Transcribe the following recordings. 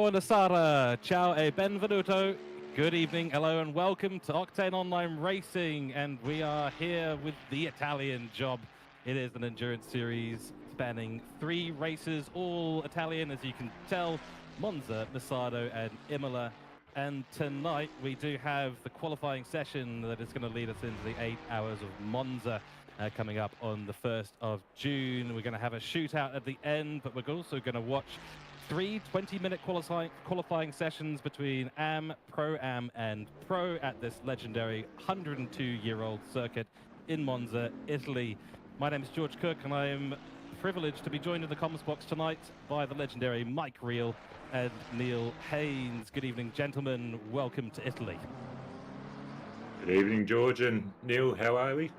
Buonasera, ciao e benvenuto. Good evening, hello and welcome to Octane Online Racing, and we are here with the Italian job. It is an endurance series spanning 3 races, all Italian as you can tell, Monza, Misano and Imola. And tonight we do have the qualifying session that is going to lead us into the 8 hours of Monza coming up on the 1st of June. We're going to have a shootout at the end, but we're also going to watch 3 20-minute qualifying sessions between AM, Pro-Am and Pro at this legendary 102-year-old circuit in Monza, Italy. My name is George Cook, and I am privileged to be joined in the comms box tonight by the legendary Mike Reel and Neil Haynes. Good evening, gentlemen. Welcome to Italy. Good evening, George and Neil. How are we?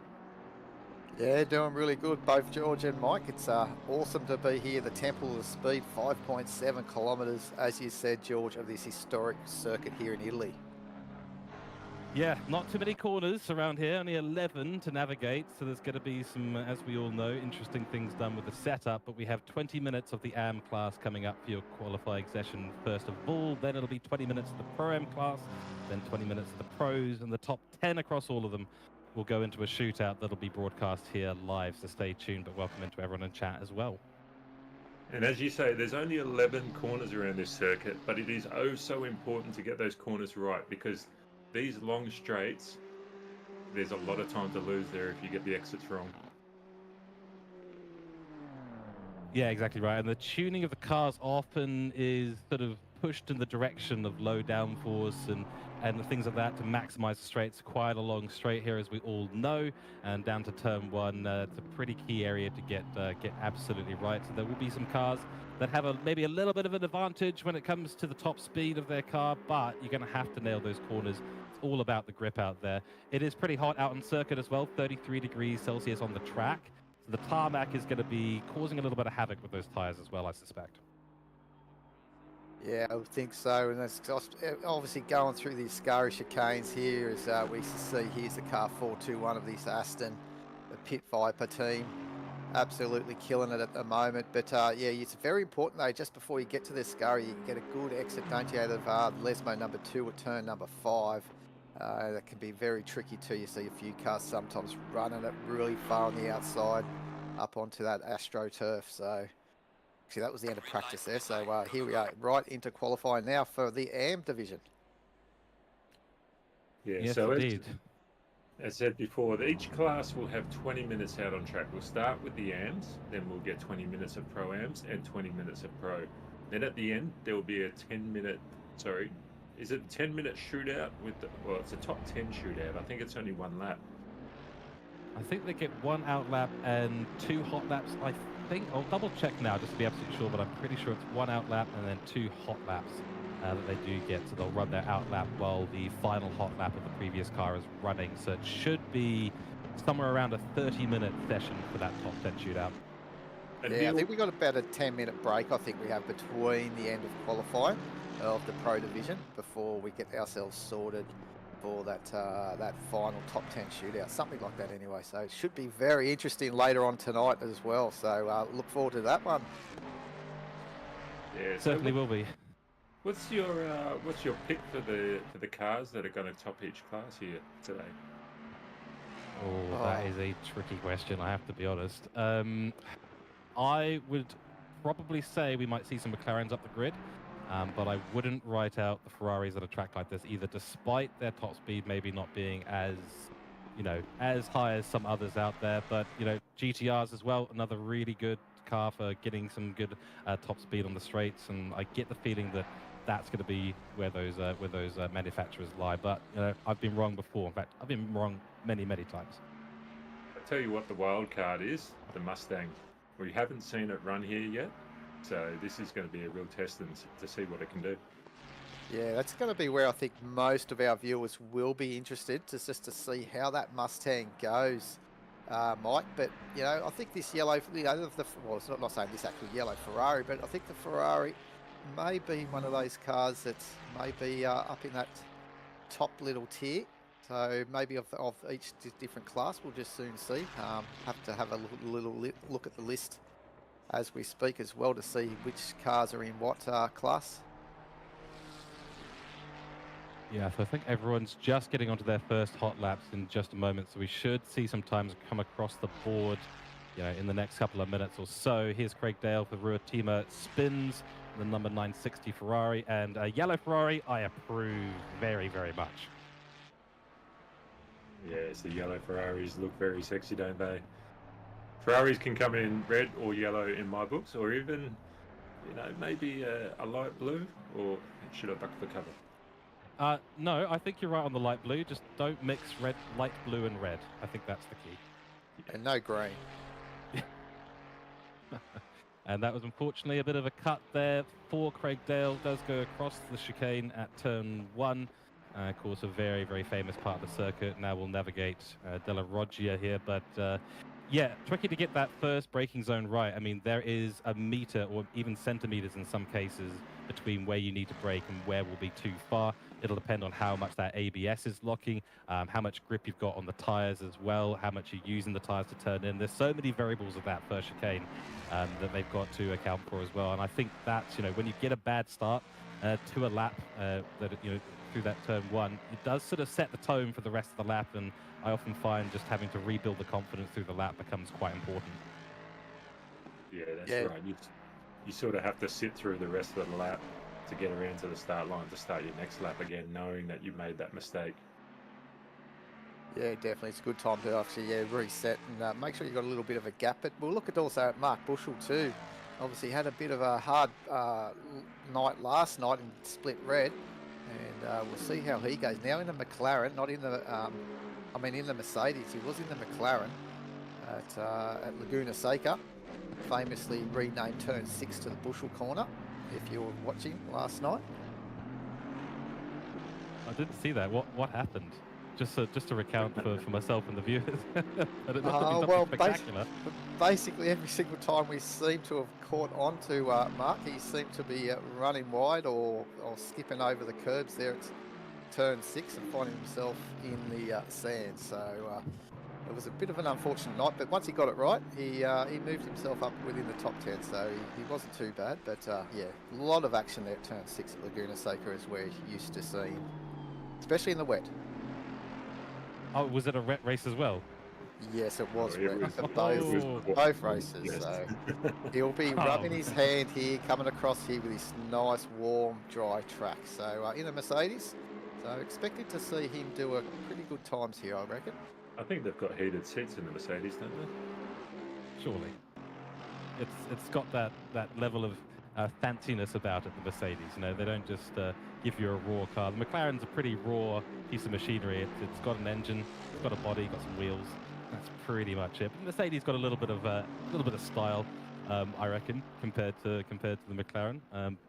Yeah, doing really good, both George and Mike. It's awesome to be here. The Temple of Speed, 5.7 kilometres, as you said, George, of this historic circuit here in Italy. Yeah, not too many corners around here, only 11 to navigate, so there's going to be some, as we all know, interesting things done with the setup, but we have 20 minutes of the AM class coming up for your qualifying session first of all, then it'll be 20 minutes of the Pro-Am class, then 20 minutes of the Pros, and the top 10 across all of them will go into a shootout that'll be broadcast here live, so stay tuned, but welcome into everyone in chat as well. And as you say, there's only 11 corners around this circuit, but it is oh so important to get those corners right, because these long straights, there's a lot of time to lose there if you get the exits wrong. Yeah, exactly right. And the tuning of the cars often is sort of pushed in the direction of low downforce and things like that to maximize the straights. Quite a long straight here, as we all know, and down to turn 1. It's a pretty key area to get absolutely right. So there will be some cars that have maybe a little bit of an advantage when it comes to the top speed of their car, but you're going to have to nail those corners. It's all about the grip out there. It is pretty hot out on circuit as well, 33 degrees Celsius on the track. So the tarmac is going to be causing a little bit of havoc with those tires as well, I suspect. Yeah, I would think so. And that's obviously going through the Ascari chicanes here, as we see here's the car 421 of this Aston, the Pit Viper team. Absolutely killing it at the moment. But yeah, it's very important though, just before you get to the Ascari, you can get a good exit, don't you, out of Lesmo number 2 at turn number 5. That can be very tricky too. You see a few cars sometimes running it really far on the outside up onto that AstroTurf. So actually that was the end of practice there. So here we are right into qualifying now for the AM division. Yeah, yes, so indeed. as said before, each class will have 20 minutes out on track. We'll start with the AMs, then we'll get 20 minutes of Pro-Ams and 20 minutes of Pro. Then at the end, there will be a 10-minute, is it a 10-minute shootout with well, it's a top 10 shootout. I think it's only 1 lap. I think they get 1 out lap and 2 hot laps. I think I'll double check now just to be absolutely sure, but I'm pretty sure it's 1 out lap and then 2 hot laps that they do get. So they'll run their out lap while the final hot lap of the previous car is running. So it should be somewhere around a 30-minute session for that top 10 shootout. Yeah, I think we got about a 10-minute break. I think we have between the end of qualifying of the Pro division before we get ourselves sorted for that that final top 10 shootout, something like that anyway. So it should be very interesting later on tonight as well. So look forward to that one. Yeah, certainly will be. What's your pick for the cars that are going to top each class here today? Oh, that is a tricky question, I have to be honest. I would probably say we might see some McLarens up the grid. But I wouldn't write out the Ferraris at a track like this either, despite their top speed maybe not being as high as some others out there. But, GTRs as well, another really good car for getting some good top speed on the straights. And I get the feeling that that's going to be where those manufacturers lie. But, I've been wrong before. In fact, I've been wrong many, many times. I'll tell you what the wild card is, the Mustang. We haven't seen it run here yet. So this is going to be a real test to see what it can do. Yeah, that's going to be where I think most of our viewers will be interested, just to see how that Mustang goes, Mike. But, I think this yellow, well, it's not saying this actual yellow Ferrari, but I think the Ferrari may be one of those cars that may be up in that top little tier. So maybe of each different class, we'll just soon see. Have to have a little look at the list as we speak as well to see which cars are in what class. Yeah, so I think everyone's just getting onto their first hot laps in just a moment, so we should see some times come across the board, in the next couple of minutes or so. Here's Craig Dale for Ruatima spins the number 960 Ferrari, and a yellow Ferrari, I approve very, very much. Yes, the yellow Ferraris look very sexy, don't they? Ferraris can come in red or yellow in my books, or even, maybe a light blue, or should I duck for cover? No, I think you're right on the light blue. Just don't mix light blue and red. I think that's the key. And no green. And that was unfortunately a bit of a cut there for Craig Dale. Does go across the chicane at turn 1. Of course, a very, very famous part of the circuit. Now we'll navigate Della Roggia here. But yeah, tricky to get that first braking zone right. I mean, there is a meter or even centimeters in some cases between where you need to brake and where will be too far. It'll depend on how much that ABS is locking, how much grip you've got on the tires as well, how much you're using the tires to turn in. There's so many variables of that first chicane that they've got to account for as well. And I think that's, when you get a bad start to a lap through that turn 1, it does sort of set the tone for the rest of the lap. And I often find just having to rebuild the confidence through the lap becomes quite important. Yeah, that's right. You sort of have to sit through the rest of the lap to get around to the start line to start your next lap again, knowing that you made that mistake. Yeah, definitely. It's a good time to actually reset and make sure you've got a little bit of a gap. But we'll look at also at Mark Bushell too. Obviously had a bit of a hard night last night in split red. And we'll see how he goes. Now in the McLaren, not in the, in the Mercedes. He was in the McLaren at Laguna Seca, famously renamed turn 6 to the Bushell corner, if you were watching last night. I didn't see that. What happened? Just to recount for myself and the viewers. But it must have been something spectacular. Basically, every single time we seem to have caught on to Mark, he seemed to be running wide or skipping over the curbs there at turn 6 and finding himself in the sand. So it was a bit of an unfortunate night, but once he got it right, he moved himself up within the top 10, so he wasn't too bad. But yeah, a lot of action there at turn 6 at Laguna Seca is where you used to see him, especially in the wet. Oh, was it a wet race as well? Yes, it was wet for Oh. both races. Yes. So he'll be rubbing his hand here, coming across here with this nice, warm, dry track. So in a Mercedes, so expected to see him do a pretty good times here, I reckon. I think they've got heated seats in the Mercedes, don't they? Surely. It's got that level of fanciness about it, the Mercedes. They don't just give you a raw car. The McLaren's a pretty raw piece of machinery. It's got an engine, it's got a body, got some wheels. That's pretty much it. But the Mercedes got a little bit of style, I reckon, compared to the McLaren.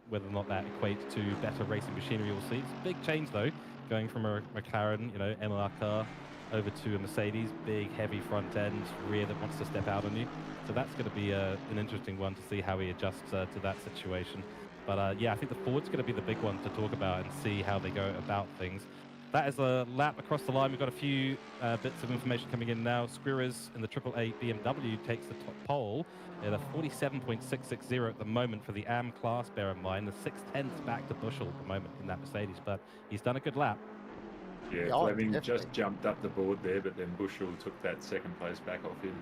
Whether or not that equates to better racing machinery, we'll see. It's a big change though, going from a McLaren, MR car, over to a Mercedes, big, heavy front end, rear that wants to step out on you. So that's going to be an interesting one to see how he adjusts to that situation. But yeah, I think the Ford's going to be the big one to talk about and see how they go about things. That is a lap across the line. We've got a few bits of information coming in now. Squirrers in the 888 BMW takes the top pole at a 47.660 at the moment for the AM class, bear in mind. The 6/10 back to Bushell at the moment in that Mercedes, but he's done a good lap. Yeah, Fleming just jumped up the board there, but then Bushell took that second place back off him.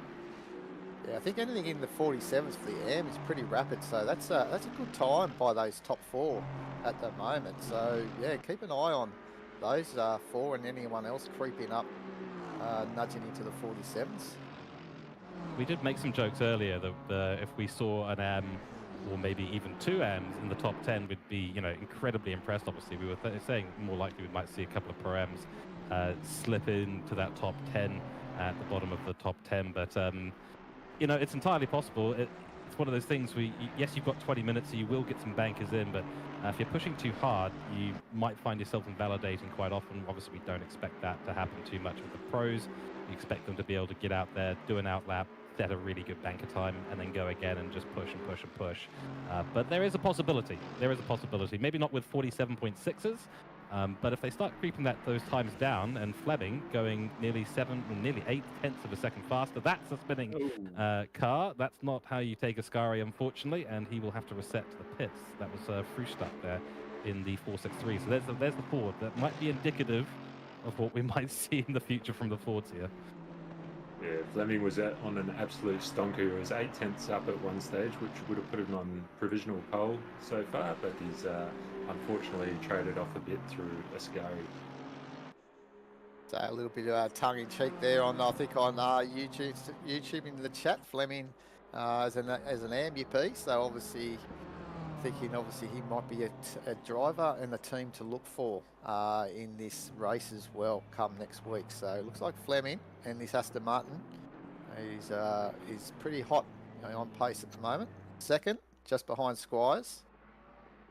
Yeah, I think anything in the 47s for the AM is pretty rapid, so that's a good time by those top 4 at the moment. So yeah, keep an eye on those 4 and anyone else creeping up, nudging into the 47s. We did make some jokes earlier that if we saw an AM or maybe even 2 AMs in the top 10, we'd be incredibly impressed. Obviously, we were saying more likely we might see a couple of Pro Ams slip into that top 10 at the bottom of the top 10, but it's entirely possible. It's one of those things where, yes, you've got 20 minutes, so you will get some bankers in, but if you're pushing too hard, you might find yourself invalidating quite often. Obviously, we don't expect that to happen too much with the pros. We expect them to be able to get out there, do an outlap, set a really good banker time, and then go again and just push and push and push. But there is a possibility. There is a possibility. Maybe not with 47.6s, but if they start creeping those times down, and Fleming going nearly 8/10 of a second faster, that's a spinning car. That's not how you take Ascari, unfortunately, and he will have to reset to the pits. That was Frühstart there in the 463. So there's the Ford. That might be indicative of what we might see in the future from the Fords here. Yeah, Fleming was on an absolute stonker. He was 8/10 up at one stage, which would have put him on provisional pole so far, but he's unfortunately traded off a bit through Ascari. So a little bit of tongue-in-cheek there on, I think, on YouTube in the chat. Fleming as an MVP, so obviously thinking he might be a driver and the team to look for in this race as well come next week. So it looks like Fleming and this Aston Martin is pretty hot, on pace at the moment. Second, just behind Squires.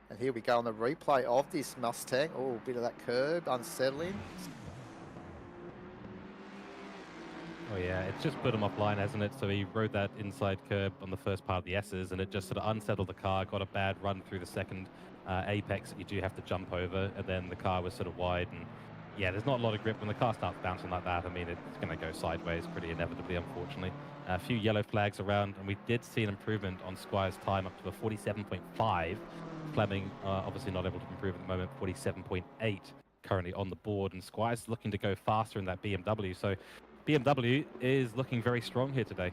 And here we go on the replay of this Mustang. Oh, a bit of that curb, unsettling. Oh yeah, it's just put him offline, hasn't it? So he rode that inside curb on the first part of the S's, and it just sort of unsettled the car, got a bad run through the second apex that you do have to jump over, and then the car was sort of wide, and yeah, there's not a lot of grip. When the car starts bouncing like that, I mean, it's going to go sideways pretty inevitably, unfortunately. A few yellow flags around, and we did see an improvement on Squire's time up to a 47.5. Fleming obviously not able to improve at the moment, 47.8 currently on the board, and Squire's looking to go faster in that BMW, so BMW is looking very strong here today.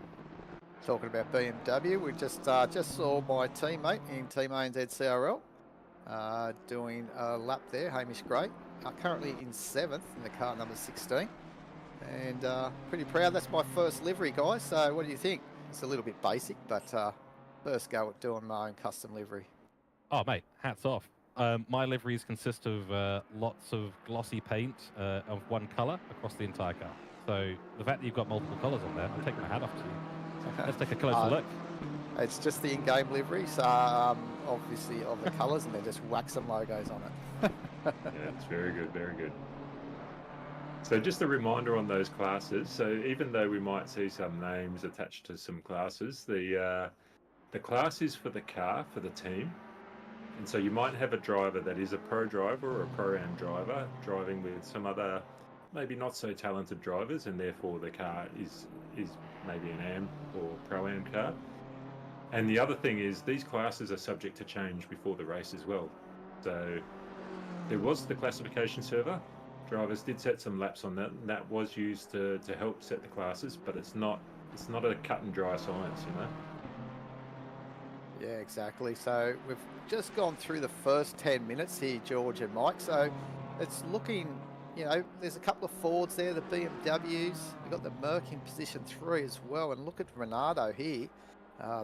Talking about BMW, we just saw my teammate in Team ANZ CRL doing a lap there, Hamish Gray, currently in 7th in the car number 16, and pretty proud. That's my first livery, guys, so what do you think? It's a little bit basic, but first go at doing my own custom livery. Oh mate, hats off. My liveries consist of lots of glossy paint of one colour across the entire car. So the fact that you've got multiple colours on there, I'll take my hat off to you. Let's take a closer look. It's just the in-game liveries, obviously, of the colours, and they just whack some logos on it. Yeah, it's very good, very good. So just a reminder on those classes. So even though we might see some names attached to some classes, the class is for the car, for the team. And so you might have a driver that is a pro driver or a pro-am driver driving with some other maybe not so talented drivers, and therefore the car is maybe an AM or pro-am car. And the other thing is these classes are subject to change before the race as well. So there was the classification server. Drivers did set some laps on that, and that was used to help set the classes, but it's not a cut and dry science, you know. Yeah, exactly. So we've just gone through the first 10 minutes here, George and Mike. So it's looking, there's a couple of Fords there, the BMWs. We've got the Merc in position 3 as well. And look at Renato here.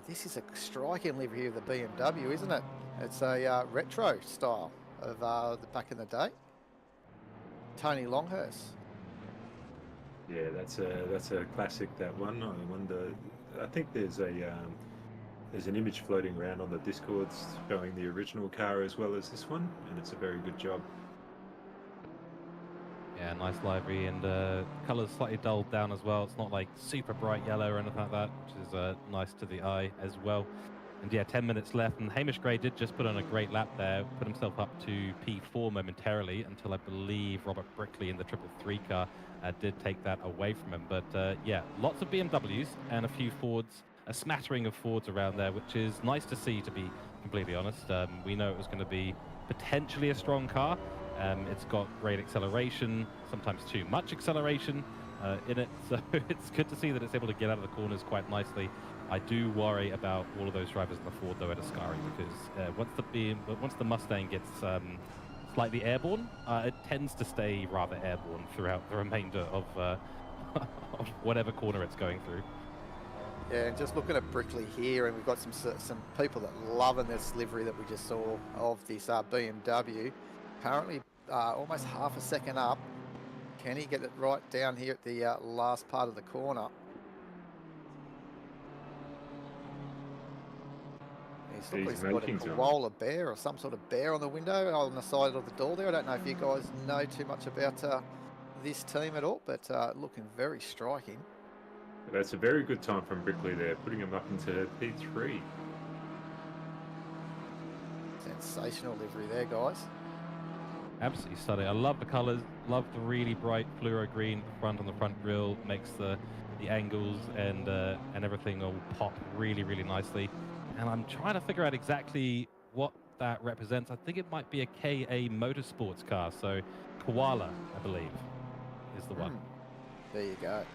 This is a striking livery of the BMW, isn't it? It's a retro style of the back in the day. Tony Longhurst. Yeah, that's a classic, that one. I think there's an image floating around on the Discords showing the original car as well as this one, and it's a very good job. Yeah, nice livery, and colours slightly dulled down as well. It's not like super bright yellow or anything like that, which is nice to the eye as well. And yeah, 10 minutes left, and Hamish Gray did just put on a great lap there, put himself up to P4 momentarily until I believe Robert Brickley in the 333 car did take that away from him. But yeah, lots of BMWs and a few Fords, a smattering of Fords around there, which is nice to see, to be completely honest. We know it was going to be potentially a strong car. It's got great acceleration, sometimes too much acceleration in it, so it's good to see that it's able to get out of the corners quite nicely. I do worry about all of those drivers in the Ford though at Ascari, because once the Mustang gets slightly airborne, it tends to stay rather airborne throughout the remainder of of whatever corner it's going through. Yeah, and just looking at Brickley here, and we've got some people that loving this livery that we just saw of this BMW. Currently almost half a second up. Can he get it right down here at the last part of the corner? He's got a koala bear or some sort of bear on the window on the side of the door there. I don't know if you guys know too much about this team at all, but looking very striking. That's a very good time from Brickley there, putting him up into P3. Sensational livery there, guys. Absolutely stunning. I love the colours, love the really bright fluoro green front on the front grille, makes the angles and everything all pop really, really nicely. And I'm trying to figure out exactly what that represents. I think it might be a KA Motorsports car. So Koala, I believe, is the one. There you go.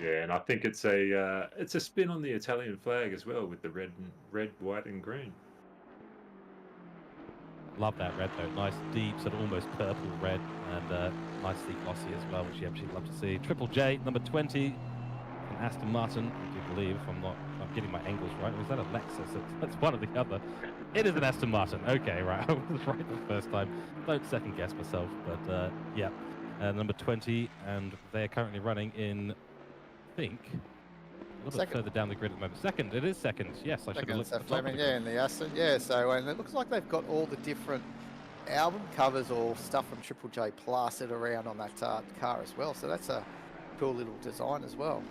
Yeah, and I think it's a spin on the Italian flag as well with the red, white, and green. Love that red though. Nice, deep, sort of almost purple red, and nicely glossy as well, which you absolutely love to see. Triple J, number 20, an Aston Martin, I do believe, if I'm getting my angles right. Or is that a Lexus? That's one or the other. It is an Aston Martin. Okay, right. I was right the first time. Don't second guess myself, but yeah. Number 20, and they're currently running in, I think, a little bit further down the grid at the moment. Second, it is second. Yes, I should have looked at the top of the grid. Yeah, in the Aston. Yeah, so and it looks like they've got all the different album covers or stuff from Triple J plastered around on that car as well. So that's a cool little design as well.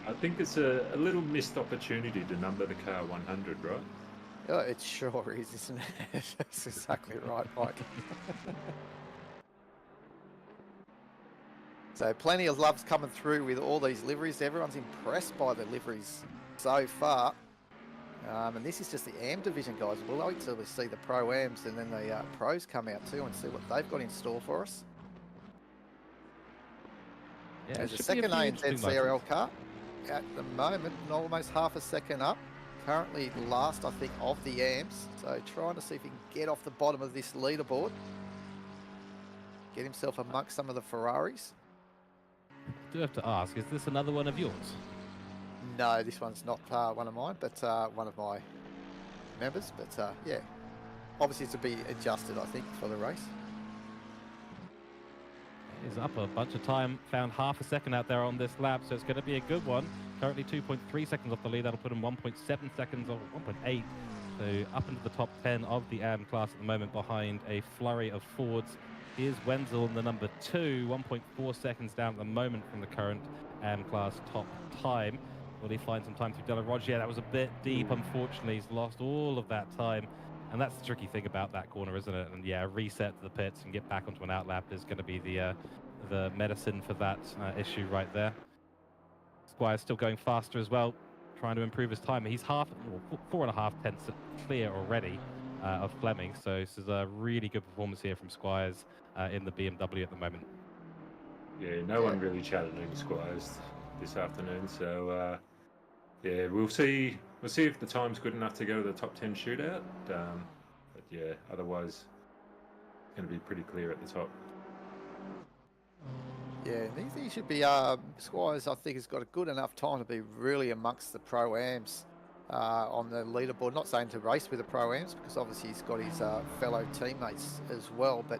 I think it's a little missed opportunity to number the car 100, right? Oh, it sure is, isn't it? That's exactly right, Mike. So plenty of love's coming through with all these liveries. Everyone's impressed by the liveries so far. And this is just the AM division, guys. We'll wait till we see the Pro-Ams and then the Pros come out too and see what they've got in store for us. Yeah, there's a second ANZ CRL car at the moment, almost half a second up. Currently last, I think, of the AMs. So trying to see if he can get off the bottom of this leaderboard. Get himself amongst some of the Ferraris. I do have to ask, is this another one of yours? No, this one's not one of mine, but one of my members. But yeah, obviously to be adjusted, I think, for the race. He's up a bunch of time, found half a second out there on this lap, so it's going to be a good one. Currently 2.3 seconds off the lead. That'll put him 1.7 seconds or 1.8. So up into the top 10 of the AM class at the moment, behind a flurry of Fords. Here's Wenzel in the number 2, 1.4 seconds down at the moment from the current AM class top time. Will he find some time through Della Roggia? Yeah, that was a bit deep, unfortunately. He's lost all of that time. And that's the tricky thing about that corner, isn't it? And yeah, a reset to the pits and get back onto an outlap is going to be the medicine for that issue right there. Squire's still going faster as well, trying to improve his time. He's 4.5 tenths clear already of Fleming. So this is a really good performance here from Squires in the BMW at the moment. Yeah, no one really challenging Squires this afternoon. So yeah, we'll see if the time's good enough to go to the top 10 shootout. But yeah, otherwise it's going to be pretty clear at the top. Yeah, he should be, Squires, I think, has got a good enough time to be really amongst the Pro-Ams on the leaderboard. Not saying to race with the Pro-Ams, because obviously he's got his fellow teammates as well, but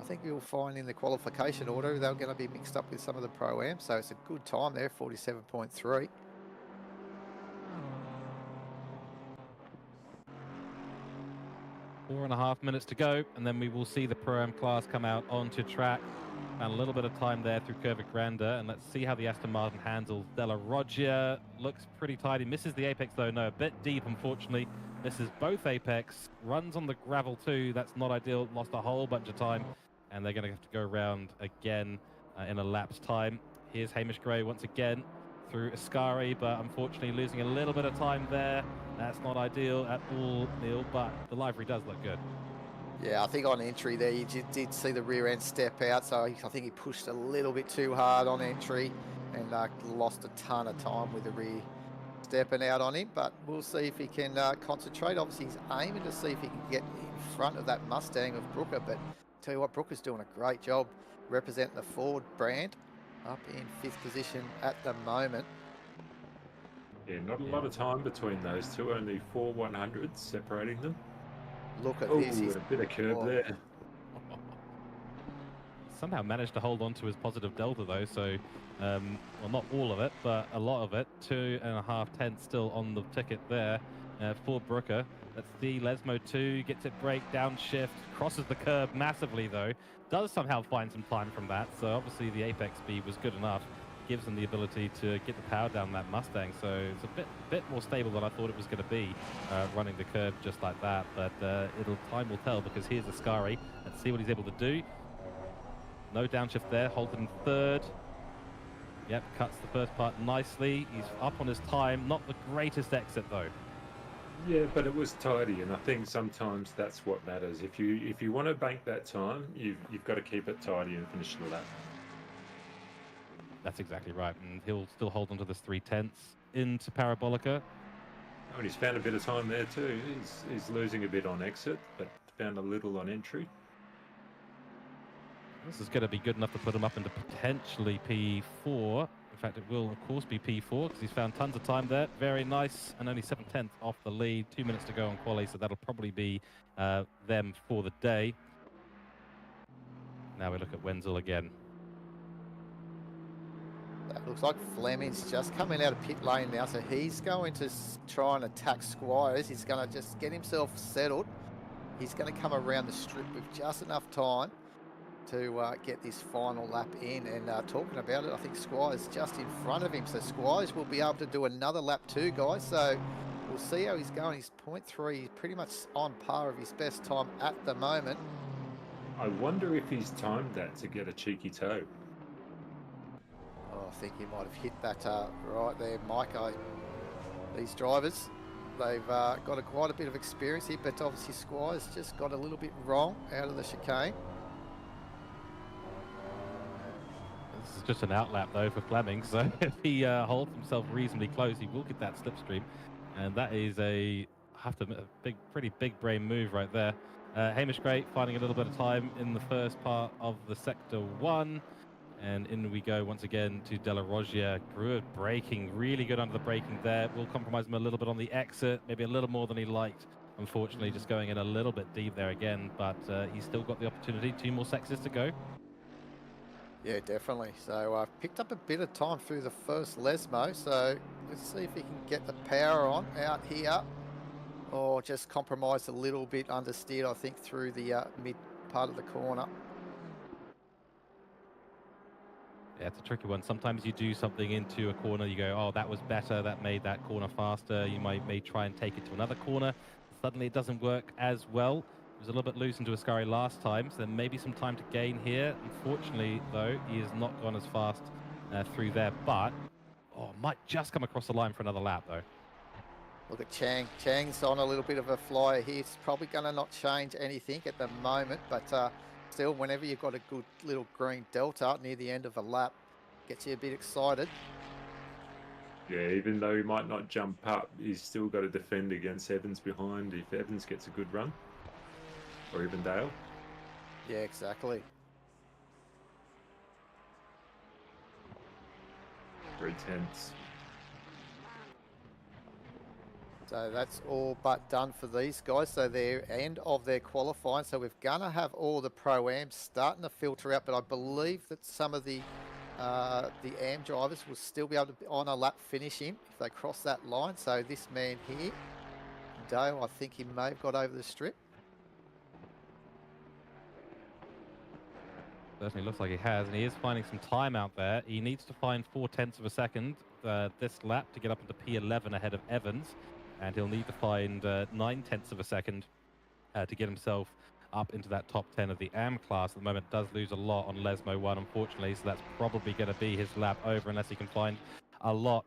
I think you'll find in the qualification order they're going to be mixed up with some of the Pro-Ams, so it's a good time there, 47.3. Four and a half minutes to go, and then we will see the Pro-Am class come out onto track. And a little bit of time there through Curva Grande, and let's see how the Aston Martin handles Della Roggia. Looks pretty tidy. Misses the apex though. No, a bit deep, unfortunately. Misses both apex. Runs on the gravel too. That's not ideal. Lost a whole bunch of time, and they're going to have to go around again in a lap's time. Here's Hamish Gray once again through Ascari, but unfortunately losing a little bit of time there. That's not ideal at all, Neil, but the livery does look good. Yeah, I think on entry there, you did see the rear end step out, so I think he pushed a little bit too hard on entry and lost a ton of time with the rear stepping out on him, but we'll see if he can concentrate. Obviously, he's aiming to see if he can get in front of that Mustang of Brooker, but tell you what, Brooker's doing a great job representing the Ford brand, up in 5th position at the moment. Yeah, not a lot of time between those two, only 4 100s separating them. Look at this. He's A bit of curb there. Somehow managed to hold on to his positive delta though, so well, not all of it, but a lot of it. 2.5 tenths still on the ticket there for Brooker. Let's see, Lesmo 2 gets it brake, downshift, crosses the curb massively though. Does somehow find some time from that, so obviously the apex speed was good enough. Gives them the ability to get the power down that Mustang, so it's a bit more stable than I thought it was going to be, running the curve just like that. But time will tell, because here's Ascari. Let's see what he's able to do. No downshift there. Holden 3rd. Yep, cuts the first part nicely. He's up on his time. Not the greatest exit though. Yeah, but it was tidy, and I think sometimes that's what matters. If you want to bank that time, you've got to keep it tidy and finish the lap. That's exactly right, and he'll still hold on to this 3/10 into Parabolica. Oh, and he's found a bit of time there too. He's losing a bit on exit, but found a little on entry. This is going to be good enough to put him up into potentially P4. In fact, it will, of course, be P4 because he's found tons of time there. Very nice, and only 7/10 off the lead. 2 minutes to go on quali, so that'll probably be them for the day. Now we look at Wenzel again. That looks like Fleming's just coming out of pit lane now, so he's going to try and attack Squires. He's going to just get himself settled. He's going to come around the strip with just enough time to get this final lap in. And talking about it, I think Squires just in front of him, so Squires will be able to do another lap too, guys. So we'll see how he's going. He's 0.3, pretty much on par of his best time at the moment. I wonder if he's timed that to get a cheeky toe. Oh, I think he might have hit that right there, Mike. These drivers, they've got quite a bit of experience here, but obviously Squires just got a little bit wrong out of the chicane. This is just an outlap, though, for Fleming, so if he holds himself reasonably close, he will get that slipstream, and that is a pretty big brain move right there. Hamish Gray finding a little bit of time in the first part of the Sector 1. And in we go once again to De La Roggia. Good braking, really good under the braking there. Will compromise him a little bit on the exit, maybe a little more than he liked. Unfortunately, just going in a little bit deep there again, but he's still got the opportunity. 2 more sectors to go. Yeah, definitely. So I've picked up a bit of time through the first Lesmo, so let's see if he can get the power on out here, or just compromise a little bit understeered, I think, through the mid part of the corner. Yeah, it's a tricky one. Sometimes you do something into a corner, you go, oh, that was better, that made that corner faster. You may try and take it to another corner. Suddenly it doesn't work as well. It was a little bit loose into Ascari last time, so there may be some time to gain here. Unfortunately, though, he has not gone as fast through there, but might just come across the line for another lap, though. Look at Chang. Chang's on a little bit of a flyer here. It's probably going to not change anything at the moment, but still, whenever you've got a good little green delta near the end of a lap, gets you a bit excited. Yeah, even though he might not jump up, he's still got to defend against Evans behind if Evans gets a good run, or even Dale. Yeah, exactly. 3/10. So that's all but done for these guys. So they're end of their qualifying. So we're going to have all the Pro-Ams starting to filter out, but I believe that some of the AM drivers will still be able to be on a lap finishing if they cross that line. So this man here, Dale, I think he may have got over the strip. Certainly looks like he has, and he is finding some time out there. He needs to find 0.4 of a second this lap to get up into P11 ahead of Evans, and he'll need to find 0.9 of a second to get himself up into that top 10 of the AM class. At the moment, does lose a lot on Lesmo 1, unfortunately, so that's probably going to be his lap over unless he can find a lot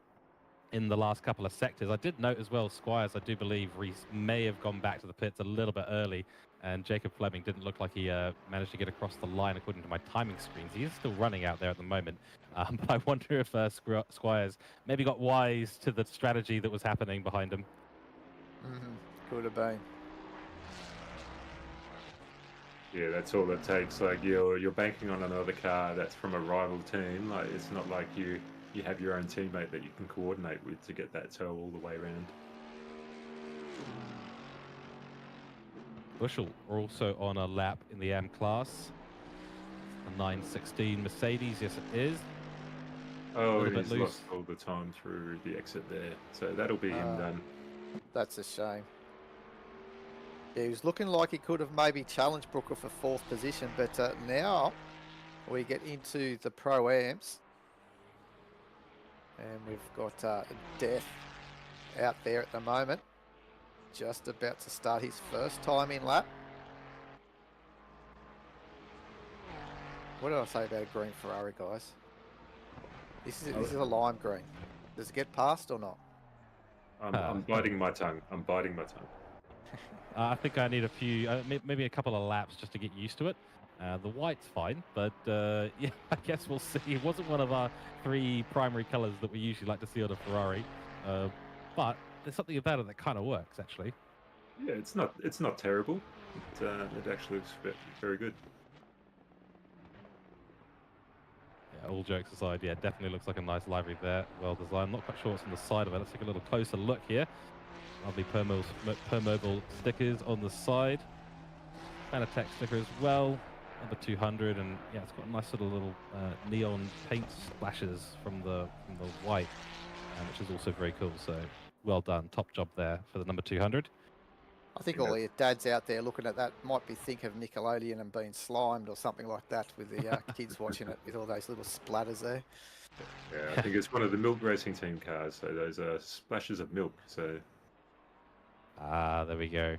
in the last couple of sectors. I did note as well, Squires, I do believe, Reese may have gone back to the pits a little bit early, and Jacob Fleming didn't look like he managed to get across the line according to my timing screens. He is still running out there at the moment, but I wonder if Squires maybe got wise to the strategy that was happening behind him. Could have been. Yeah, that's all it takes. Like you're banking on another car that's from a rival team. Like it's not like you have your own teammate that you can coordinate with to get that tow all the way around. Bushell are also on a lap in the AM class. A 916 Mercedes, yes it is. Oh, he's lost all the time through the exit there. So that'll be him done. That's a shame. Yeah, he was looking like he could have maybe challenged Brooker for 4th position, but now we get into the Pro-Ams. And we've got Death out there at the moment. Just about to start his first time in lap. What did I say about a green Ferrari, guys? This is a lime green. Does it get past or not? I'm biting my tongue. I'm biting my tongue. I think I need a few, maybe a couple of laps just to get used to it. The white's fine, but yeah, I guess we'll see. It wasn't one of our 3 primary colors that we usually like to see on a Ferrari, but there's something about it that kind of works, actually. Yeah, it's not terrible. It actually looks very good. Yeah, all jokes aside, yeah, definitely looks like a nice livery there. Well designed. Not quite sure what's on the side of it. Let's take a little closer look here. Lovely Permobile stickers on the side. Fanatec sticker as well. Number 200, and yeah, it's got nice little neon paint splashes from the white, which is also very cool. So well done, top job there for the number 200. I think all the dads out there looking at that might be think of Nickelodeon and being slimed or something like that with the kids watching it with all those little splatters there. Yeah, I think it's one of the milk racing team cars. So those are splashes of milk. So there we go.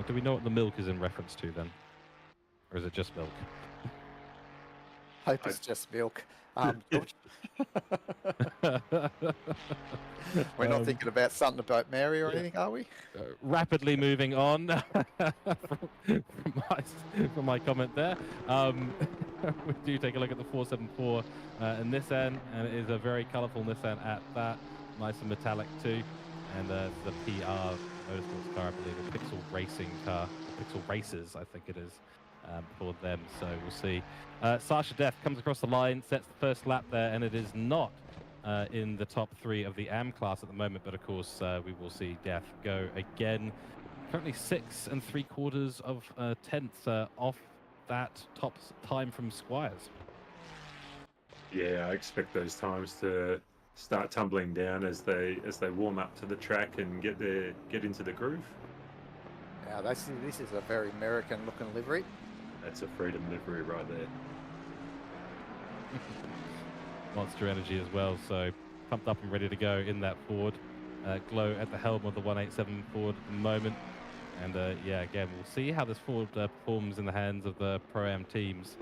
Do we know what the milk is in reference to then, or is it just milk? Hope it's just milk. George? We're not thinking about something about Mary or anything, are we? Rapidly moving on from my comment there. We do take a look at the 474 Nissan, and it is a very colourful Nissan at that. Nice and metallic too. And the PR motorsports car, I believe, a Pixel Racing car. Pixel Racers, I think it is, for them. So we'll see. Sasha Death comes across the line, sets the first lap there, and it is not in the top 3 of the AM class at the moment. But of course, we will see Death go again. Currently 6 3/4 of tenths off that top time from Squires. yeah, I expect those times to start tumbling down as they warm up to the track and get into the groove. Now this is a very American looking livery. That's a Freedom livery right there. Monster energy as well, so pumped up and ready to go in that Ford. Glow at the helm of the 187 Ford at the moment. And yeah, again, we'll see how this Ford performs in the hands of the Pro-Am teams.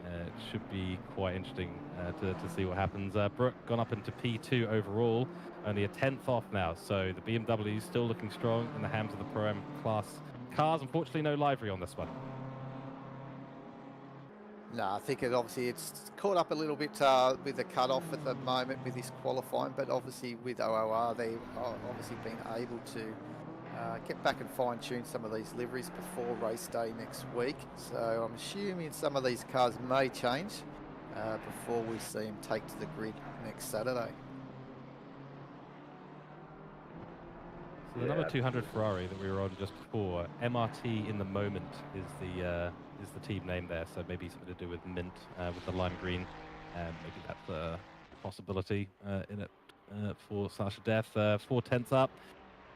It should be quite interesting to see what happens. Brooke gone up into P2 overall, only a 10th off now. So the BMW is still looking strong in the hands of the Pro-Am class cars. Unfortunately, no livery on this one. No, I think it's caught up a little bit with the cut-off at the moment with this qualifying, but obviously with OOR, they've obviously been able to get back and fine-tune some of these liveries before race day next week. So I'm assuming some of these cars may change before we see them take to the grid next Saturday. So the number 200 Ferrari that we were on just before, MRT in the moment is the team name there. So maybe something to do with mint with the lime green, and maybe that's a possibility in it for Sasha Death. 4 tenths up.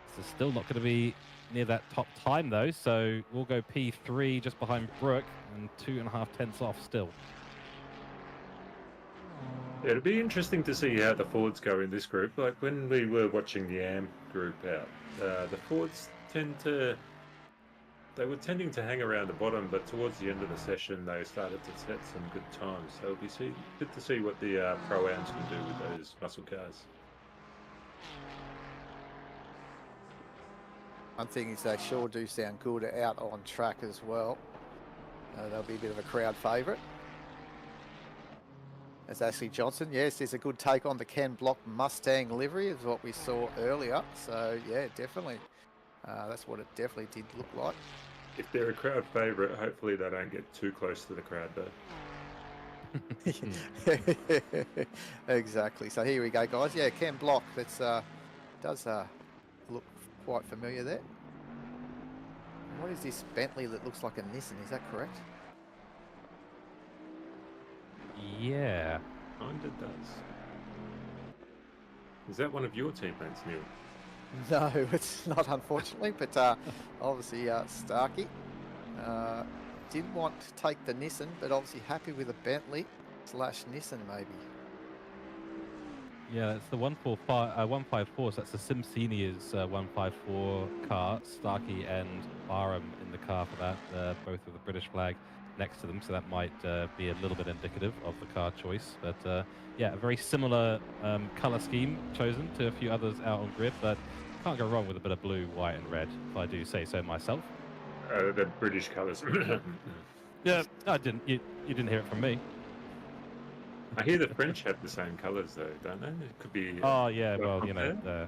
This is still not going to be near that top time though. So we'll go P3 just behind Brooke and 2.5 tenths off still. Yeah, it'll be interesting to see how the Fords go in this group. Like when we were watching the AM group out, the Fords they were tending to hang around the bottom, but towards the end of the session, they started to set some good times. So it'll be good to see what the Pro-Ams can do with those muscle cars. One thing is they sure do sound good out on track as well. They'll be a bit of a crowd favourite. As Ashley Johnson, yes, there's a good take on the Ken Block Mustang livery, is what we saw earlier. So yeah, definitely, that's what it definitely did look like. If they're a crowd favourite, hopefully they don't get too close to the crowd though. Exactly. So here we go, guys. Yeah, Ken Block. That's does look quite familiar there. What is this Bentley that looks like a Nissan? Is that correct? Yeah. Kinda does. Is that one of your teammates, Neil? No, it's not, unfortunately, but obviously Starkey didn't want to take the Nissan, but obviously happy with a Bentley / Nissan maybe. Yeah, it's the 154, so that's the Sim Seniors 154 car. Starkey and Barham in the car for that, both with the British flag. next to them, so that might be a little bit indicative of the car choice. But yeah, a very similar color scheme chosen to a few others out on grid, but can't go wrong with a bit of blue, white, and red, if I do say so myself. The British colours. Yeah, I didn't. You didn't hear it from me. I hear the French have the same colours though, don't they? It could be. Oh yeah, well, you know,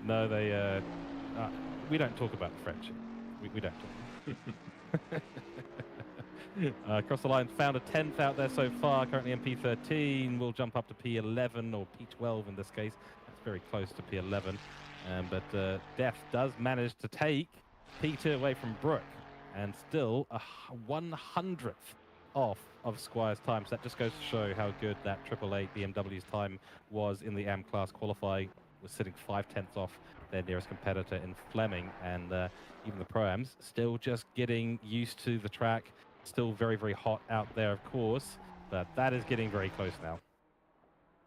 no, they. We don't talk about the French. We don't talk. Across the line, found a 10th out there so far. Currently in P13. We'll jump up to P11 or P12 in this case. That's very close to P11. But Def does manage to take P2 away from Brooke, and still a 100th off of Squire's time. So that just goes to show how good that 888 BMW's time was in the AM class qualifying. Was sitting 5/10 off their nearest competitor in Fleming, and even the Pro-Ams still just getting used to the track. Still very, very hot out there, of course, but that is getting very close now.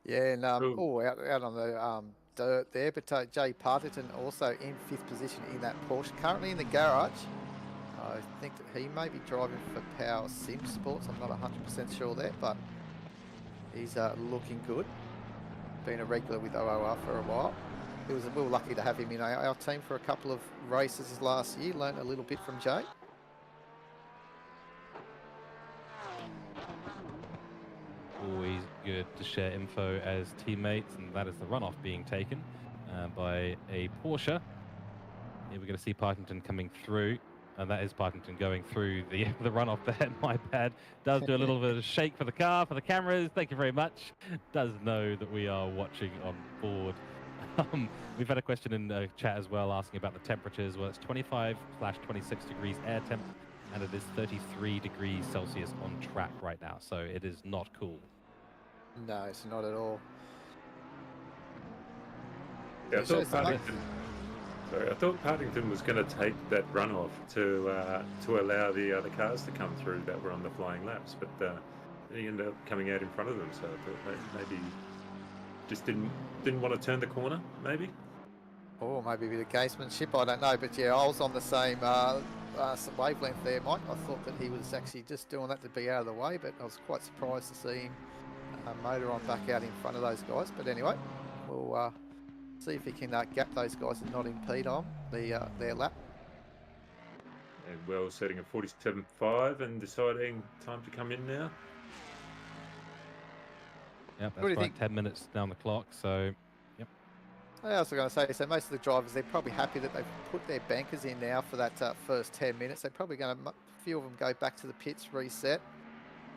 Yeah, and out on the dirt there, but Jay Partington also in 5th position in that Porsche, currently in the garage. I think that he may be driving for Power Sim Sports. I'm not 100% sure there, but he's looking good. Been a regular with OOR for a while. We were lucky to have him in our team for a couple of races last year. Learned a little bit from Jay. Always good to share info as teammates, and that is the runoff being taken by a Porsche. Here we're going to see Partington coming through, and that is Partington going through the runoff there. My bad. Does do a little bit of shake for the car, for the cameras. Thank you very much. Does know that we are watching on board. We've had a question in chat as well asking about the temperatures. Well, it's 25/26 degrees air temp, and it is 33 degrees Celsius on track right now, so it is not cool. No, it's not at all. Yeah, I thought Partington was going to take that runoff to allow the other cars to come through that were on the flying laps, but he ended up coming out in front of them. So I thought maybe just didn't want to turn the corner, maybe. Or maybe a bit of gamesmanship, I don't know. But yeah, I was on the same wavelength there, Mike. I thought that he was actually just doing that to be out of the way, but I was quite surprised to see him motor on back out in front of those guys. But anyway, we'll see if he can gap those guys and not impede on their lap. And Wells setting a 47.5 and deciding time to come in now. Yep, that's right, 10 minutes down the clock, so yep. I was going to say, so most of the drivers, they're probably happy that they've put their bankers in now for that first 10 minutes. They're probably going to, a few of them go back to the pits, reset,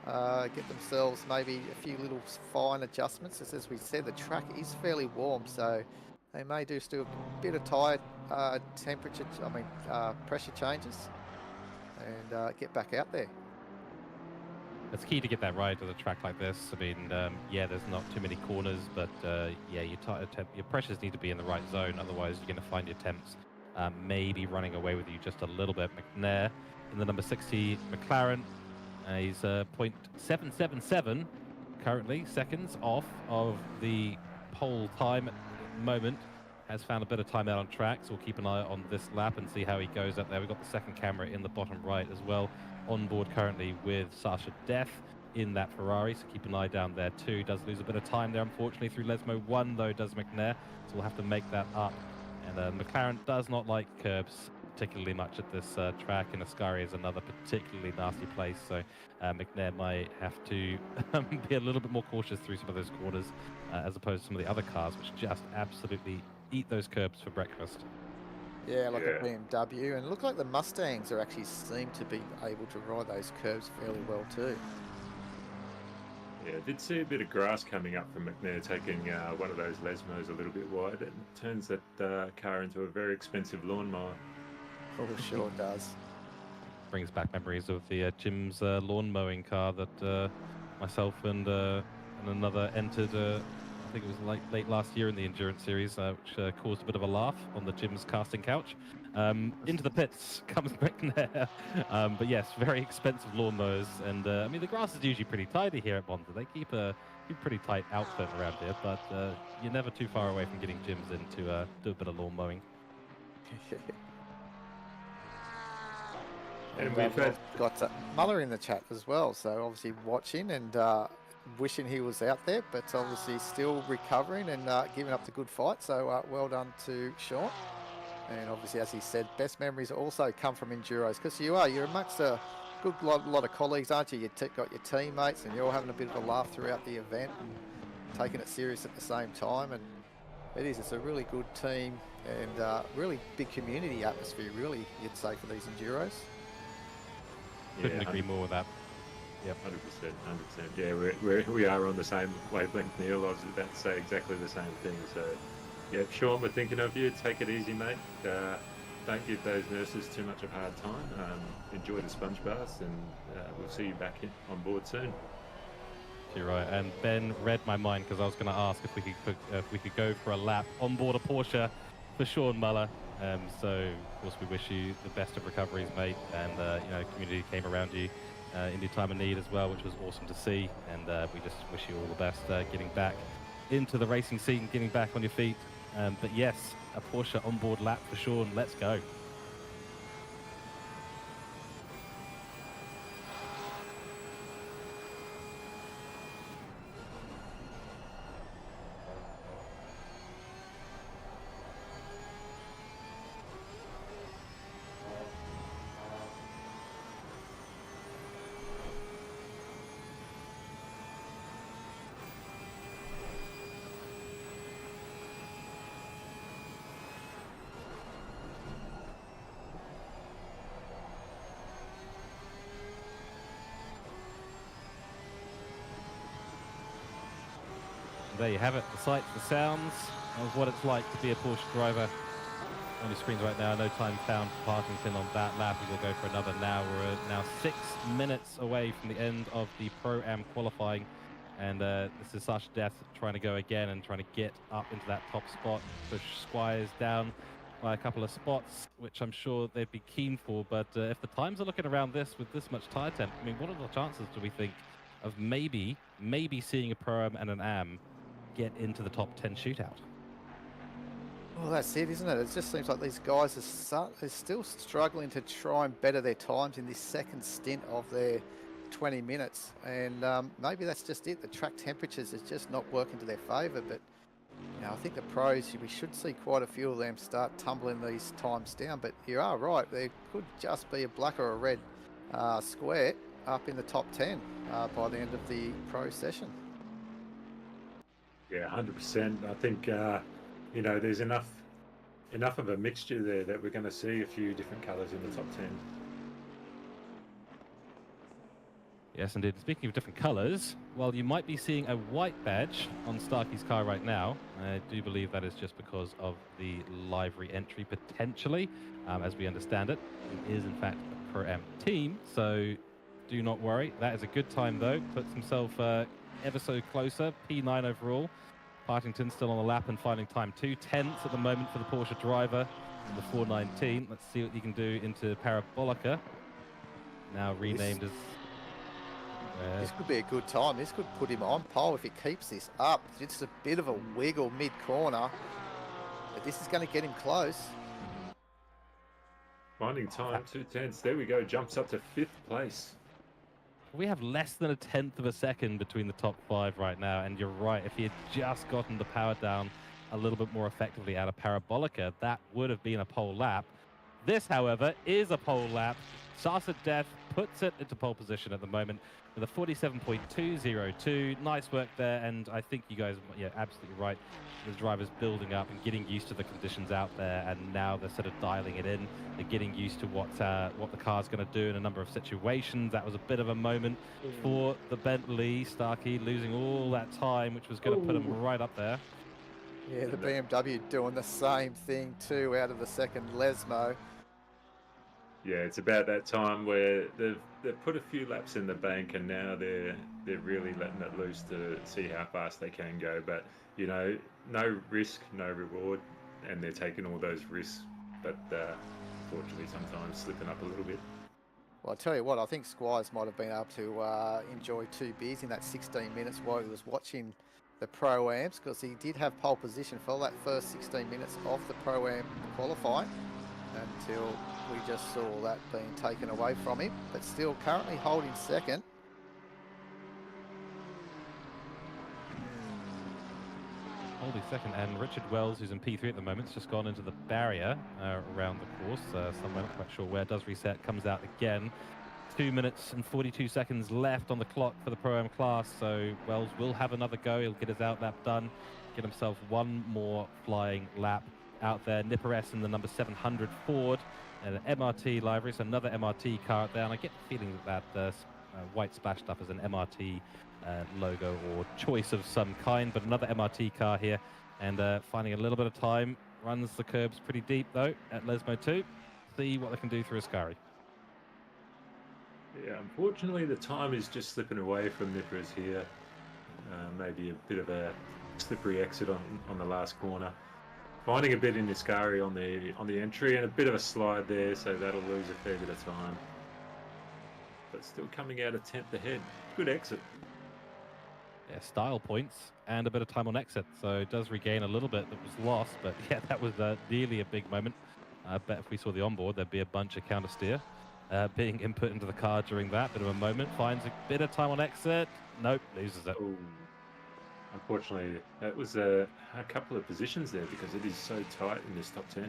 get themselves maybe a few little fine adjustments. As we said, the track is fairly warm, so they may do still a bit of tyre temperature, pressure changes, and get back out there. It's key to get that right to the track like this. I mean, yeah, there's not too many corners, but yeah, your pressures need to be in the right zone. Otherwise, you're going to find your temps maybe running away with you just a little bit. McNair in the number 60 McLaren. He's 0.777 currently, seconds off of the pole time at the moment. Has found a bit of time out on track, so we'll keep an eye on this lap and see how he goes up there. We've got the second camera in the bottom right as well. On board currently with Sasha Def in that Ferrari, so keep an eye down there too. Does lose a bit of time there, unfortunately, through Lesmo 1, though, does McNair, so we'll have to make that up. And McLaren does not like curbs particularly much at this track, and Ascari is another particularly nasty place, so McNair might have to be a little bit more cautious through some of those corners, as opposed to some of the other cars, which just absolutely eat those curbs for breakfast. Yeah, like a BMW, and it looked like the Mustangs are actually seem to be able to ride those curves fairly well too. Yeah, I did see a bit of grass coming up from McNair taking one of those Lesmos a little bit wide, and turns that car into a very expensive lawnmower. Oh, sure does. Brings back memories of the Jim's lawn mowing car that myself and another entered. I think it was late last year in the Endurance Series, which caused a bit of a laugh on the Jim's casting couch. Into the pits comes McNair. But yes, very expensive lawnmowers. And I mean, the grass is usually pretty tidy here at Monza. They keep a pretty tight outfit around here, but you're never too far away from getting Jim's in to do a bit of lawn mowing. And And we've had we've got Muller in the chat as well, so obviously watching and wishing he was out there, but obviously still recovering and giving up the good fight. So well done to Sean. And obviously, as he said, best memories also come from enduros, because you're amongst a good lot of colleagues, aren't you? Got your teammates, and you're all having a bit of a laugh throughout the event and taking it serious at the same time. And it's a really good team and really big community atmosphere, really, you'd say, for these enduros. Couldn't agree more with that. Yep, 100%. Yeah, we are on the same wavelength, Neil. I was about to say exactly the same thing. So, yeah, Sean, we're thinking of you. Take it easy, mate. Don't give those nurses too much of a hard time. Enjoy the sponge baths, and we'll see you back on board soon. You're right. And Ben read my mind, because I was going to ask if we could go for a lap on board a Porsche for Sean Muller. So, of course, we wish you the best of recoveries, mate. And, community came around you in your time of need as well, which was awesome to see. And we just wish you all the best getting back into the racing scene, getting back on your feet. But yes, a Porsche onboard lap for Sean. Let's go. There you have it, the sights, the sounds of what it's like to be a Porsche driver. On your screens right now, no time found for Partington on that lap. We will go for another now. We're now 6 minutes away from the end of the Pro-Am qualifying. And this is Sasha Death trying to go again and trying to get up into that top spot. Push Squires down by a couple of spots, which I'm sure they'd be keen for. But if the times are looking around this with this much tire temp, I mean, what are the chances, do we think, of maybe seeing a Pro-Am and an Am get into the top 10 shootout? Well, that's it, isn't it? It just seems like these guys are still struggling to try and better their times in this second stint of their 20 minutes. And maybe that's just it. The track temperatures is just not working to their favour. But, I think the pros, we should see quite a few of them start tumbling these times down. But you are right. There could just be a black or a red square up in the top 10 by the end of the pro session. Yeah, 100%. I think, there's enough of a mixture there that we're going to see a few different colours in the top 10. Yes, indeed. Speaking of different colours, well, you might be seeing a white badge on Starkey's car right now. I do believe that is just because of the livery entry, potentially. As we understand it, it is, in fact, a Pro-Am team, so do not worry. That is a good time, though. Puts himself ever so closer. P9 overall. Partington still on the lap and finding time 2/10 at the moment for the Porsche driver. The 419. Let's see what he can do into Parabolica. Now renamed as... This could be a good time. This could put him on pole if he keeps this up. It's a bit of a wiggle mid-corner. But this is going to get him close. Finding time 2/10. There we go. Jumps up to 5th place. We have less than a 1/10 of a second between the top 5 right now, and you're right, if he had just gotten the power down a little bit more effectively out of Parabolica, that would have been a pole lap. This, however, is a pole lap. Sasa Death puts it into pole position at the moment with a 47.202. Nice work there, and I think you guys, yeah, absolutely right. The driver's building up and getting used to the conditions out there, and now they're sort of dialing it in. They're getting used to what the car's going to do in a number of situations. That was a bit of a moment for the Bentley. Starkey losing all that time, which was going to put him right up there. Yeah, the BMW doing the same thing too out of the second Lesmo. Yeah, it's about that time where they've put a few laps in the bank, and now they're really letting it loose to see how fast they can go. But no risk, no reward, and they're taking all those risks. But fortunately, sometimes slipping up a little bit. Well, I'll tell you what, I think Squires might have been able to enjoy 2 beers in that 16 minutes while he was watching the Pro-Ams, because he did have pole position for that first 16 minutes of the Pro-Am qualifying until we just saw that being taken away from him, but still currently holding second. Holding second, and Richard Wells, who's in P3 at the moment, has just gone into the barrier around the course. Somewhere, not quite sure where, does reset, comes out again. 2 minutes and 42 seconds left on the clock for the Pro-Am class, so Wells will have another go. He'll get his out lap done, get himself one more flying lap out there. Notorious in the number 700 Ford, and an MRT livery, so another MRT car out there, and I get the feeling that white splash stuff is an MRT logo or choice of some kind, but another MRT car here, and finding a little bit of time. Runs the curbs pretty deep though at Lesmo 2. See what they can do through Ascari. Yeah, unfortunately the time is just slipping away from Nippers here. Maybe a bit of a slippery exit on the last corner. Finding a bit in Ascari on the entry, and a bit of a slide there, so that'll lose a fair bit of time. But still coming out of 10th ahead. Good exit. Yeah, style points and a bit of time on exit, so it does regain a little bit that was lost, but yeah, that was really a big moment. I bet if we saw the onboard, there'd be a bunch of counter steer being input into the car during that. Bit of a moment, finds a bit of time on exit. Nope, loses it. Ooh. Unfortunately, that was a couple of positions there because it is so tight in this top 10.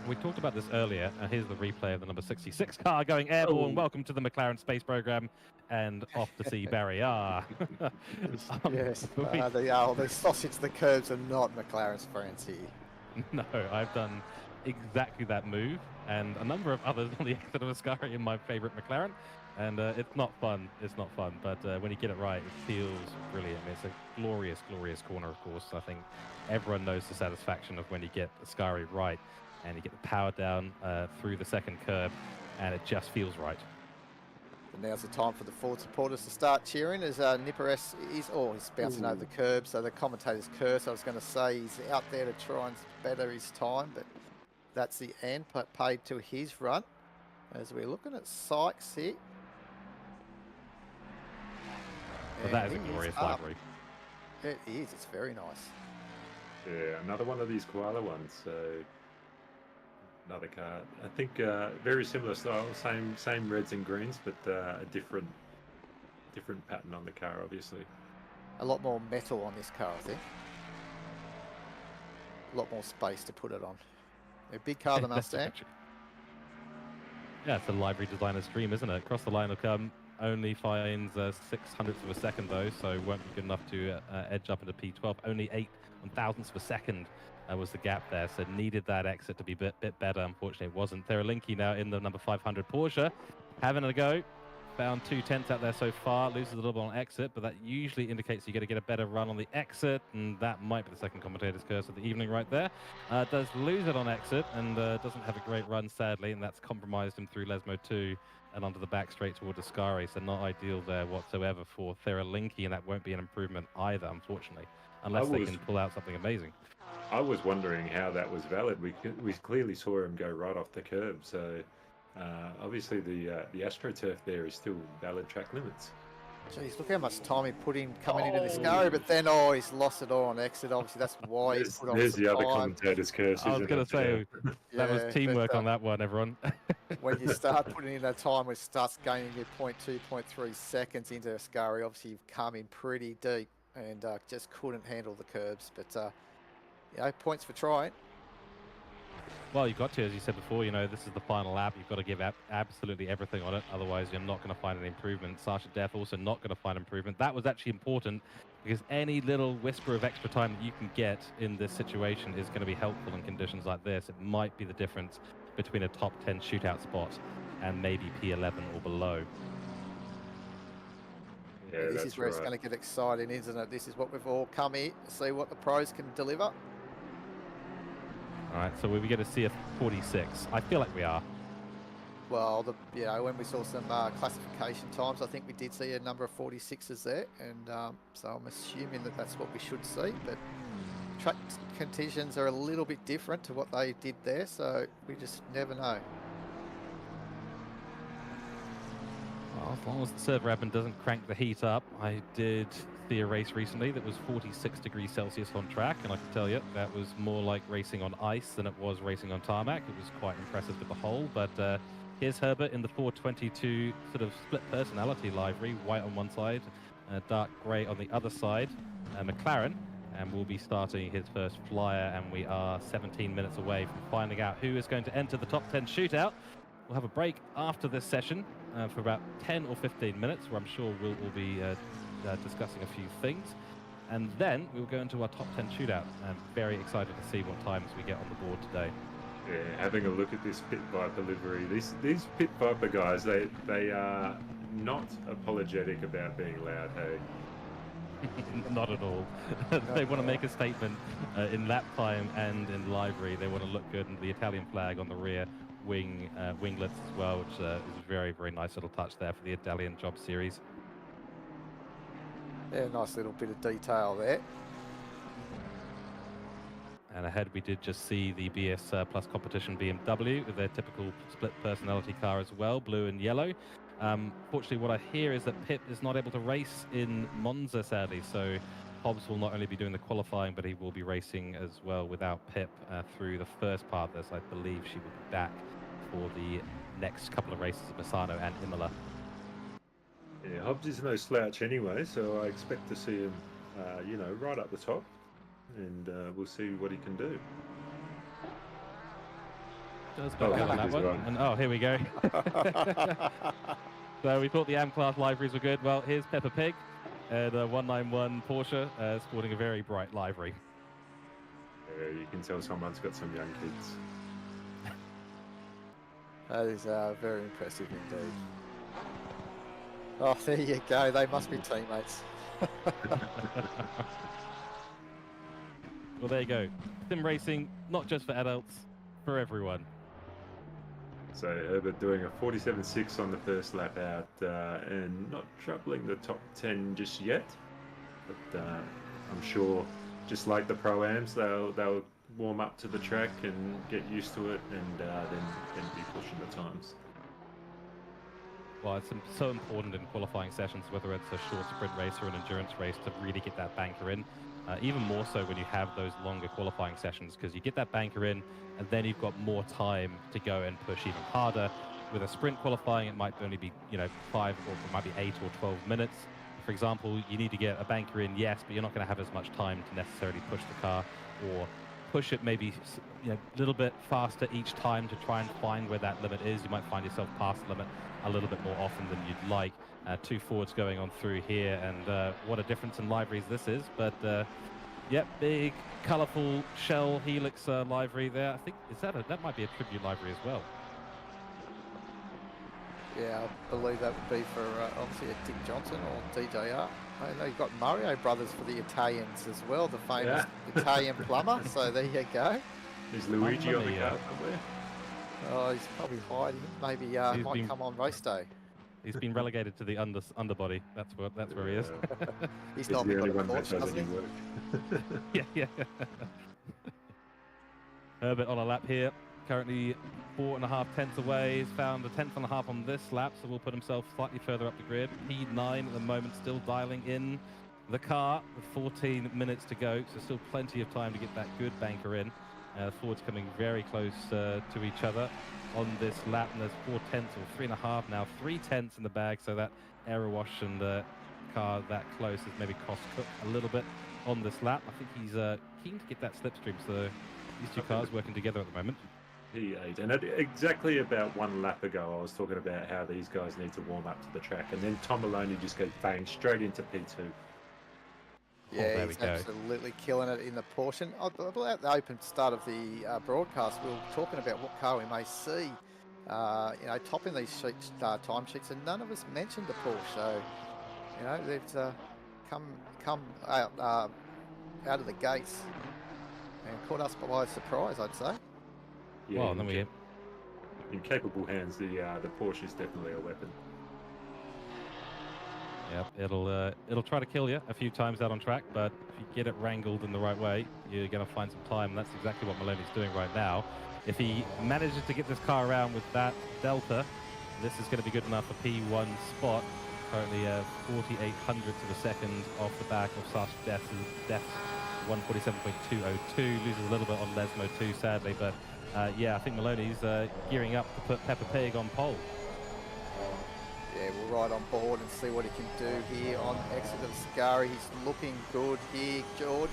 We talked about this earlier. Here's the replay of the number 66 car going airborne. Welcome to the McLaren space program, and off to see Barrier. Yes, the sausage, the curbs are not McLaren's friends here. No, I've done exactly that move, and a number of others on the exit of Ascari in my favorite McLaren, and it's not fun. It's not fun, but when you get it right, it feels brilliant. It's a glorious, glorious corner, of course. I think everyone knows the satisfaction of when you get Ascari right, and you get the power down through the second curb, and it just feels right. And now's the time for the Ford supporters to start cheering as Notorious he's bouncing over the curb, so the commentator's curse. I was going to say he's out there to try and better his time, but that's the end paid to his run. As we're looking at Sykes here. But that is a glorious livery. It is, it's very nice. Yeah, another one of these koala ones. So another car. I think very similar style, same reds and greens, but a different pattern on the car, obviously. A lot more metal on this car, I think. A lot more space to put it on. A big car, the Mustang. Yeah, it's a livery designer's dream, isn't it? Across the line will come. Only finds 600ths of a second though, so won't be good enough to edge up into P12. Only 8 1,000ths of a second was the gap there, so needed that exit to be a bit better. Unfortunately, it wasn't. Theralinki now in the number 500 Porsche, having a go. Found 2/10 out there so far, loses a little bit on exit, but that usually indicates you got to get a better run on the exit, and that might be the second commentator's curse of the evening right there. Does lose it on exit, and doesn't have a great run, sadly, and that's compromised him through Lesmo 2 and onto the back straight toward Ascari, so not ideal there whatsoever for Theralinki, and that won't be an improvement either, unfortunately, unless they can pull out something amazing. I was wondering how that was valid. We clearly saw him go right off the curb, so obviously the AstroTurf there is still valid track limits. Jeez, look how much time he put in coming into this car, but then he's lost it all on exit. Obviously, that's why he put on There's some the other time. commentator's curse. I was going to say that was teamwork on that one, everyone. When you start putting in that time, when it starts gaining your 0.2, 0.3 seconds into Ascari, obviously you've come in pretty deep and just couldn't handle the curbs. But points for trying. Well, you've got to, as you said before, this is the final lap. You've got to give absolutely everything on it. Otherwise, you're not going to find an improvement. Sasha Def also not going to find improvement. That was actually important because any little whisper of extra time that you can get in this situation is going to be helpful in conditions like this. It might be the difference between a top 10 shootout spot and maybe P11 or below. Yeah, this is where it's going to get exciting, isn't it? This is what we've all come here to see what the pros can deliver. All right, so will we get to see a 46? I feel like we are. Well, when we saw some classification times, I think we did see a number of 46s there, and so I'm assuming that that's what we should see. But track conditions are a little bit different to what they did there, so we just never know. Well, as long as the server admin doesn't crank the heat up. I did see a race recently that was 46 degrees Celsius on track, and I can tell you that was more like racing on ice than it was racing on tarmac. It was quite impressive to behold, but here's Herbert in the 422 sort of split personality livery, white on one side, dark grey on the other side, McLaren, and we'll be starting his first flyer, and we are 17 minutes away from finding out who is going to enter the top 10 shootout. We'll have a break after this session for about 10 or 15 minutes, where I'm sure we'll be discussing a few things. And then we'll go into our top 10 shootout. I'm very excited to see what times we get on the board today. Yeah, having a look at this Pit Viper livery. These Pit Viper guys, they are not apologetic about being loud, hey? Not at all. They want to make a statement in lap time and in livery. They want to look good, and the Italian flag on the rear winglets as well, which is a very, very nice little touch there for the Italian job series. Yeah, nice little bit of detail there. And ahead we did just see the BS Plus competition BMW with their typical split personality car as well, blue and yellow. Fortunately, what I hear is that Pip is not able to race in Monza, sadly, so Hobbs will not only be doing the qualifying, but he will be racing as well without Pip through the first part of this. I believe she will be back for the next couple of races at Misano and Imola. Yeah, Hobbs is no slouch anyway, so I expect to see him, you know, right up the top, and we'll see what he can do. Does go on that one. And oh, here we go. So we thought the AM class liveries were good. Well, here's Peppa Pig and a 191 Porsche sporting a very bright livery. Yeah, you can tell someone's got some young kids. That is very impressive indeed. Oh, there you go. They must be teammates. Well, there you go. Sim racing, not just for adults, for everyone. So Herbert doing a 47.6 on the first lap out, and not troubling the top 10 just yet. But I'm sure, just like the Pro-Ams, they'll warm up to the track and get used to it, and then be pushing the times. Well, it's so important in qualifying sessions, whether it's a short sprint race or an endurance race, to really get that banker in. Even more so when you have those longer qualifying sessions, because you get that banker in, and then you've got more time to go and push even harder. With a sprint qualifying, it might only be 5 or it might be 8 or 12 minutes. For example, you need to get a banker in, yes, but you're not going to have as much time to necessarily push the car, or push it maybe a little bit faster each time to try and find where that limit is. You might find yourself past the limit a little bit more often than you'd like. 2 Fords going on through here, and what a difference in liveries this is. But yep, big colourful shell helix livery there. I think that might be a tribute livery as well. Yeah, I believe that would be for obviously a Dick Johnson or DJR. I know you've got Mario Brothers for the Italians as well, the famous Italian plumber. So there you go. There's Luigi on the car somewhere. Oh, he's probably hiding. Maybe might come on race day. He's been relegated to the underbody. That's where he is. He's not the got only a one that Porsche, does does he? any work. Yeah. Herbert on a lap here. Currently 4.5 tenths away. He's found a 10.5 on this lap, so will put himself slightly further up the grid. P9 at the moment, still dialing in the car with 14 minutes to go, so still plenty of time to get that good banker in. Ford's coming very close to each other on this lap, and there's 4 tenths or 3.5 now, 3 tenths in the bag, so that aero wash and the car that close has maybe cost Cook a little bit on this lap. I think he's keen to get that slipstream, so these two cars working together at the moment. P8, and exactly about 1 lap ago I was talking about how these guys need to warm up to the track, and then Tom Maloney just goes bang straight into P2. Yeah, he's absolutely killing it in the Porsche. At the open start of the broadcast, we were talking about what car we may see, topping these sheets, time sheets, and none of us mentioned the Porsche. So, they've come out of the gates and caught us by surprise, I'd say. Yeah, well, then we in capable hands, the Porsche is definitely a weapon. Yep, it'll try to kill you a few times out on track, but if you get it wrangled in the right way, you're going to find some time, and that's exactly what Maloney's doing right now. If he manages to get this car around with that delta, This is going to be good enough for P1 spot. Currently 48 hundredths of a second off the back of Sasha Death's 147.202. Loses a little bit on Lesmo too, sadly, but yeah, I think Maloney's gearing up to put Peppa Pig on pole. Yeah, we'll ride on board and see what he can do here on exit of Scari. He's looking good here, George.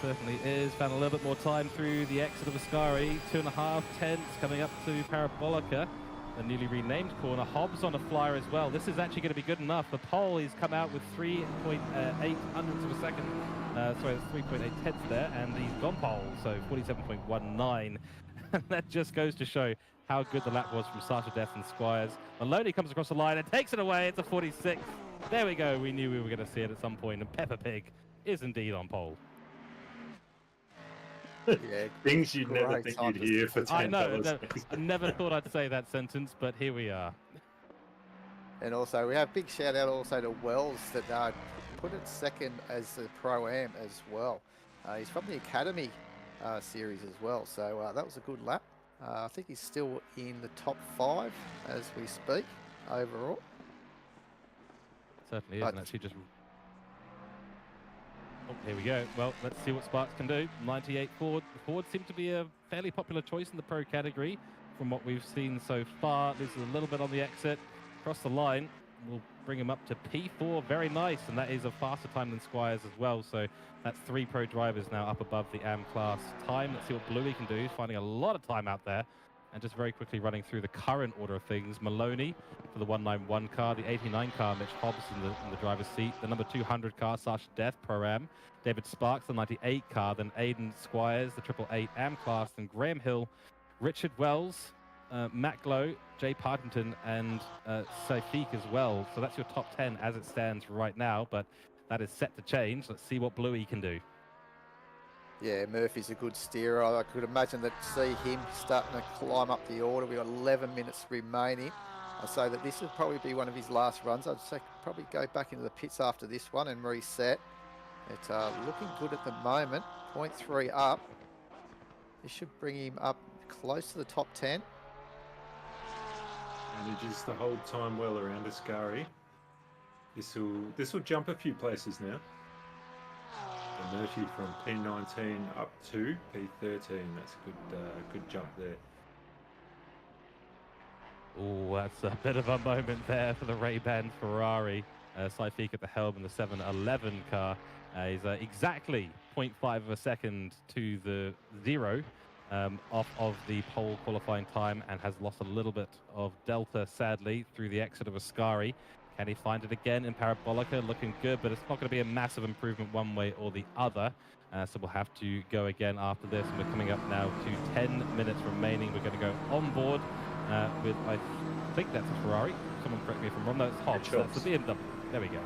Certainly is. Found a little bit more time through the exit of Ascari. 2.5 tenths coming up to Parabolica, the newly renamed corner. Hobbs on a flyer as well. This is actually going to be good enough. The pole, he's come out with 3.8 hundredths of a second. Sorry, that's 3.8 tenths there, and he's gone pole, so 47.19. That just goes to show how good the lap was from Sasha Death and Squires. Maloney comes across the line and takes it away. It's a 46. There we go. We knew we were going to see it at some point, and Peppa Pig is indeed on pole. Yeah, things you'd never think you'd hear for $10. I know. I never thought I'd say that sentence, but here we are. And also, we have big shout out also to Wells that put it second as the Pro-Am as well. He's from the Academy series as well, so that was a good lap. I think he's still in the top 5 as we speak overall. Certainly is, and actually just... Oh, here we go. Well, let's see what Sparks can do. 98 Ford. Ford seemed to be a fairly popular choice in the pro category from what we've seen so far. This is a little bit on the exit. Across the line, we'll bring him up to P4. Very nice, and that is a faster time than Squires as well. So that's 3 pro drivers now up above the AM class time. Let's see what Bluey can do. He's finding a lot of time out there. And just very quickly running through the current order of things. Maloney for the 191 car, the 89 car, Mitch Hobbs in the driver's seat, the number 200 car, Sasha Death, Pro-Am, David Sparks, the 98 car, then Aiden Squires, the 888 AM class, then Graham Hill, Richard Wells, Matt Glow, Jay Partington, and Saifiq as well. So that's your top 10 as it stands right now, but that is set to change. Let's see what Bluey can do. Yeah, Murphy's a good steerer. I could imagine that see him starting to climb up the order. We've got 11 minutes remaining. I say that this will probably be one of his last runs. I'd say probably go back into the pits after this one and reset. It's looking good at the moment. 0.3 up. This should bring him up close to the top 10. Manages to hold time well around Ascari. This will jump a few places now. Murphy from P19 up to P13. That's a good jump there. Oh, that's a bit of a moment there for the Ray-Ban Ferrari. Saifiq at the helm in the 711 car. He's exactly 0.5 of a second to the 0 off of the pole qualifying time, and has lost a little bit of delta, sadly, through the exit of Ascari. Can he find it again in Parabolica? Looking good, but it's not going to be a massive improvement one way or the other. So we'll have to go again after this. And we're coming up now to 10 minutes remaining. We're going to go on board with, I think that's a Ferrari. Someone correct me if I'm wrong. No, it's Hobbs. That's the BMW. There we go.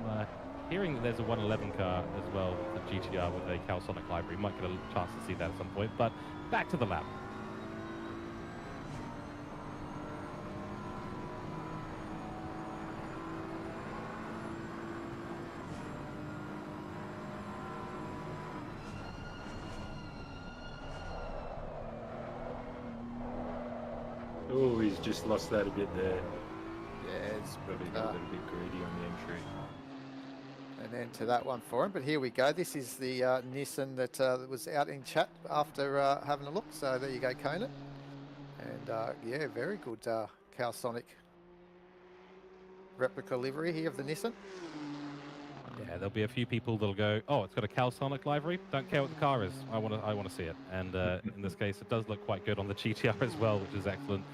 I'm hearing that there's a 111 car as well, the GTR with a Calsonic library. Might get a chance to see that at some point, but back to the lap. Oh, he's just lost that a bit there. Yeah, it's Probably got a little bit greedy on the entry. an end to that one for him. But here we go. This is the Nissan that was out in chat after having a look. So there you go, Conan. And yeah, very good Calsonic replica livery here of the Nissan. Yeah, there'll be a few people that'll go, oh, it's got a Calsonic livery. Don't care what the car is. I want to see it. And in this case, it does look quite good on the GTR as well, which is excellent.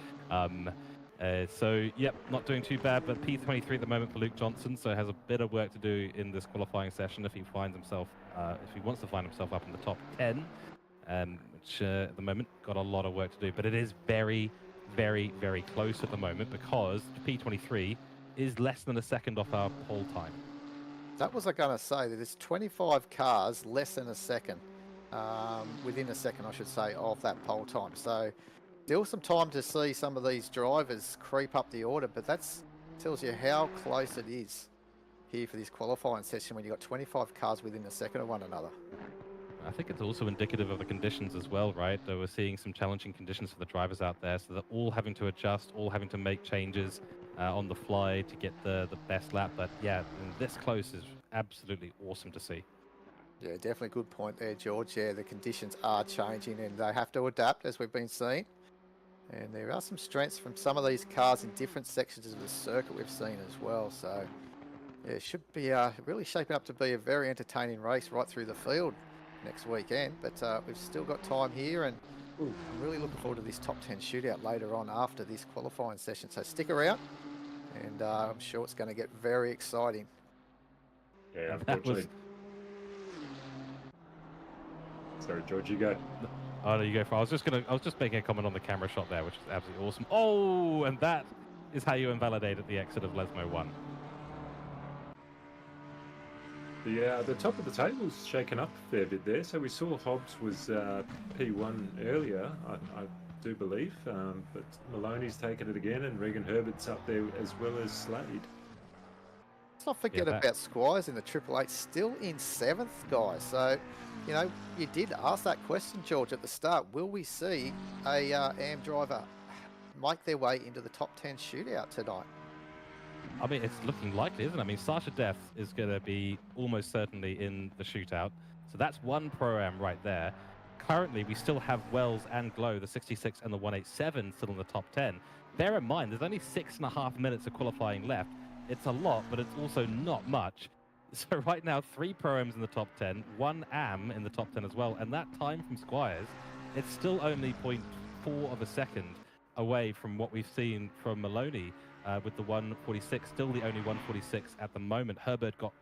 So, yep, not doing too bad, but P23 at the moment for Luke Johnson, so has a bit of work to do in this qualifying session if he finds himself, if he wants to find himself up in the top 10, which at the moment got a lot of work to do. But it is very, very, very close at the moment because P23 is less than a second off our pole time. That was I going to say, that there's 25 cars less than a second, within a second, I should say, of that pole time. So still some time to see some of these drivers creep up the order, but that tells you how close it is here for this qualifying session when you've got 25 cars within a second of one another. I think it's also indicative of the conditions as well, right? We're seeing some challenging conditions for the drivers out there, so they're all having to adjust, all having to make changes on the fly to get the best lap. But yeah, this close is absolutely awesome to see. Yeah, definitely good point there, George. Yeah, the conditions are changing and they have to adapt, as we've been seeing. And there are some strengths from some of these cars in different sections of the circuit we've seen as well. So yeah, it should be really shaping up to be a very entertaining race right through the field next weekend. But we've still got time here, and I'm really looking forward to this top 10 shootout later on after this qualifying session. So stick around, and I'm sure it's going to get very exciting. Yeah, unfortunately. Sorry, George, you go. Oh, no, you go for. I was just making a comment on the camera shot there, which is absolutely awesome. Oh, and that is how you invalidate at the exit of Lesmo 1. The top of the table's shaken up a fair bit there. So we saw Hobbs was P1 earlier, I do believe, but Maloney's taken it again, and Regan Herbert's up there as well as Slade. Let's not forget about Squires in the Triple Eight, still in 7th, guys. So, you know, you did ask that question, George, at the start. Will we see a AM driver make their way into the top 10 shootout tonight? I mean, it's looking likely, isn't it? I mean, Sasha Death is going to be almost certainly in the shootout. So that's one Pro-Am right there. Currently, we still have Wells and Glow, the 66 and the 187, still in the top 10. Bear in mind, there's only 6.5 minutes of qualifying left. It's a lot, but it's also not much. So right now, 3 Pro-Ams in the top 10, 1 AM in the top 10 as well. And that time from Squires, it's still only 0.4 of a second away from what we've seen from Maloney. With the 146, still the only 146 at the moment. Herbert got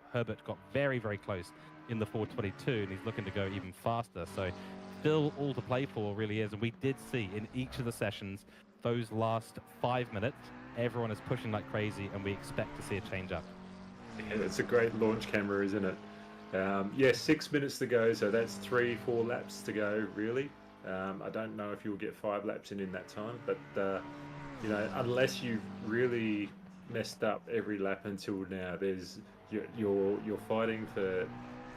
very, very close in the 422, and he's looking to go even faster. So still all to play for, really is. And we did see in each of the sessions, those last 5 minutes, everyone is pushing like crazy, and we expect to see a change up. Yeah, it's a great launch camera, isn't it? Yeah, 6 minutes to go, so that's 3-4 laps to go, really. I don't know if you'll get 5 laps in that time, but you know, unless you've really messed up every lap until now, there's you're fighting for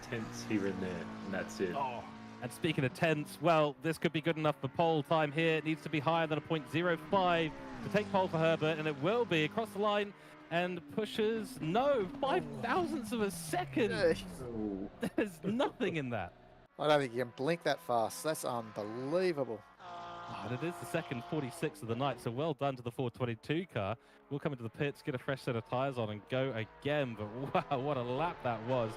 tenths here and there, and that's it. Oh, and speaking of tenths, well, this could be good enough for pole time here. It needs to be higher than a 0.05 to take pole for Herbert, and it will be across the line and pushes 5 thousandths of a second. There's nothing in that. I don't think you can blink that fast. That's unbelievable. And it is the second 46 of the night, so well done to the 422 car. We'll come into the pits, get a fresh set of tyres on and go again. But wow, what a lap that was.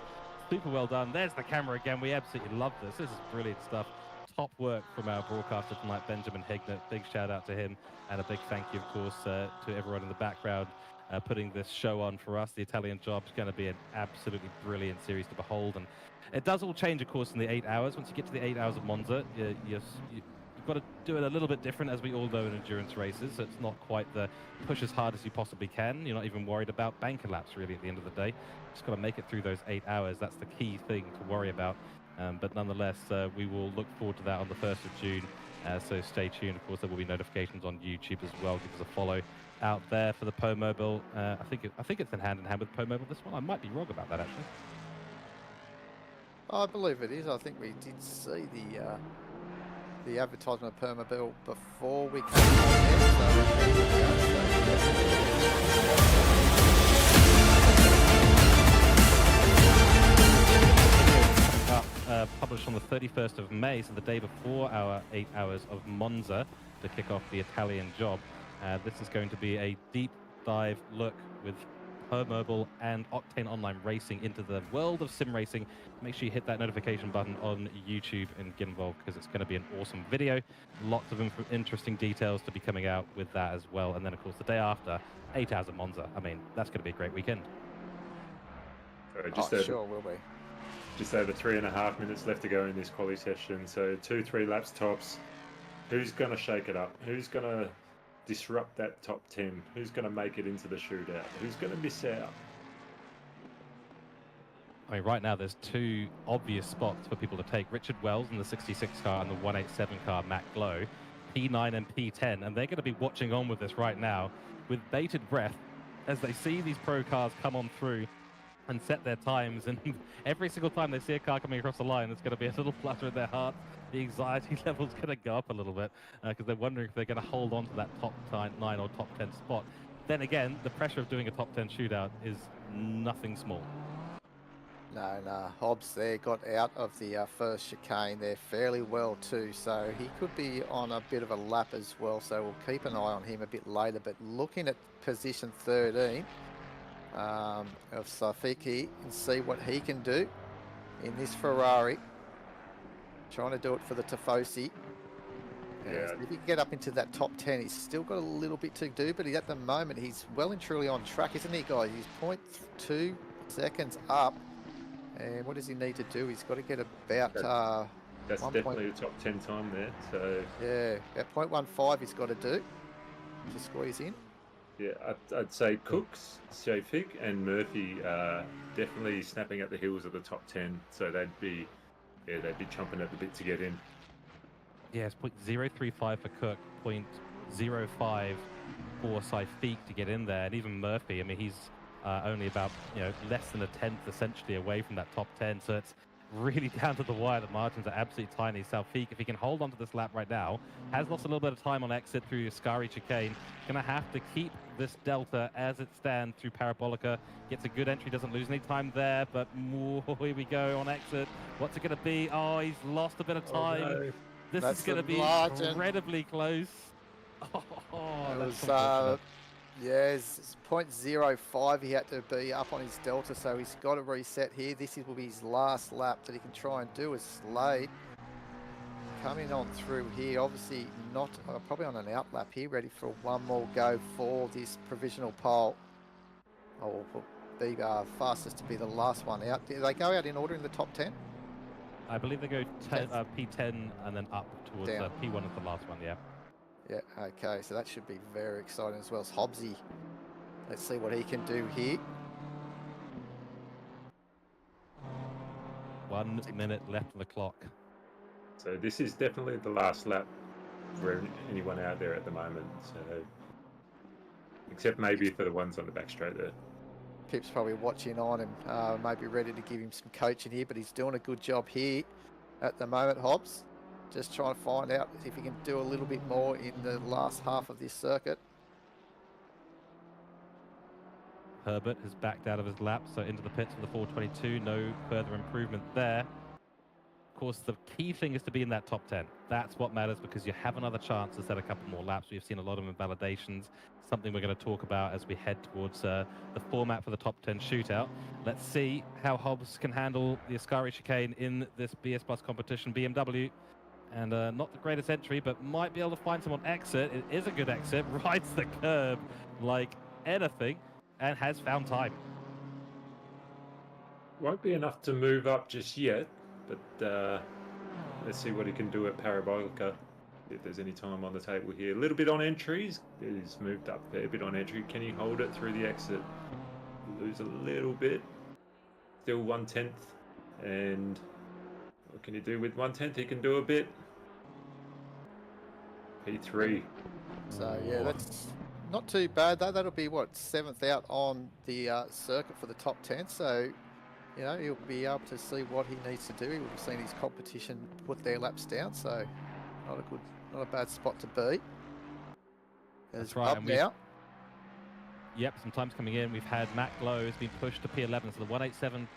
Super well done. There's the camera again. We absolutely love this. This is brilliant stuff. Top work from our broadcaster tonight, Benjamin Hignett. Big shout out to him, and a big thank you, of course, to everyone in the background putting this show on for us. The Italian Job is going to be an absolutely brilliant series to behold. And it does all change, of course, in the 8 hours. Once you get to the 8 hours of Monza, you've got to do it a little bit different, as we all know in endurance races. So it's not quite the push as hard as you possibly can. You're not even worried about banker laps, really, at the end of the day. Just got to make it through those 8 hours. That's the key thing to worry about. But nonetheless, we will look forward to that on the 1st of June. So stay tuned. Of course, there will be notifications on YouTube as well. Give us a follow out there for the Po Mobile. I think it's in hand with Po Mobile, this one. I might be wrong about that, actually. I believe it is. I think we did see the advertisement of Permobile before we came on published on the 31st of May, so the day before our 8 hours of Monza to kick off the Italian Job. This is going to be a deep dive look with Mobile and Octane Online Racing into the world of sim racing. Make sure you hit that notification button on YouTube and get involved, because it's going to be an awesome video. Lots of interesting details to be coming out with that as well. And then, of course, the day after, 8 hours of Monza. I mean, that's going to be a great weekend. Sure will be. Just over 3.5 minutes left to go in this quali session. So 2-3 laps tops. Who's going to shake it up? Who's going to disrupt that top 10? Who's going to make it into the shootout? Who's going to miss out? I mean, right now there's 2 obvious spots for people to take. Richard Wells in the 66 car and the 187 car, Matt Glow, P9 and P10, and they're going to be watching on with this right now with bated breath as they see these pro cars come on through and set their times. And every single time they see a car coming across the line, there's going to be a little flutter in their heart. The anxiety level's going to go up a little bit because they're wondering if they're going to hold on to that top 9 or top 10 spot. Then again, the pressure of doing a top 10 shootout is nothing small. No, Hobbs there got out of the first chicane there fairly well too, so he could be on a bit of a lap as well, so we'll keep an eye on him a bit later. But looking at position 13 of Safiki and see what he can do in this Ferrari, trying to do it for the Tifosi. Yeah. If he can get up into that top 10, he's still got a little bit to do, but at the moment he's well and truly on track, isn't he, guys? He's 0.2 seconds up. And what does he need to do? He's got to get about... that's definitely a top 10 time there. So yeah, about 0.15 he's got to do to squeeze in. Yeah, I'd say Cooks, Shafik, and Murphy are definitely snapping at the heels of the top 10. So they'd be chomping at the bit to get in. Yeah, it's 0.035 for Cook, 0.05 for Saifiq to get in there, and even Murphy. I mean, he's only about less than a tenth essentially away from that top 10, so it's really down to the wire. The margins are absolutely tiny. Saifiq, if he can hold on to this lap right now, has lost a little bit of time on exit through Ascari chicane. Gonna have to keep this delta as it stands through Parabolica. Gets a good entry, doesn't lose any time there, but here we go on exit. What's it gonna be? Oh, he's lost a bit of time. Oh, no. This That's is gonna be incredibly close. It's 0.05 he had to be up on his delta, so he's got to reset here. This will be his last lap that he can try and do. As Slade coming on through here, obviously not probably on an out lap here, ready for one more go for this provisional pole. Will be fastest to be the last one out. Do they go out in order in the top 10? I believe they go P10 and then up towards P1 is the last one, yeah. Yeah, okay, so that should be very exciting as well as Hobbsy. Let's see what he can do here. 1 minute left on the clock. So this is definitely the last lap for anyone out there at the moment. So, except maybe for the ones on the back straight there. Pip's probably watching on and maybe ready to give him some coaching here, but he's doing a good job here at the moment, Hobbs. Just trying to find out if he can do a little bit more in the last half of this circuit. Herbert has backed out of his lap, so into the pits for the 422. No further improvement there. Of course, the key thing is to be in that top 10. That's what matters because you have another chance to set a couple more laps. We've seen a lot of invalidations, something we're going to talk about as we head towards the format for the top 10 shootout. Let's see how Hobbs can handle the Ascari chicane in this BS Plus competition. BMW. And not the greatest entry, but might be able to find some on exit. It is a good exit, rides the curb like anything, and has found time. Won't be enough to move up just yet, but let's see what he can do at Parabolica. If there's any time on the table here. A little bit on entries. He's moved up a fair bit on entry. Can he hold it through the exit? Lose a little bit. Still 1/10. And what can he do with 1/10? He can do a bit. P3. So yeah, that's not too bad. That'll be what, 7th out on the circuit for the top 10. So he'll be able to see what he needs to do. He will have seen his competition put their laps down. So not a bad spot to be. That's right. Now. Yep, some time's coming in. We've had Matt Glow has been pushed to P11, so the 187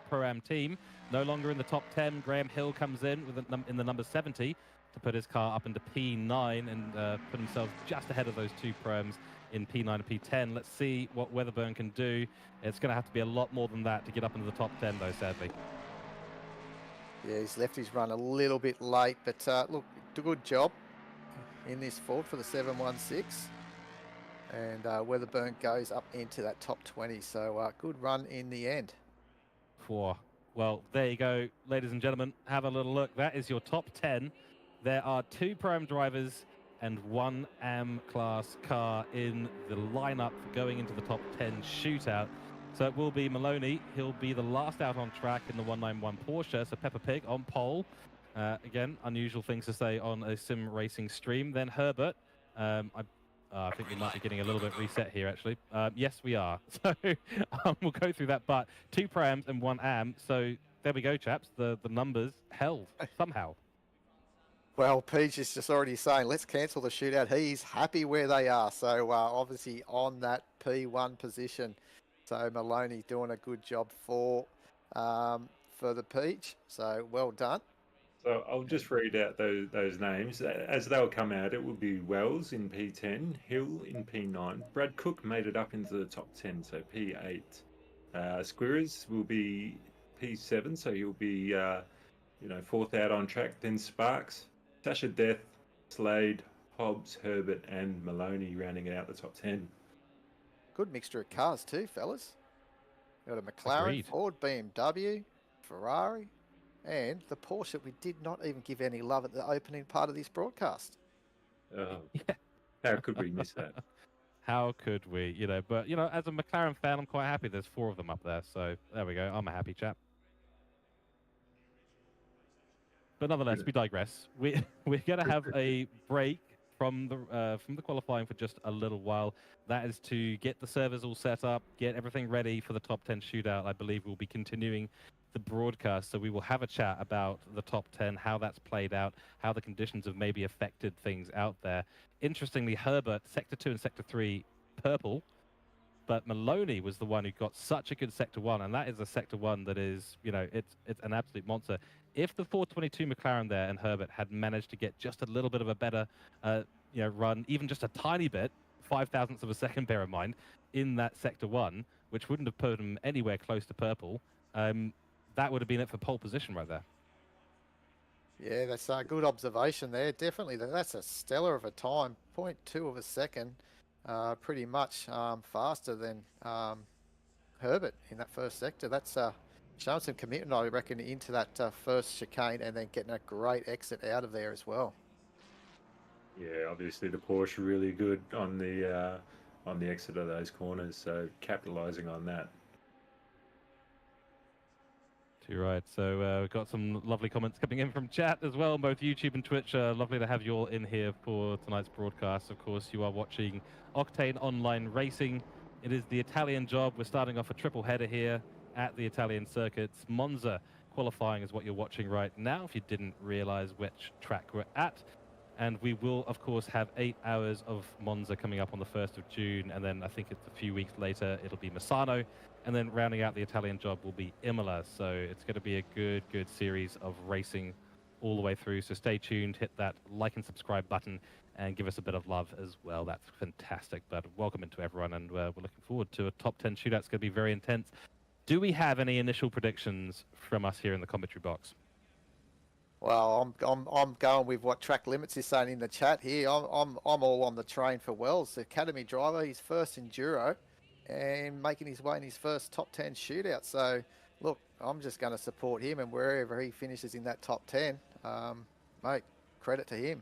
Pro-Am team no longer in the top 10. Graham Hill comes in with in the number 70 to put his car up into P9 and put himself just ahead of those two Pro-Ams in P9 and P10. Let's see what Weatherburn can do. It's going to have to be a lot more than that to get up into the top 10, though, sadly. Yeah, he's left his run a little bit late, but look, good job in this Ford for the 716. And Weatherburn goes up into that top 20, so good run in the end. Well, there you go, ladies and gentlemen. Have a little look. That is your top 10. There are 2 Pro-Am drivers and 1 AM class car in the lineup going into the top 10 shootout. So it will be Maloney. He'll be the last out on track in the 191 Porsche. So Peppa Pig on pole. Again, unusual things to say on a sim racing stream. Then Herbert. I I think we might be getting a little bit reset here, actually. Yes, we are. So we'll go through that. But 2 prams and 1 am. So there we go, chaps. The numbers held somehow. Well, Peach is just already saying, let's cancel the shootout. He's happy where they are. So obviously on that P1 position. So Maloney doing a good job for the Peach. So well done. So I'll just read out those names. As they'll come out, it will be Wells in P10, Hill in P9. Brad Cook made it up into the top 10, so P8. Squirrers will be P7, so he'll be, fourth out on track. Then Sparks, Sasha Death, Slade, Hobbs, Herbert, and Maloney rounding out the top 10. Good mixture of cars too, fellas. Got a McLaren, Agreed. Ford, BMW, Ferrari, and the Porsche that we did not even give any love at the opening part of this broadcast. Oh, how could we miss that? How could we? But as a McLaren fan, I'm quite happy. There's 4 of them up there, so there we go. I'm a happy chap. But nonetheless, we digress. We're going to have a break from the qualifying for just a little while. That is to get the servers all set up, get everything ready for the top 10 shootout. I believe we'll be continuing the broadcast, so we will have a chat about the top 10, how that's played out, how the conditions have maybe affected things out there. Interestingly, Herbert, Sector 2 and Sector 3, purple, but Maloney was the one who got such a good Sector 1, and that is a Sector 1 that is, it's an absolute monster. If the 422 McLaren there and Herbert had managed to get just a little bit of a better run, even just a tiny bit, 0.005 of a second, bear in mind, in that Sector 1, which wouldn't have put him anywhere close to purple, that would have been it for pole position right there. Yeah, that's a good observation there. Definitely, that's a stellar of a time. 0.2 of a second, pretty much faster than Herbert in that first sector. That's showing some commitment, I reckon, into that first chicane and then getting a great exit out of there as well. Yeah, obviously the Porsche really good on the exit of those corners, so capitalising on that. You're right. So we've got some lovely comments coming in from chat as well, both YouTube and Twitch. Lovely to have you all in here for tonight's broadcast. Of course, you are watching Octane Online Racing. It is the Italian job. We're starting off a triple header here at the Italian circuits. Monza qualifying is what you're watching right now, if you didn't realize which track we're at. And we will, of course, have 8 hours of Monza coming up on the 1st of June. And then I think it's a few weeks later, it'll be Misano. And then rounding out the Italian job will be Imola. So it's going to be a good series of racing all the way through. So stay tuned, hit that like and subscribe button, and give us a bit of love as well. That's fantastic. But welcome into everyone, and we're looking forward to a top 10 shootout. It's going to be very intense. Do we have any initial predictions from us here in the commentary box? Well, I'm going with what Track Limits is saying in the chat here. I'm all on the train for Wells, the academy driver. He's first enduro and making his way in his first top 10 shootout. So, look, I'm just going to support him, and wherever he finishes in that top 10, mate, credit to him.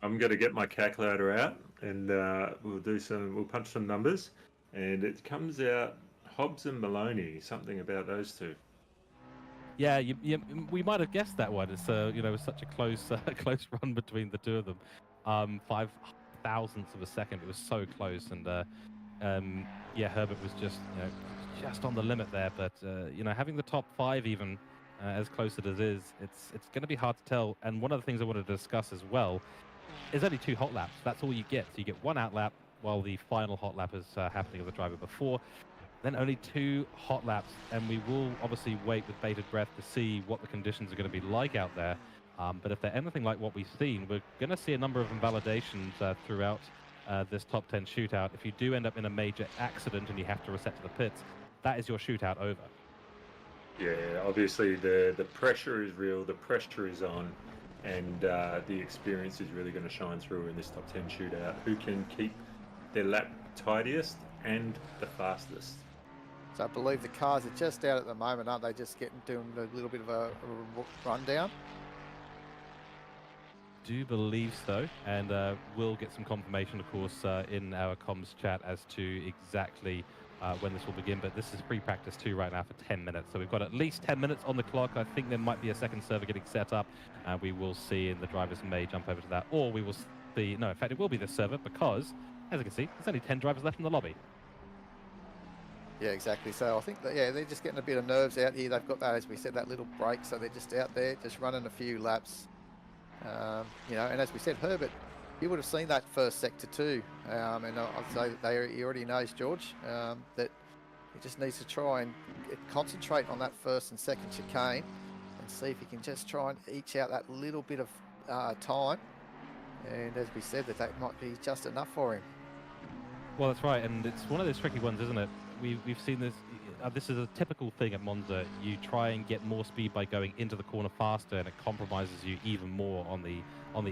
I'm going to get my calculator out, and we'll punch some numbers, and it comes out Hobbs and Maloney, something about those two. Yeah, we might have guessed that one. It's it was such a close run between the two of them. 0.005 of a second. It was so close, and Herbert was just on the limit there. But having the top 5 even as close as it is, it's going to be hard to tell. And one of the things I wanted to discuss as well is only 2 hot laps. That's all you get. So you get 1 out lap while the final hot lap is happening of the driver before. Then only 2 hot laps, and we will obviously wait with bated breath to see what the conditions are going to be like out there. But if they're anything like what we've seen, we're going to see a number of invalidations throughout this top 10 shootout. If you do end up in a major accident and you have to reset to the pits, that is your shootout over. Yeah, obviously the pressure is real, the pressure is on, and the experience is really going to shine through in this top 10 shootout. Who can keep their lap tidiest and the fastest? So I believe the cars are just out at the moment, aren't they? Just doing a little bit of a rundown. Do believe so, and we'll get some confirmation, of course, in our comms chat as to exactly when this will begin. But this is pre-practice 2 right now for 10 minutes, so we've got at least 10 minutes on the clock. I think there might be a second server getting set up, and we will see, and the drivers may jump over to that, or we will the... No, in fact, it will be the server because, as you can see, there's only 10 drivers left in the lobby. Yeah, exactly. So I think that, yeah, they're just getting a bit of nerves out here. They've got that, as we said, that little break. So they're just out there, just running a few laps. You know, and as we said, Herbert, you would have seen that first sector too. And I'd say that he already knows, George, that he just needs to try and concentrate on that first and second chicane and see if he can just try and eke out that little bit of time. And as we said, that might be just enough for him. Well, that's right, and it's one of those tricky ones, isn't it? We've seen this. This is a typical thing at Monza. You try and get more speed by going into the corner faster, and it compromises you even more on the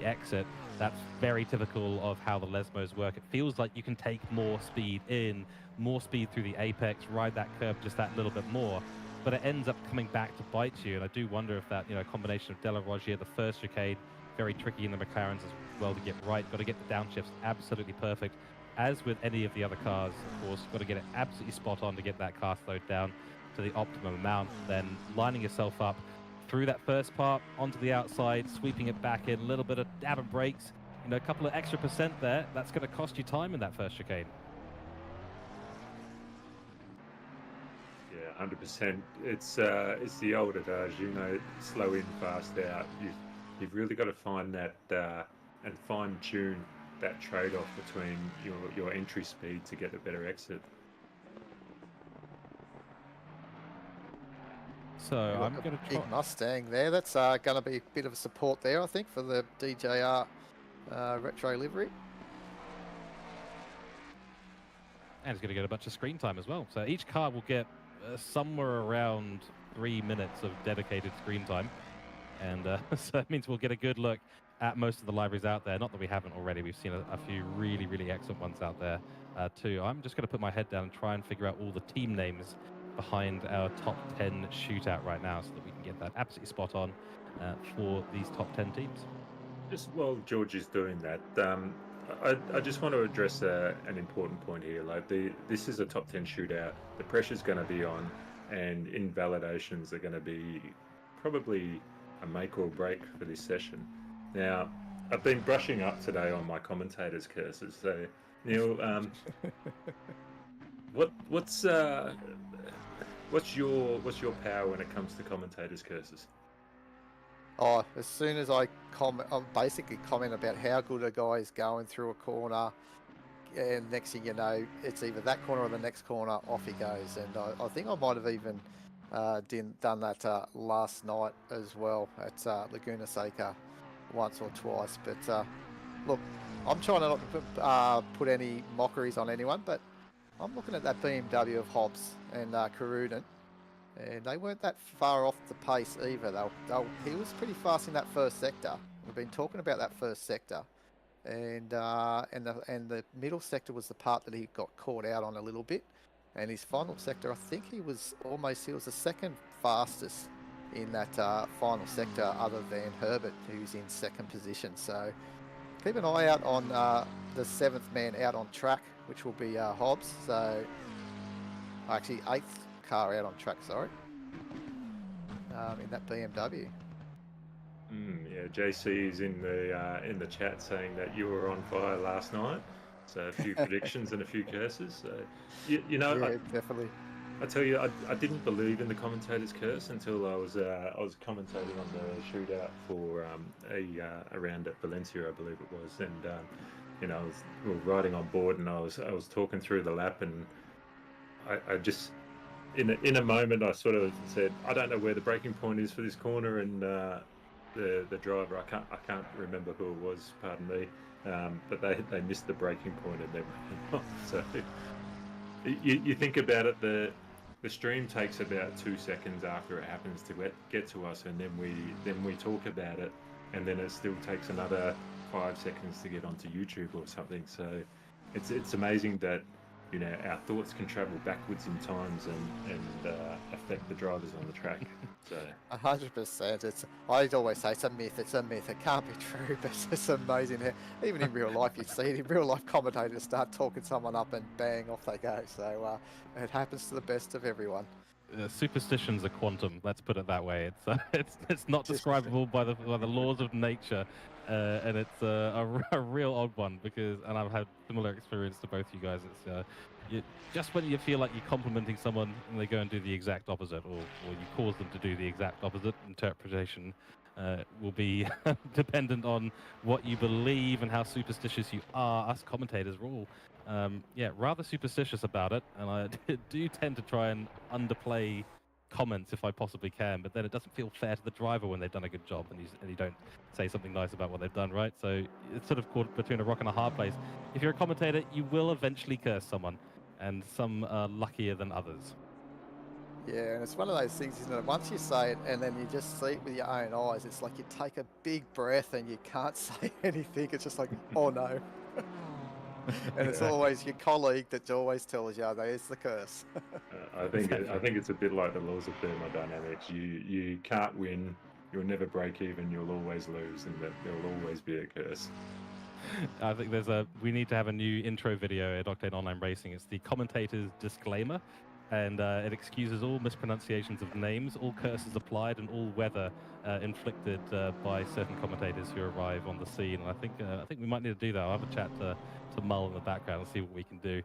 exit. That's very typical of how the Lesmos work. It feels like you can take more speed in, more speed through the apex, ride that curve just that little bit more, but it ends up coming back to bite you. And I do wonder if that, you know, combination of Della Roggia, the first chicane, very tricky in the McLarens as well to get right. Got to get the downshifts absolutely perfect. As with any of the other cars, of course, got to get it absolutely spot on to get that car slowed down to the optimum amount, then lining yourself up through that first part, onto the outside, sweeping it back in, a little bit of dab and brakes, you know, a couple of extra percent there, that's going to cost you time in that first chicane. Yeah, 100%. It's the old adage, you know, slow in, fast out. You've really got to find that and fine tune that trade-off between your entry speed to get a better exit. So I'm going to try... Big Mustang there. That's going to be a bit of a support there, I think, for the DJR retro livery. And it's going to get a bunch of screen time as well. So each car will get somewhere around 3 minutes of dedicated screen time. And so it means we'll get a good look at most of the libraries out there. Not that we haven't already. We've seen a few really, really excellent ones out there too. I'm just going to put my head down and try and figure out all the team names behind our top 10 shootout right now so that we can get that absolutely spot on for these top 10 teams. Just while George is doing that, I just want to address an important point here. Like this is a top 10 shootout. The pressure's going to be on, and invalidations are going to be probably a make or break for this session. Now, I've been brushing up today on my commentators' curses. So, Neil, what's your power when it comes to commentators' curses? Oh, as soon as I basically comment about how good a guy is going through a corner, and next thing you know, it's either that corner or the next corner, off he goes. And I think I might have even done that last night as well at Laguna Seca once or twice. But look, I'm trying not to put any mockeries on anyone, but I'm looking at that BMW of Hobbs and Karuden, and they weren't that far off the pace either. He was pretty fast in that first sector. We've been talking about that first sector, and the middle sector was the part that he got caught out on a little bit. And his final sector, I think he was the second fastest in that final sector, other than Herbert, who's in second position. So keep an eye out on the seventh man out on track, which will be Hobbs. So actually eighth car out on track, sorry, in that BMW. Yeah, JC is in the chat saying that you were on fire last night. So a few predictions and a few curses. So you know, yeah, definitely. I tell you, I didn't believe in the commentator's curse until I was commentating on the shootout for a round at Valencia, I believe it was, and you know, we were riding on board, and I was talking through the lap, and I just in a moment I sort of said, I don't know where the braking point is for this corner, and the driver, I can't remember who it was, pardon me, but they missed the braking point and they went off. So you think about it, the stream takes about 2 seconds after it happens to get to us, and then we talk about it, and then it still takes another 5 seconds to get onto YouTube or something. So it's amazing that, you know, our thoughts can travel backwards in times and affect the drivers on the track. So 100%. I always say it's a myth. It's a myth. It can't be true, but it's amazing how even in real life you see it. In real life, commentators start talking someone up and bang, off they go. So it happens to the best of everyone. superstitions are quantum. Let's put it that way. It's not describable by the laws of nature, and it's a real odd one because, and I've had similar experience to both you guys. It's just when you feel like you're complimenting someone and they go and do the exact opposite, or you cause them to do the exact opposite. Interpretation will be dependent on what you believe and how superstitious you are. Us commentators are all rather superstitious about it, and I do tend to try and underplay comments if I possibly can, but then it doesn't feel fair to the driver when they've done a good job and you don't say something nice about what they've done, right? So it's sort of caught between a rock and a hard place. If you're a commentator, you will eventually curse someone, and some are luckier than others. Yeah, and it's one of those things, isn't it? Once you say it and then you just see it with your own eyes, it's like you take a big breath and you can't say anything. It's just like, oh no. And it's always your colleague that always tells you, oh, there's the curse. I think it's a bit like the laws of thermodynamics. You can't win, you'll never break even, you'll always lose, and that there'll always be a curse. I think we need to have a new intro video at Octane Online Racing. It's the commentator's disclaimer, and it excuses all mispronunciations of names, all curses applied, and all weather inflicted by certain commentators who arrive on the scene. And I think we might need to do that. I'll have a chat to Mull in the background and see what we can do.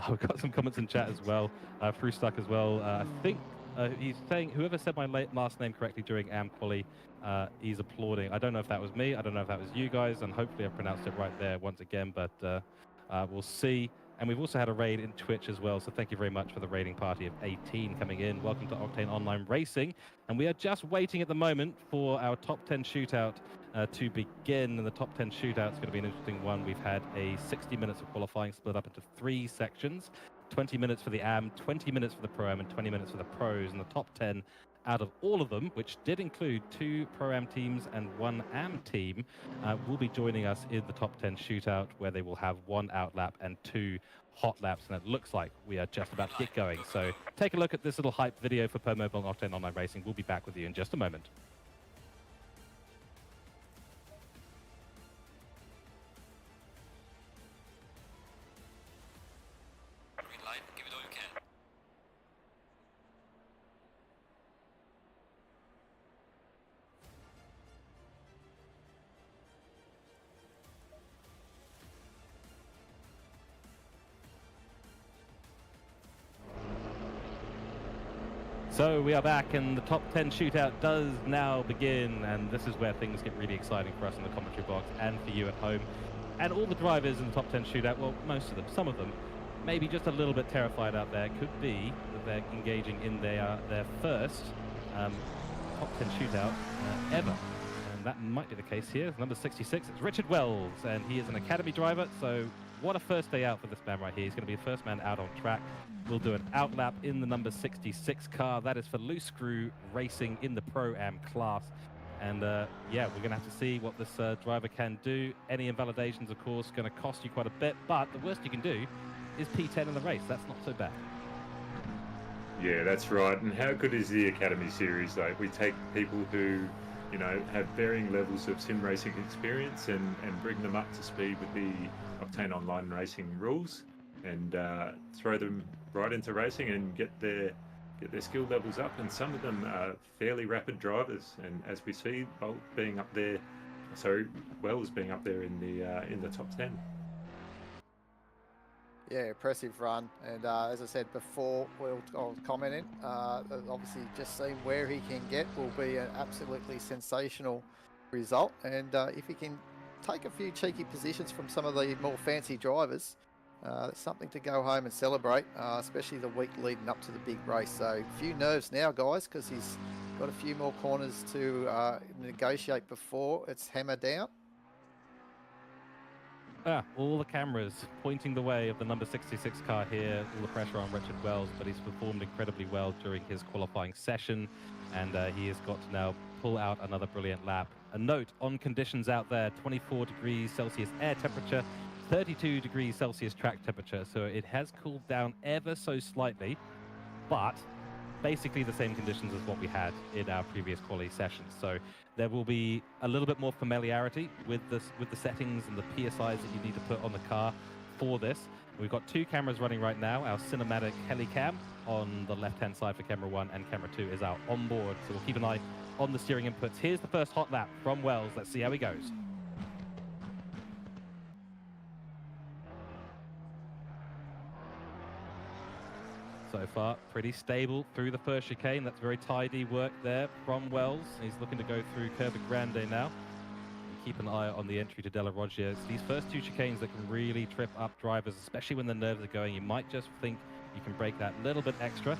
We've got some comments in chat as well. Frustuck as well. I think he's saying, whoever said my last name correctly during AM Quali, he's applauding. I don't know if that was me. I don't know if that was you guys, and hopefully I pronounced it right there once again, but we'll see. And we've also had a raid in Twitch as well, so thank you very much for the raiding party of 18 coming in. Welcome to Octane Online Racing. And we are just waiting at the moment for our top 10 shootout to begin. And the top 10 shootout is going to be an interesting one. We've had a 60 minutes of qualifying split up into 3 sections. 20 minutes for the AM, 20 minutes for the Pro-Am, and 20 minutes for the Pros. And the top 10 out of all of them, which did include 2 Pro-Am teams and 1 AM team, will be joining us in the top 10 shootout, where they will have 1 out lap and 2 hot laps, and it looks like we are just about to get going. So take a look at this little hype video for PoMobile and Octane Online Racing. We'll be back with you in just a moment. Green light, give it all you can. So we are back, and the top 10 shootout does now begin, and this is where things get really exciting for us in the commentary box and for you at home. And all the drivers in the top 10 shootout, well, most of them, some of them, maybe just a little bit terrified out there. Could be that they're engaging in their first top 10 shootout ever. And that might be the case here. Number 66, it's Richard Wells, and he is an academy driver, so what a first day out for this man right here. He's going to be the first man out on track. We'll do an out lap in the number 66 car. That is for Loose Screw Racing in the Pro-Am class. And yeah, we're going to have to see what this driver can do. Any invalidations, of course, going to cost you quite a bit, but the worst you can do is P10 in the race. That's not so bad. Yeah, that's right. And how good is the Academy Series, though? We take people who, you know, have varying levels of sim racing experience and bring them up to speed with the Octane Online Racing rules, and throw them right into racing and get their skill levels up. And some of them are fairly rapid drivers, and as we see, Wells being up there in the top 10. Yeah, impressive run. And as I said before, I'll comment in, obviously just seeing where he can get will be an absolutely sensational result. And if he can take a few cheeky positions from some of the more fancy drivers, it's something to go home and celebrate, especially the week leading up to the big race. So a few nerves now, guys, because he's got a few more corners to negotiate before it's hammered down. All the cameras pointing the way of the number 66 car here, all the pressure on Richard Wells, but he's performed incredibly well during his qualifying session, and he has got to now pull out another brilliant lap. A note on conditions out there: 24 degrees Celsius air temperature, 32 degrees Celsius track temperature, so it has cooled down ever so slightly, but basically the same conditions as what we had in our previous quali sessions. So there will be a little bit more familiarity with the settings and the PSIs that you need to put on the car for this. We've got 2 cameras running right now. Our cinematic helicam on the left-hand side for camera 1 and camera 2 is our onboard. So we'll keep an eye on the steering inputs. Here's the first hot lap from Wells. Let's see how he goes. So far, pretty stable through the first chicane. That's very tidy work there from Wells. He's looking to go through Curva Grande now. And keep an eye on the entry to Della Roggia. It's these first 2 chicanes that can really trip up drivers, especially when the nerves are going. You might just think you can brake that little bit extra.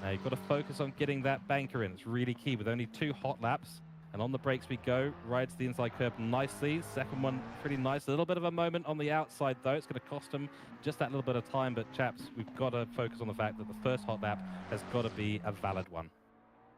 Now you've got to focus on getting that banker in. It's really key with only 2 hot laps. And on the brakes we go, rides the inside curb nicely. Second one, pretty nice. A little bit of a moment on the outside, though. It's going to cost him just that little bit of time. But, chaps, we've got to focus on the fact that the first hot lap has got to be a valid one.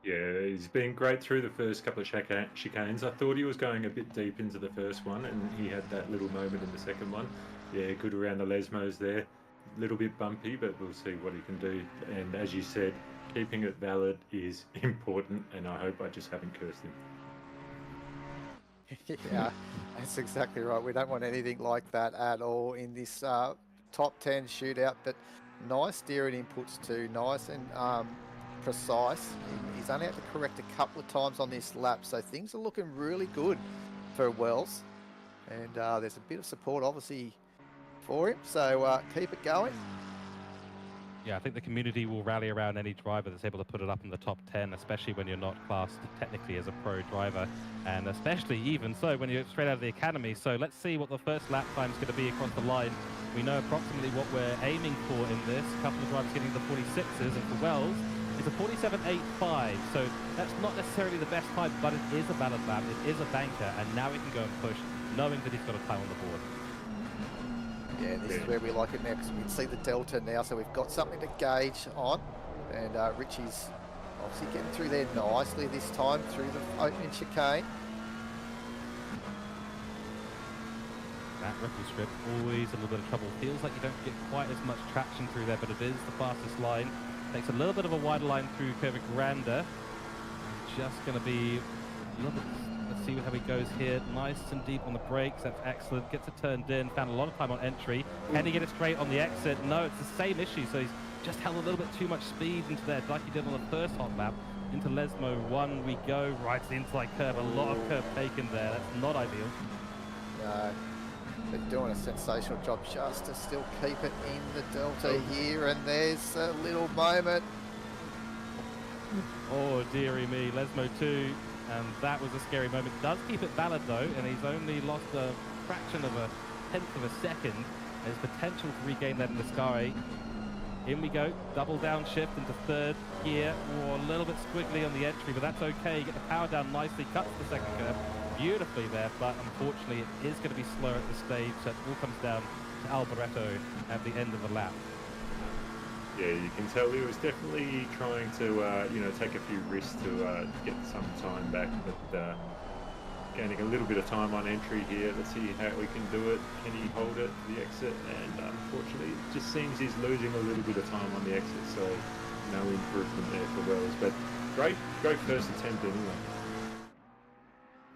Yeah, he's been great through the first couple of chicanes. I thought he was going a bit deep into the first one, and he had that little moment in the second one. Yeah, good around the Lesmos there. A little bit bumpy, but we'll see what he can do. And as you said, keeping it valid is important, and I hope I just haven't cursed him. Yeah, that's exactly right. We don't want anything like that at all in this top 10 shootout, but nice steering inputs too, nice and precise. He's only had to correct a couple of times on this lap, so things are looking really good for Wells. And there's a bit of support, obviously, for him, so keep it going. Yeah, I think the community will rally around any driver that's able to put it up in the top 10, especially when you're not classed technically as a pro driver, and especially even so when you're straight out of the academy. So let's see what the first lap time is going to be across the line. We know approximately what we're aiming for in this. A couple of drivers getting the 46s, and for Wells, it's a 47.85. So that's not necessarily the best time, but it is a valid lap. It is a banker, and now he can go and push, knowing that he's got a time on the board. Yeah, this is where we like it next. We can see the delta now, so we've got something to gauge on. And Richie's obviously getting through there nicely this time through the opening chicane. That ripple strip, always a little bit of trouble. Feels like you don't get quite as much traction through there, but it is the fastest line. Takes a little bit of a wider line through Curva Grande. Just going to be a little bit... Let's see how he goes here. Nice and deep on the brakes. That's excellent. Gets it turned in. Found a lot of time on entry. Can he get it straight on the exit? No, it's the same issue. So he's just held a little bit too much speed into there, like he did on the first hot lap. Into Lesmo 1 we go. Right to the inside curve. A lot of curve taken there. That's not ideal. No, they're doing a sensational job just to still keep it in the delta here. And there's a little moment. Oh, dearie me. Lesmo 2. And that was a scary moment. Does keep it valid though, and he's only lost a fraction of a tenth of a second. There's potential to regain that in the Sky. In we go, double down shift into third gear. Oh, a little bit squiggly on the entry, but that's okay. Get the power down nicely, cuts the second curve beautifully there, but unfortunately it is going to be slower at this stage, so it all comes down to Alboreto at the end of the lap. Yeah, you can tell he was definitely trying to, take a few risks to get some time back, but gaining a little bit of time on entry here. Let's see how we can do it. Can he hold it, the exit? And unfortunately, it just seems he's losing a little bit of time on the exit, so no improvement there for Wells. But great first attempt anyway.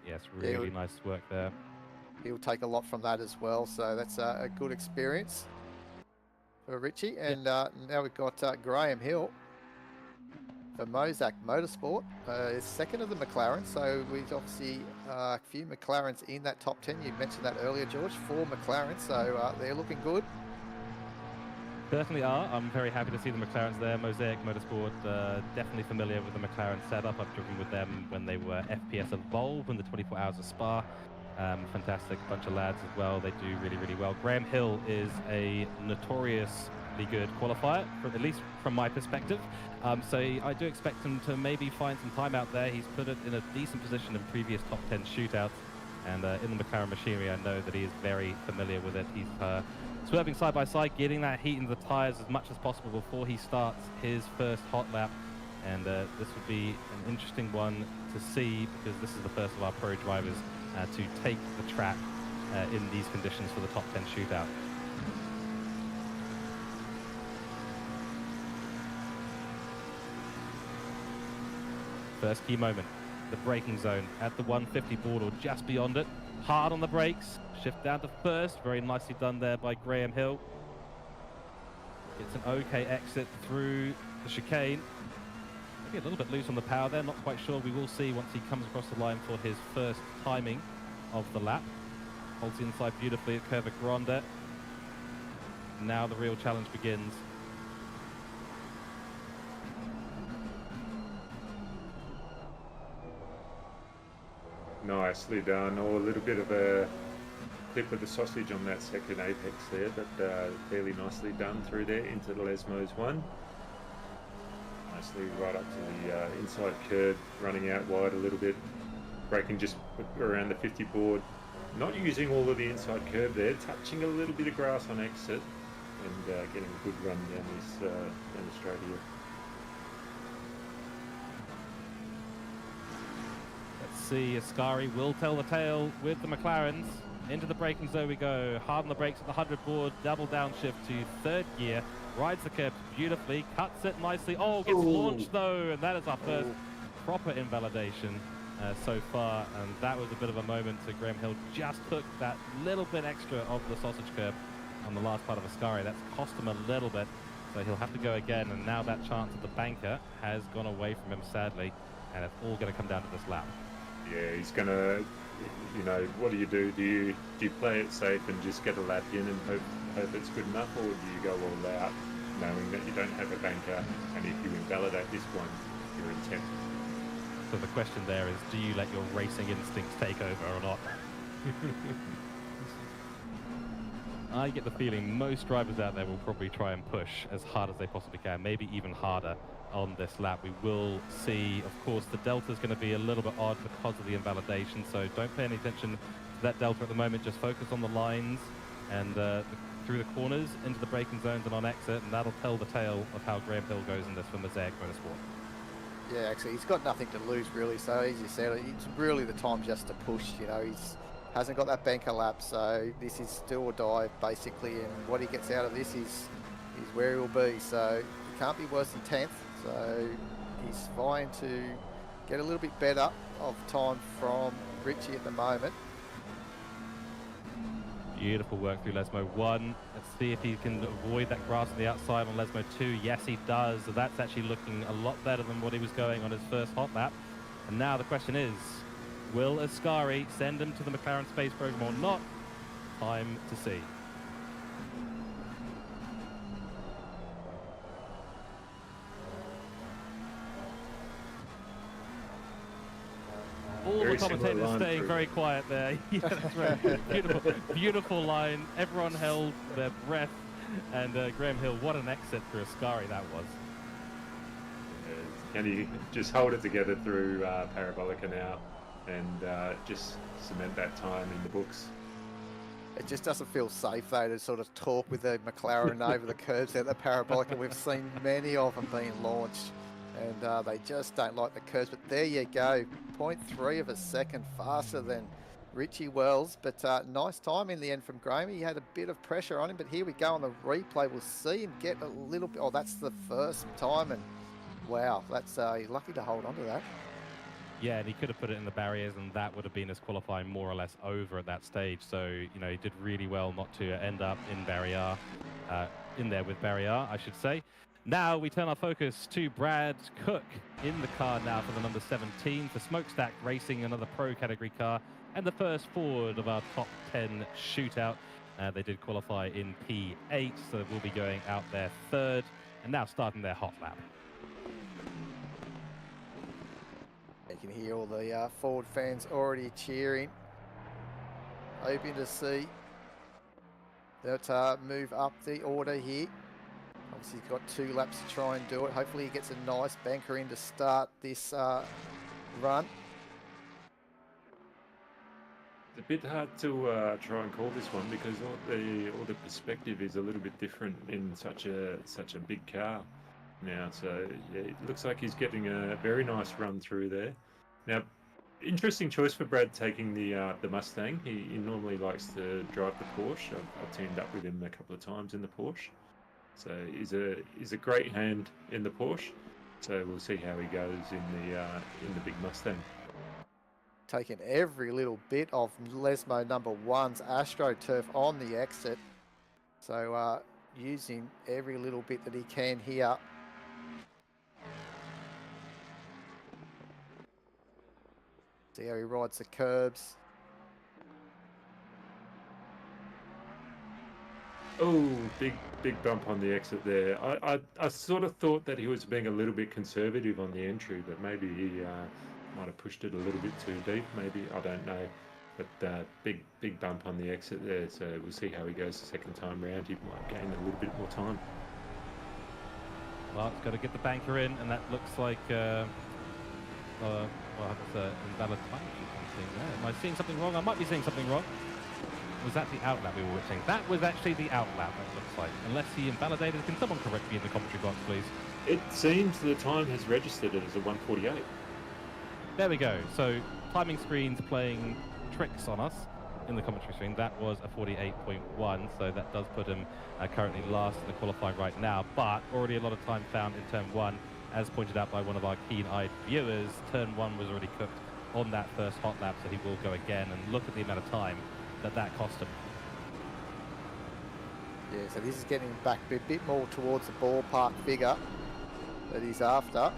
Yes, really nice work there. He'll take a lot from that as well, so that's a good experience for Richie. And now we've got Graham Hill for Mozak Motorsport, is second of the McLaren. So we've obviously a few McLarens in that top 10. You mentioned that earlier, George. 4 McLarens, so they're looking good. Certainly are. I'm very happy to see the McLarens there. Mosaic Motorsport, definitely familiar with the McLaren setup. I've driven with them when they were FPS Evolve in the 24 Hours of Spa. Fantastic bunch of lads as well. They do really, really well. Graham Hill is a notoriously good qualifier, at least from my perspective. So I do expect him to maybe find some time out there. He's put it in a decent position in previous top 10 shootouts. And in the McLaren machinery, I know that he is very familiar with it. He's swerving side by side, getting that heat into the tyres as much as possible before he starts his first hot lap. And this would be an interesting one to see, because this is the first of our pro drivers to take the track in these conditions for the top 10 shootout. First key moment, the braking zone at the 150 board or just beyond it. Hard on the brakes, shift down to first, very nicely done there by Graham Hill. It's an okay exit through the chicane. Maybe a little bit loose on the power there, not quite sure. We will see once he comes across the line for his first timing of the lap. Holds the inside beautifully at Curva Grande. Now the real challenge begins. Nicely done. Oh, a little bit of a clip of the sausage on that second apex there, but fairly nicely done through there into the Lesmos one. Nicely right up to the inside curb, running out wide a little bit, braking just around the 50 board. Not using all of the inside curb there, touching a little bit of grass on exit and getting a good run down this down the straight here. Let's see, Ascari will tell the tale with the McLarens. Into the braking zone we go. Hard on the brakes at the 100 board. Double downshift to third gear. Rides the curb beautifully. Cuts it nicely. Oh, gets launched though. And that is our first proper invalidation so far. And that was a bit of a moment. So Graham Hill just took that little bit extra of the sausage curb on the last part of Ascari. That's cost him a little bit. So he'll have to go again. And now that chance at the banker has gone away from him, sadly. And it's all going to come down to this lap. Yeah, he's going to, you know, what do? Do you play it safe and just get a lap in and hope it's good enough, or do you go all out knowing that you don't have a banker, and if you invalidate this one, you're in 10th? So the question there is, do you let your racing instincts take over or not? I get the feeling most drivers out there will probably try and push as hard as they possibly can, maybe even harder on this lap. We will see, of course, the delta is going to be a little bit odd because of the invalidation, so don't pay any attention to that delta at the moment. Just focus on the lines and through the corners into the braking zones and on exit, and that'll tell the tale of how Graham Hill goes in this for Mosaic Motorsport. Yeah, actually, he's got nothing to lose, really. So, as you said, it's really the time just to push. You know, he's hasn't got that banker lap, so this is still or die, basically. And what he gets out of this is where he will be. So, he can't be worse than 10th. So, he's trying to get a little bit better of time from Richie at the moment. Beautiful work through Lesmo 1. Let's see if he can avoid that grass on the outside on Lesmo 2. Yes, he does. So that's actually looking a lot better than what he was going on his first hot lap. And now the question is, will Ascari send him to the McLaren Space Program or not? Time to see. All the commentators staying very quiet there. Yeah, that's right. Beautiful, beautiful line. Everyone held their breath. And Graham Hill, what an exit for Ascari that was. Can he just hold it together through Parabolica now and just cement that time in the books? It just doesn't feel safe, though, to sort of talk with the McLaren over the curbs at the Parabolica. We've seen many of them being launched, and they just don't like the curves. But there you go, 0.3 of a second faster than Richie Wells. But nice time in the end from Graham. He had a bit of pressure on him, but here we go on the replay. We'll see him get a little bit. Oh, that's the first time, and wow, that's lucky to hold on to that. Yeah, and he could have put it in the barriers, and that would have been his qualifying more or less over at that stage. So, you know, he did really well not to end up in barrier, in there with barrier, I should say. Now we turn our focus to Brad Cook in the car now for the number 17 for Smokestack Racing, another pro category car, and the first Ford of our top 10 shootout. They did qualify in P8, so we'll be going out there third, and now starting their hot lap. You can hear all the Ford fans already cheering, hoping to see that move up the order here. Obviously, he's got 2 laps to try and do it. Hopefully, he gets a nice banker in to start this run. It's a bit hard to try and call this one because all the perspective is a little bit different in such a big car now. So yeah, it looks like he's getting a very nice run through there. Now, interesting choice for Brad taking the Mustang. He normally likes to drive the Porsche. I've teamed up with him a couple of times in the Porsche. So he's a great hand in the Porsche. So we'll see how he goes in the big Mustang. Taking every little bit of Lesmo number 1's AstroTurf on the exit. So using every little bit that he can here. See how he rides the curbs. Oh, big bump on the exit there. I sort of thought that he was being a little bit conservative on the entry, but maybe he might have pushed it a little bit too deep. Maybe, I don't know. But big bump on the exit there. So we'll see how he goes the second time round. He might gain a little bit more time. Well, it's got to get the banker in, and that looks like well, that's an invalid time sheet I'm seeing there. Am I seeing something wrong? I might be seeing something wrong. Was that the outlap we were watching? That was actually the outlap, it looks like. Unless he invalidated. Can someone correct me in the commentary box, please? It seems the time has registered it as a 1:48. There we go. So timing screen's playing tricks on us in the commentary screen. That was a 48.1, so that does put him currently last in the qualifying right now, but already a lot of time found in turn 1. As pointed out by one of our keen-eyed viewers, turn 1 was already cooked on that first hot lap, so he will go again, and look at the amount of time that cost him. Yeah, so this is getting him back a bit more towards the ballpark figure that he's after.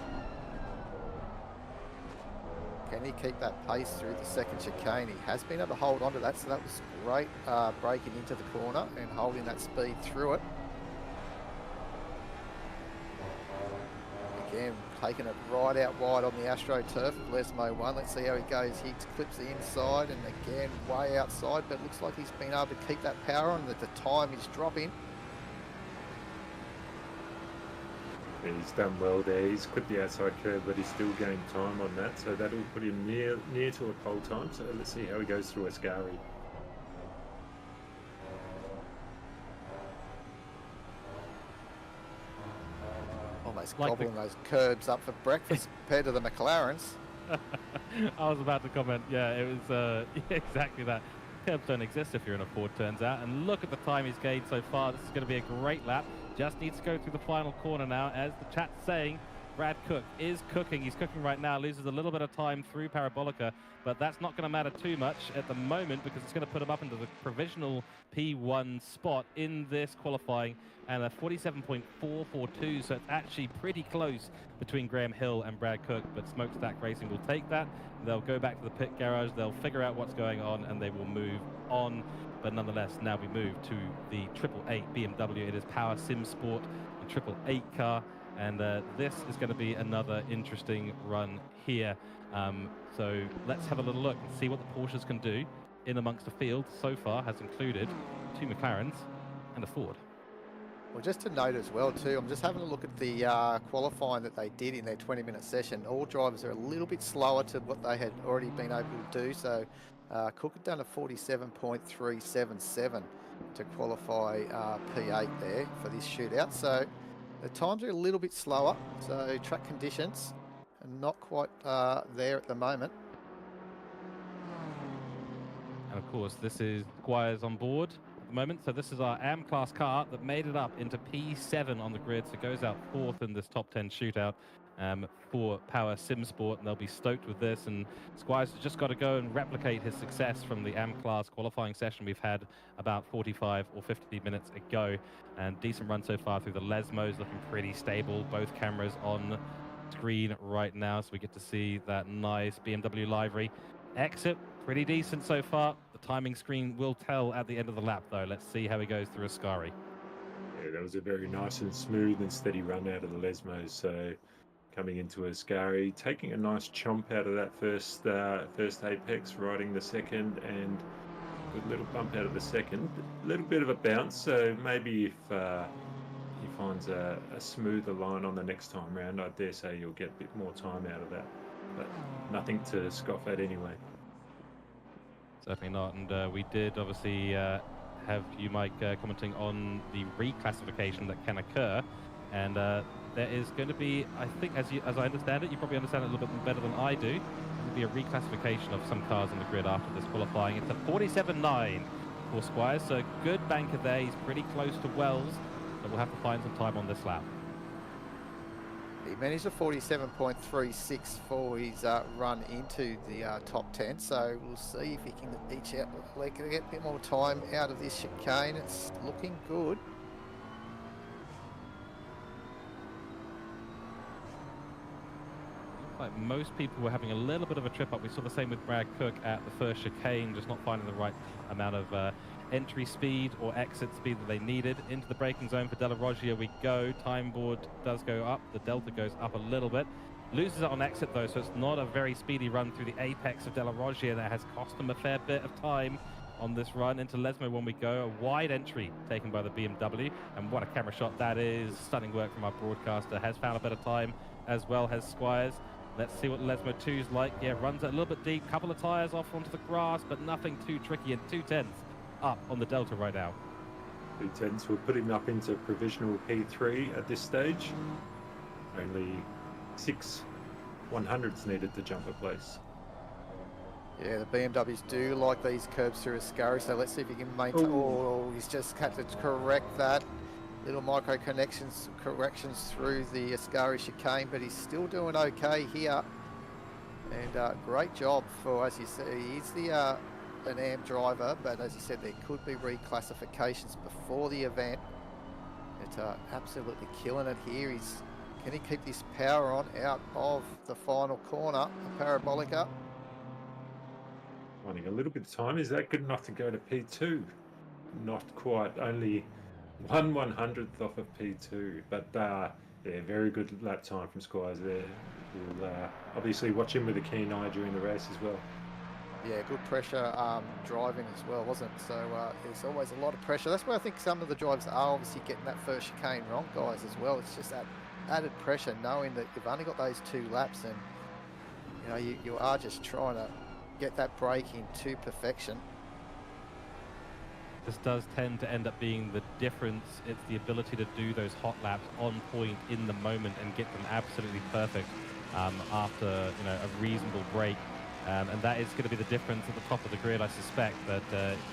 Can he keep that pace through the second chicane? He has been able to hold on to that, so that was great breaking into the corner and holding that speed through it. Again, taking it right out wide on the AstroTurf of Lesmo 1. Let's see how he goes. He clips the inside and again way outside, but it looks like he's been able to keep that power on, that the time is dropping. He's done well there. He's clipped the outside curve, but he's still gained time on that, so that'll put him near to a pole time. So let's see how he goes through Ascari. Almost Like gobbling those curbs up for breakfast compared to the McLarens. I was about to comment. Yeah, it was exactly that. Curbs don't exist if you're in a Ford, turns out. And look at the time he's gained so far. This is going to be a great lap. Just needs to go through the final corner now. As the chat's saying, Brad Cook is cooking. He's cooking right now. Loses a little bit of time through Parabolica, but that's not going to matter too much at the moment because it's going to put him up into the provisional P1 spot in this qualifying, and a 47.442. So it's actually pretty close between Graham Hill and Brad Cook, but Smokestack Racing will take that. They'll go back to the pit garage. They'll figure out what's going on, and they will move on. But nonetheless, now we move to the 888 BMW. It is Power Sim Sport, the 888 car. And this is going to be another interesting run here. So let's have a little look and see what the Porsches can do in amongst the field. So far has included 2 McLarens and a Ford. Well, just to note as well too, I'm just having a look at the qualifying that they did in their 20-minute session. All drivers are a little bit slower to what they had already been able to do. So Cook had done a 47.377 to qualify P8 there for this shootout. So the times are a little bit slower, so track conditions are not quite there at the moment. And of course, this is Squires on board at the moment. So this is our AM class car that made it up into P7 on the grid. So it goes out 4th in this top 10 shootout for Power Sim Sport, and they'll be stoked with this. And Squires has just got to go and replicate his success from the AM class qualifying session we've had about 45 or 50 minutes ago. And decent run so far through the Lesmos, looking pretty stable. Both cameras on screen right now, so we get to see that nice BMW livery. Exit, pretty decent so far. The timing screen will tell at the end of the lap, though. Let's see how he goes through Ascari. Yeah, that was a very nice and smooth and steady run out of the Lesmos. So coming into Ascari, taking a nice chomp out of that first apex, riding the second, and good little bump out of the second. A little bit of a bounce, so maybe if he finds a smoother line on the next time round, I dare say you'll get a bit more time out of that. But nothing to scoff at anyway. Certainly not. And we did obviously have you, Mike, commenting on the reclassification that can occur. And there is going to be, I think, as I understand it, you probably understand it a little bit better than I do. There will be a reclassification of some cars on the grid after this qualifying. It's a 47.9 for Squires, so good banker there. He's pretty close to Wells, but we'll have to find some time on this lap. He managed a 47.36 for his run into the top 10, so we'll see if he can get a bit more time out of this chicane. It's looking good. like most people were having a little bit of a trip up. We saw the same with Brad Cook at the first chicane, just not finding the right amount of entry speed or exit speed that they needed. Into the braking zone for Della Roggia we go. Time board does go up. The delta goes up a little bit. Loses it on exit though, so it's not a very speedy run through the apex of Della Roggia. That has cost him a fair bit of time on this run. Into Lesmo when we go. A wide entry taken by the BMW, and what a camera shot that is. Stunning work from our broadcaster. Has found a bit of time as well as Squires. Let's see what Lesmo 2's like. Yeah, runs it a little bit deep. Couple of tires off onto the grass, but nothing too tricky. And 2/10 up on the delta right now. 2/10 will put him up into provisional P3 at this stage. Only 6 100s needed to jump a place. Yeah, the BMWs do like these curbs through Ascari, so let's see if he can maintain. Oh, he's just had to correct that. Little micro corrections through the Ascari chicane, but he's still doing okay here. And great job for, as you say, he's the an AM driver, but as you said, there could be reclassifications before the event. It's absolutely killing it here. Can he keep this power on out of the final corner, the Parabolica? Finding a little bit of time. Is that good enough to go to P2? Not quite. Only 1/100th off of P2. But yeah, very good lap time from Squires there. We'll obviously watch him with a keen eye during the race as well. Yeah, good pressure driving as well, wasn't it? So there's always a lot of pressure. That's where I think some of the drivers are obviously getting that first chicane wrong, guys, as well. It's just that added pressure, knowing that you've only got those 2 laps, and you know you are just trying to get that braking to perfection. This does tend to end up being the difference. It's the ability to do those hot laps on point in the moment and get them absolutely perfect after a reasonable break. And that is going to be the difference at the top of the grid, I suspect. But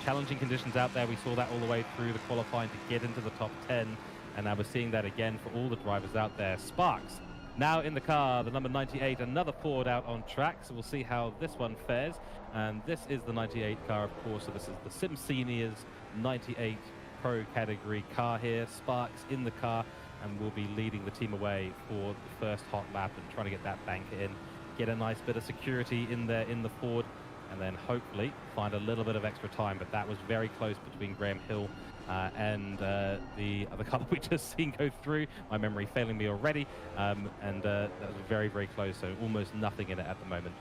challenging conditions out there. We saw that all the way through the qualifying to get into the top 10. And now we're seeing that again for all the drivers out there. Sparks now in the car, the number 98, another Ford out on track. So we'll see how this one fares. And this is the 98 car, of course. So this is the Sim Seniors 98 Pro category car here. Sparks in the car, and will be leading the team away for the first hot lap and trying to get that banker in. Get a nice bit of security in there in the Ford, and then hopefully find a little bit of extra time. But that was very close between Graham Hill and the other car that we just seen go through. My memory failing me already, and that was very, very close, so almost nothing in it at the moment.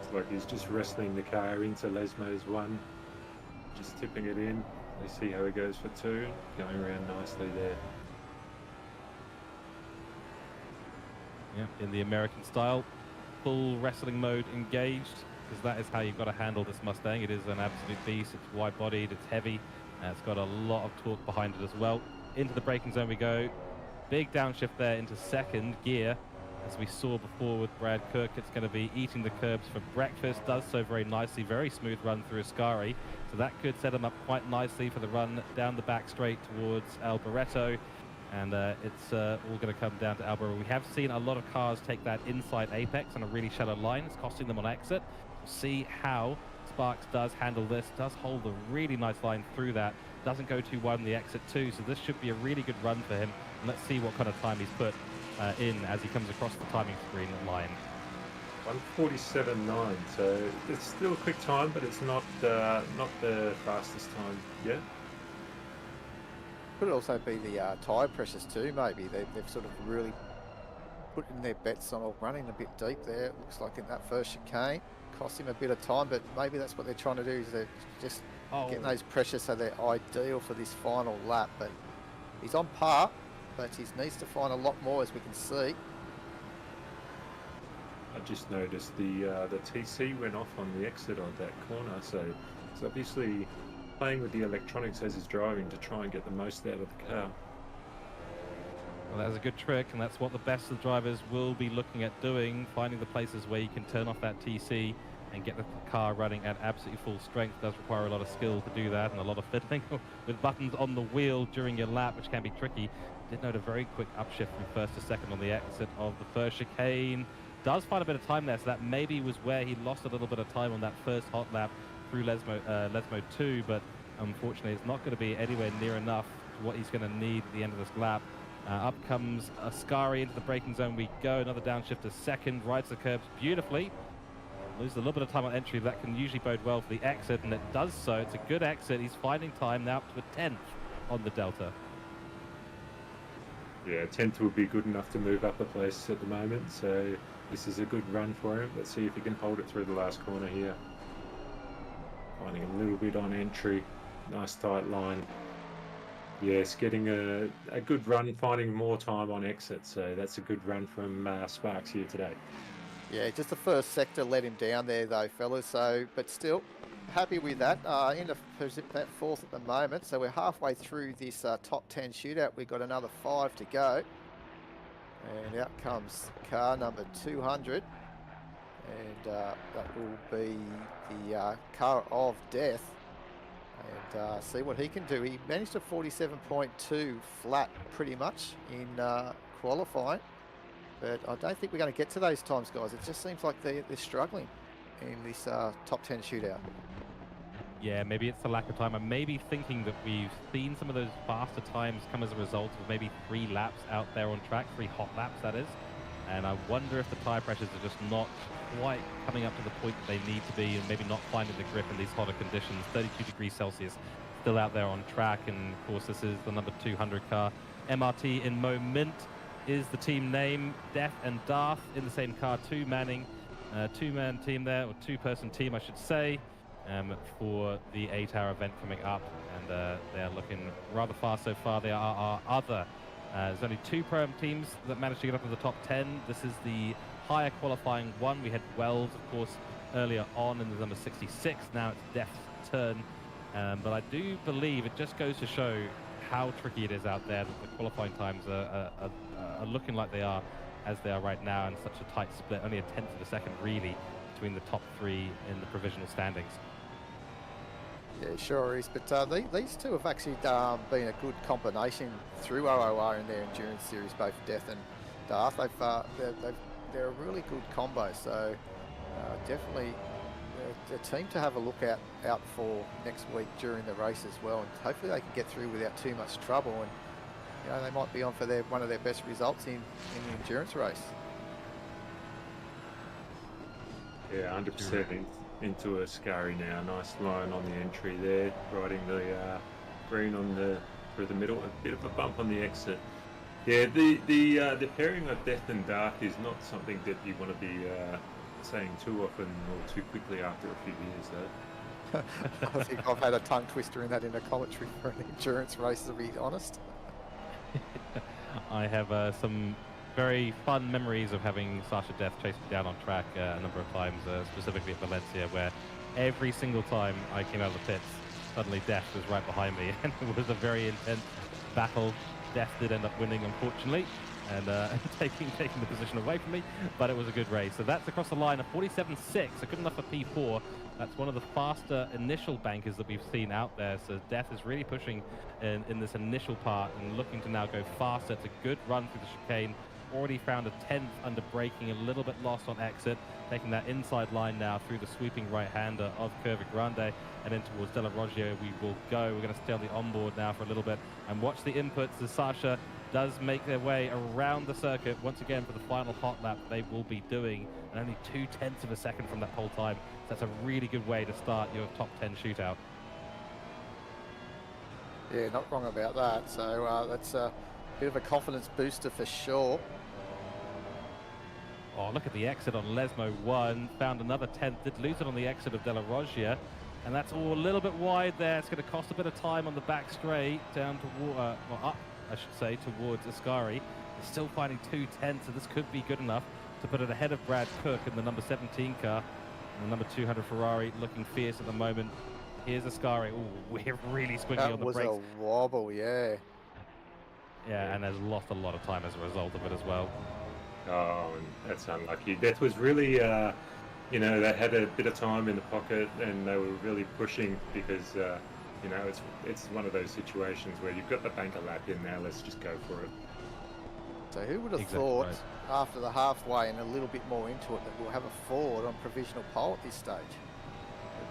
It's like he's just wrestling the car into Lesmo's 1, just tipping it in. Let's see how he goes for 2, going around nicely there. Yeah, in the American style, full wrestling mode engaged, because that is how you've got to handle this Mustang. It is an absolute beast. It's wide-bodied, it's heavy, and it's got a lot of torque behind it as well. Into the braking zone we go. Big downshift there into second gear. As we saw before with Brad Cook, it's going to be eating the curbs for breakfast. Does so very nicely. Very smooth run through Ascari. So that could set him up quite nicely for the run down the back straight towards Alboreto. And it's all going to come down to Alboreto. We have seen a lot of cars take that inside apex on a really shallow line. It's costing them on exit. We'll see how Sparks does handle this. Does hold a really nice line through that. Doesn't go too wide on the exit too. So this should be a really good run for him. And let's see what kind of time he's put in as he comes across the timing screen line. 1:47.9, so it's still a quick time, but it's not the fastest time yet. Could also be the tyre pressures too, maybe. They've sort of really put in their bets on running a bit deep there. It looks like in that first chicane. Cost him a bit of time, but maybe that's what they're trying to do, is they're just getting those pressures so they're ideal for this final lap. But he's on par, but he needs to find a lot more, as we can see. I just noticed the TC went off on the exit on that corner, so it's obviously playing with the electronics as he's driving to try and get the most out of the car. Well, that's a good trick, and that's what the best of the drivers will be looking at doing, finding the places where you can turn off that TC and get the car running at absolutely full strength. It does require a lot of skill to do that, and a lot of fiddling with buttons on the wheel during your lap, which can be tricky. Did note a very quick upshift from first to second on the exit of the first chicane. Does find a bit of time there, so that maybe was where he lost a little bit of time on that first hot lap through Lesmo 2, but unfortunately it's not going to be anywhere near enough what he's going to need at the end of this lap. Up comes Ascari into the braking zone. We go. Another downshift to second. Rides the curbs beautifully. Loses a little bit of time on entry. That can usually bode well for the exit, and it does so. It's a good exit. He's finding time now up to a 10th on the Delta. Yeah, 10th will be good enough to move up a place at the moment. So this is a good run for him. Let's see if he can hold it through the last corner here. Finding a little bit on entry. Nice tight line. Yes, getting a good run, finding more time on exit. So that's a good run from Sparks here today. Yeah, just the first sector let him down there though, fellas. So, but still, happy with that. In that fourth at the moment. So we're halfway through this top 10 shootout. We've got another 5 to go. And out comes car number 200. And that will be the car of death. And see what he can do. He managed a 47.2 flat pretty much in qualifying. But I don't think we're going to get to those times, guys. It just seems like they're struggling in this top 10 shootout. Yeah, maybe it's the lack of time. I'm maybe thinking that we've seen some of those faster times come as a result of maybe 3 laps out there on track, 3 hot laps, that is. And I wonder if the tyre pressures are just not quite coming up to the point that they need to be, and maybe not finding the grip in these hotter conditions. 32 degrees Celsius still out there on track, and of course this is the number 200 car. MRT in Moment is the team name. Death and Darth in the same car, two-man team there, or 2-person team I should say, for the 8-hour event coming up, and they're looking rather fast so far. They are our other there's only 2 Pro-Am teams that managed to get up to the top 10. This is the higher qualifying one. We had Wells, of course, earlier on in the number 66. Now it's Death's turn. But I do believe it just goes to show how tricky it is out there, that the qualifying times are looking like they are as they are right now, and such a tight split, only a 10th of a second really between the top 3 in the provisional standings. Yeah, sure is. But these two have actually been a good combination through OOR in their endurance series, both Death and Darth. They're a really good combo. So definitely a team to have a look out for next week during the race as well. And hopefully they can get through without too much trouble. And you know, they might be on for one of their best results in the endurance race. Yeah, 100% into a scurry now. Nice line on the entry there, riding the green on through the middle. A bit of a bump on the exit. Yeah, the pairing of Death and Dark is not something that you want to be saying too often or too quickly after a few years, though. I think I've had a tongue twister in that in a commentary for an endurance race, to be honest. I have some very fun memories of having Sasha Death chase me down on track a number of times, specifically at Valencia, where every single time I came out of the pits, suddenly Death was right behind me, and it was a very intense battle. Death did end up winning, unfortunately, and taking the position away from me, but it was a good race. So that's across the line, a 47.6, so good enough for P4. That's one of the faster initial bankers that we've seen out there. So Death is really pushing in this initial part and looking to now go faster. It's a good run through the chicane. Already found a 10th under braking, a little bit lost on exit, taking that inside line now through the sweeping right-hander of Curva Grande and in towards Della Roggio we will go. We're going to stay on the onboard now for a little bit and watch the inputs as Sasha does make their way around the circuit once again for the final hot lap they will be doing, and only 0.2 of a second from that whole time. So that's a really good way to start your top 10 shootout. Yeah, not wrong about that. So that's a bit of a confidence booster for sure. Oh, look at the exit on Lesmo 1. Found another 10th. Did lose it on the exit of Della Roggio. And that's all a little bit wide there. It's going to cost a bit of time on the back straight. Down to, well, up, I should say, towards Ascari. He's still finding 2/10, so this could be good enough to put it ahead of Brad Cook in the number 17 car. And the number 200 Ferrari looking fierce at the moment. Here's Ascari. Oh, we're really squiggly on the brakes. That was a wobble, yeah. Yeah, and has lost a lot of time as a result of it as well. Oh, and that's unlucky. Death was really, you know, they had a bit of time in the pocket and they were really pushing because, you know, it's one of those situations where you've got the banker lap in now, let's just go for it. So who would have thought after the halfway and a little bit more into it that we'll have a Ford on provisional pole at this stage?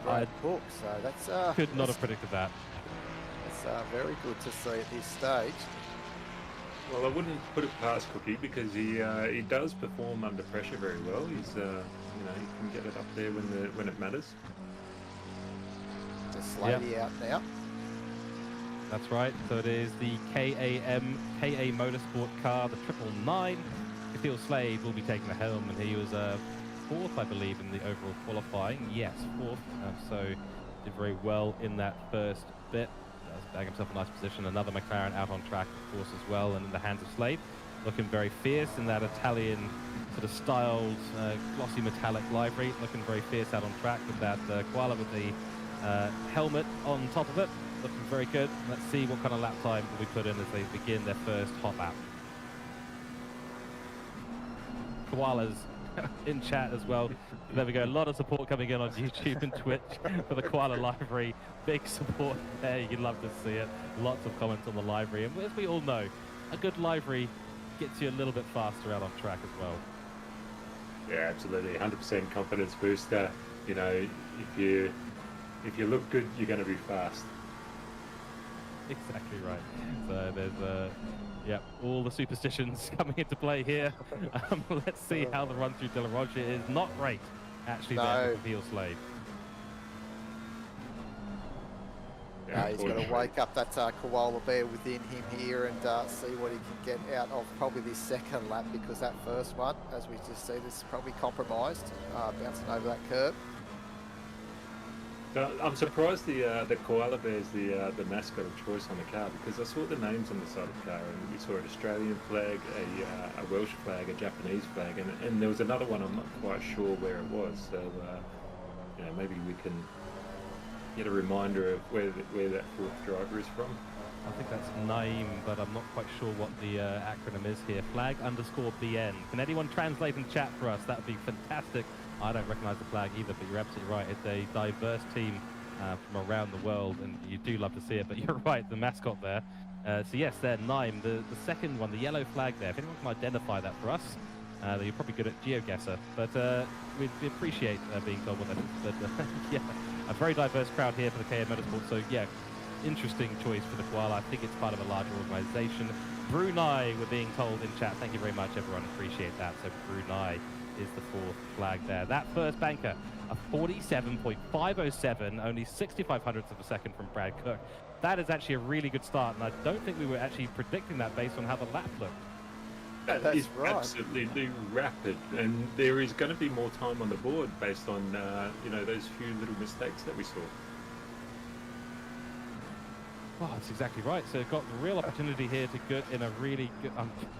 Brad Cook, so that's... Could not have predicted that. That's very good to see at this stage. Well, I wouldn't put it past Cookie because he does perform under pressure very well. He's you know, he can get it up there when it matters. Just Slavey out now. That's right. So it is the KA Motorsport car, the 999. Khalil Slade will be taking the helm, and he was fourth, I believe, in the overall qualifying. Yes, fourth. So did very well in that first bit. Bag himself a nice position. Another McLaren out on track, of course, as well, and in the hands of Slade. Looking very fierce in that Italian sort of styled, glossy metallic livery. Looking very fierce out on track with that koala with the helmet on top of it. Looking very good. Let's see what kind of lap time will be put in as they begin their first hot lap. Koalas in chat as well. There we go. A lot of support coming in on YouTube and Twitch for the koala livery. Big support there. You'd love to see it. Lots of comments on the livery. And as we all know, a good livery gets you a little bit faster out on track as well. Yeah, absolutely. 100% confidence booster. You know, if you look good, you're going to be fast. Exactly right. So there's yeah, all the superstitions coming into play here. Let's see how the run through De La Rocha is. Not great, actually, there for Khalil Slade. Yeah, he's got to wake up that koala bear within him here and see what he can get out of probably this second lap, because that first one, as we just see, this is probably compromised, bouncing over that curb. I'm surprised the koala bear is the mascot of choice on the car, because I saw the names on the side of the car, and we saw an Australian flag, a Welsh flag, a Japanese flag, and there was another one. I'm not quite sure where it was. So you know, maybe we can get a reminder of where that fourth driver is from. I think that's Naim, but I'm not quite sure what the acronym is here. Flag_BN. Can anyone translate in chat for us? That would be fantastic. I don't recognize the flag either, but you're absolutely right. It's a diverse team from around the world, and you do love to see it. But you're right, the mascot there. So yes, they're Naim. The second one, the yellow flag there. If anyone can identify that for us, you're probably good at GeoGuessr. But we appreciate being told what that is. But yeah, a very diverse crowd here for the KA Motorsport. So yeah, interesting choice for the koala. I think it's part of a larger organisation. Brunei, we're being told in chat. Thank you very much, everyone. Appreciate that. So Brunei is the fourth flag there. That first banker, a 47.507, only 65 hundredths of a second from Brad Cook. That is actually a really good start, and I don't think we were actually predicting that based on how the lap looked. That is right. Absolutely rapid, and there is going to be more time on the board based on you know, those few little mistakes that we saw. Oh, that's exactly right. So we've got a real opportunity here to get in a really good...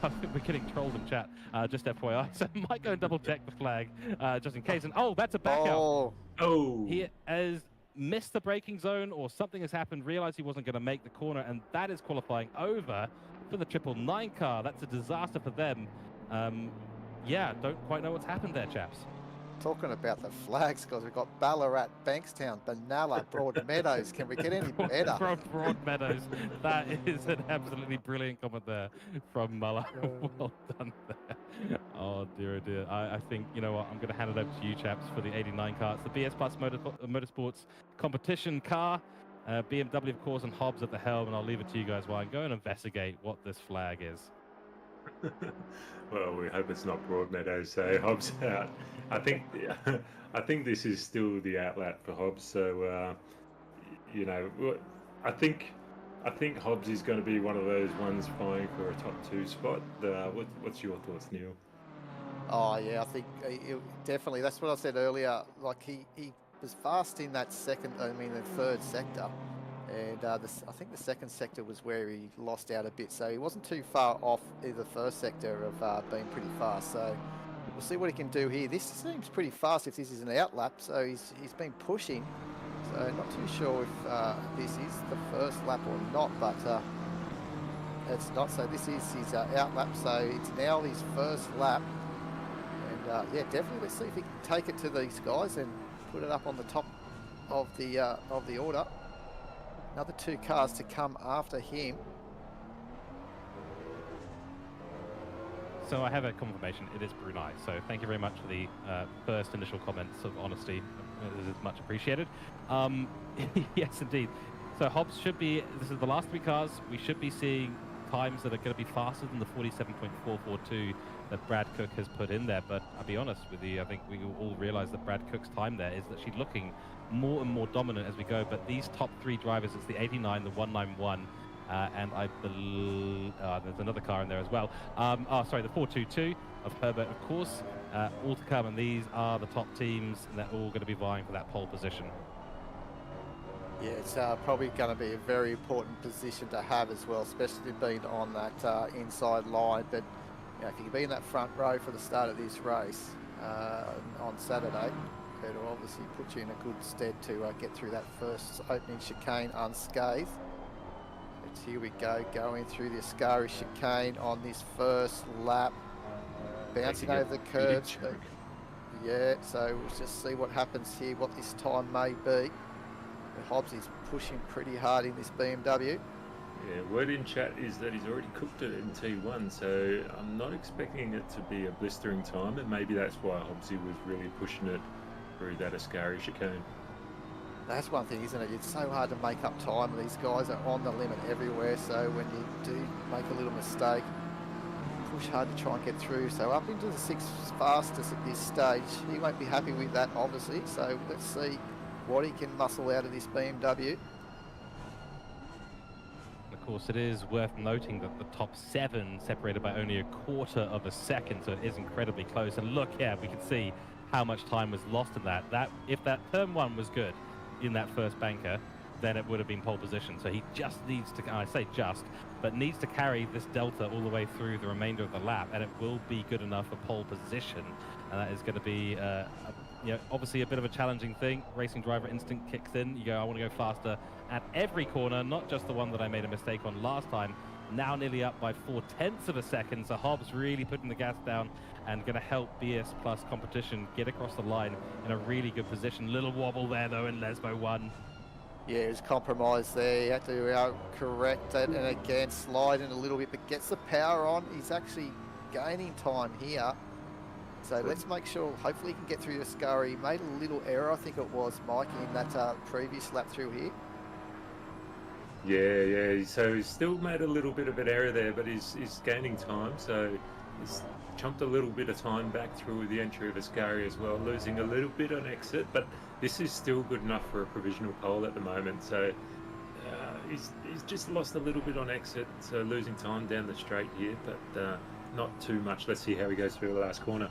I think we're getting trolled in chat, just FYI. So I might go and double check the flag, just in case. And oh, that's a back out. Oh. He has missed the braking zone, or something has happened, realized he wasn't going to make the corner, and that is qualifying over for the 999 car. That's a disaster for them. Yeah, don't quite know what's happened there, chaps. Talking about the flags, because we've got Ballarat, Bankstown, Benalla, Broadmeadows. Can we get any better? Broadmeadows. That is an absolutely brilliant comment there from Muller. Well done there. Oh dear, oh dear. I think, you know what, I'm going to hand it over to you chaps for the 89 car. It's the BS Plus Motorsports competition car. BMW, of course, and Hobbs at the helm, and I'll leave it to you guys while I go and investigate what this flag is. Well, we hope it's not Broadmeadows, so Hobbs out. I think this is still the outlet for Hobbs. So you know, I think Hobbs is going to be one of those ones vying for a top 2 spot. What's your thoughts, Neil? Oh yeah, I think definitely. That's what I said earlier. Like he was fast in that the third sector. And I think the second sector was where he lost out a bit, so he wasn't too far off either first sector of being pretty fast. So we'll see what he can do here. This seems pretty fast if this is an outlap, so he's been pushing. So not too sure if this is the first lap or not, but it's not. So this is his outlap, so it's now his first lap. And yeah, definitely let's see if he can take it to these guys and put it up on the top of the order. Another 2 cars to come after him. So I have a confirmation. It is Brunei. So thank you very much for the first initial comments of honesty. It is much appreciated. Yes, indeed. So Hobbs should be, this is the last 3 cars, we should be seeing times that are going to be faster than the 47.442 that Brad Cook has put in there. But I'll be honest with you, I think we all realize that Brad Cook's time there is that she's looking more and more dominant as we go. But these top 3 drivers, it's the 89, the 191, and I believe there's another car in there as well. Sorry, the 422 of Herbert, of course, all to come. And these are the top teams, and they're all going to be vying for that pole position. Yeah, it's probably going to be a very important position to have as well, especially being on that inside line. But you know, if you can be in that front row for the start of this race on Saturday, it'll obviously put you in a good stead to get through that first opening chicane unscathed. But here we go, going through the Ascari chicane on this first lap, bouncing over the curves. Yeah, so we'll just see what happens here, what this time may be. Hobbs is pushing pretty hard in this BMW. Yeah, word in chat is that he's already cooked it in T1, so I'm not expecting it to be a blistering time, and maybe that's why Hobbsy was really pushing it through that Ascari chicane. That's one thing, isn't it? It's so hard to make up time. These guys are on the limit everywhere, so when you do make a little mistake, push hard to try and get through. So up into the 6th fastest at this stage. He won't be happy with that, obviously, so let's see what he can muscle out of this BMW. Of course, it is worth noting that the top 7 separated by only a quarter of a second, so it is incredibly close. And look here, we can see how much time was lost in that. If that turn 1 was good in that first banker, then it would have been pole position. So he just needs to, I say just, but needs to carry this delta all the way through the remainder of the lap, and it will be good enough for pole position. And that is going to be you know, obviously a bit of a challenging thing. Racing driver instinct kicks in. You go, I want to go faster at every corner, not just the one that I made a mistake on last time. Now nearly up by 0.4 of a second. So Hobbs really putting the gas down and going to help BS Plus competition get across the line in a really good position. Little wobble there though in Lesbo 1. Yeah, it was compromised there. He had to correct it, and again slide in a little bit, but gets the power on. He's actually gaining time here. So let's make sure, hopefully he can get through the Ascari. He made a little error, I think it was, Mike, in that previous lap through here. Yeah, so he's still made a little bit of an error there, but he's gaining time, so he's chumped a little bit of time back through the entry of Ascari as well, losing a little bit on exit, but this is still good enough for a provisional pole at the moment, so he's just lost a little bit on exit, so losing time down the straight here, but not too much. Let's see how he goes through the last corner.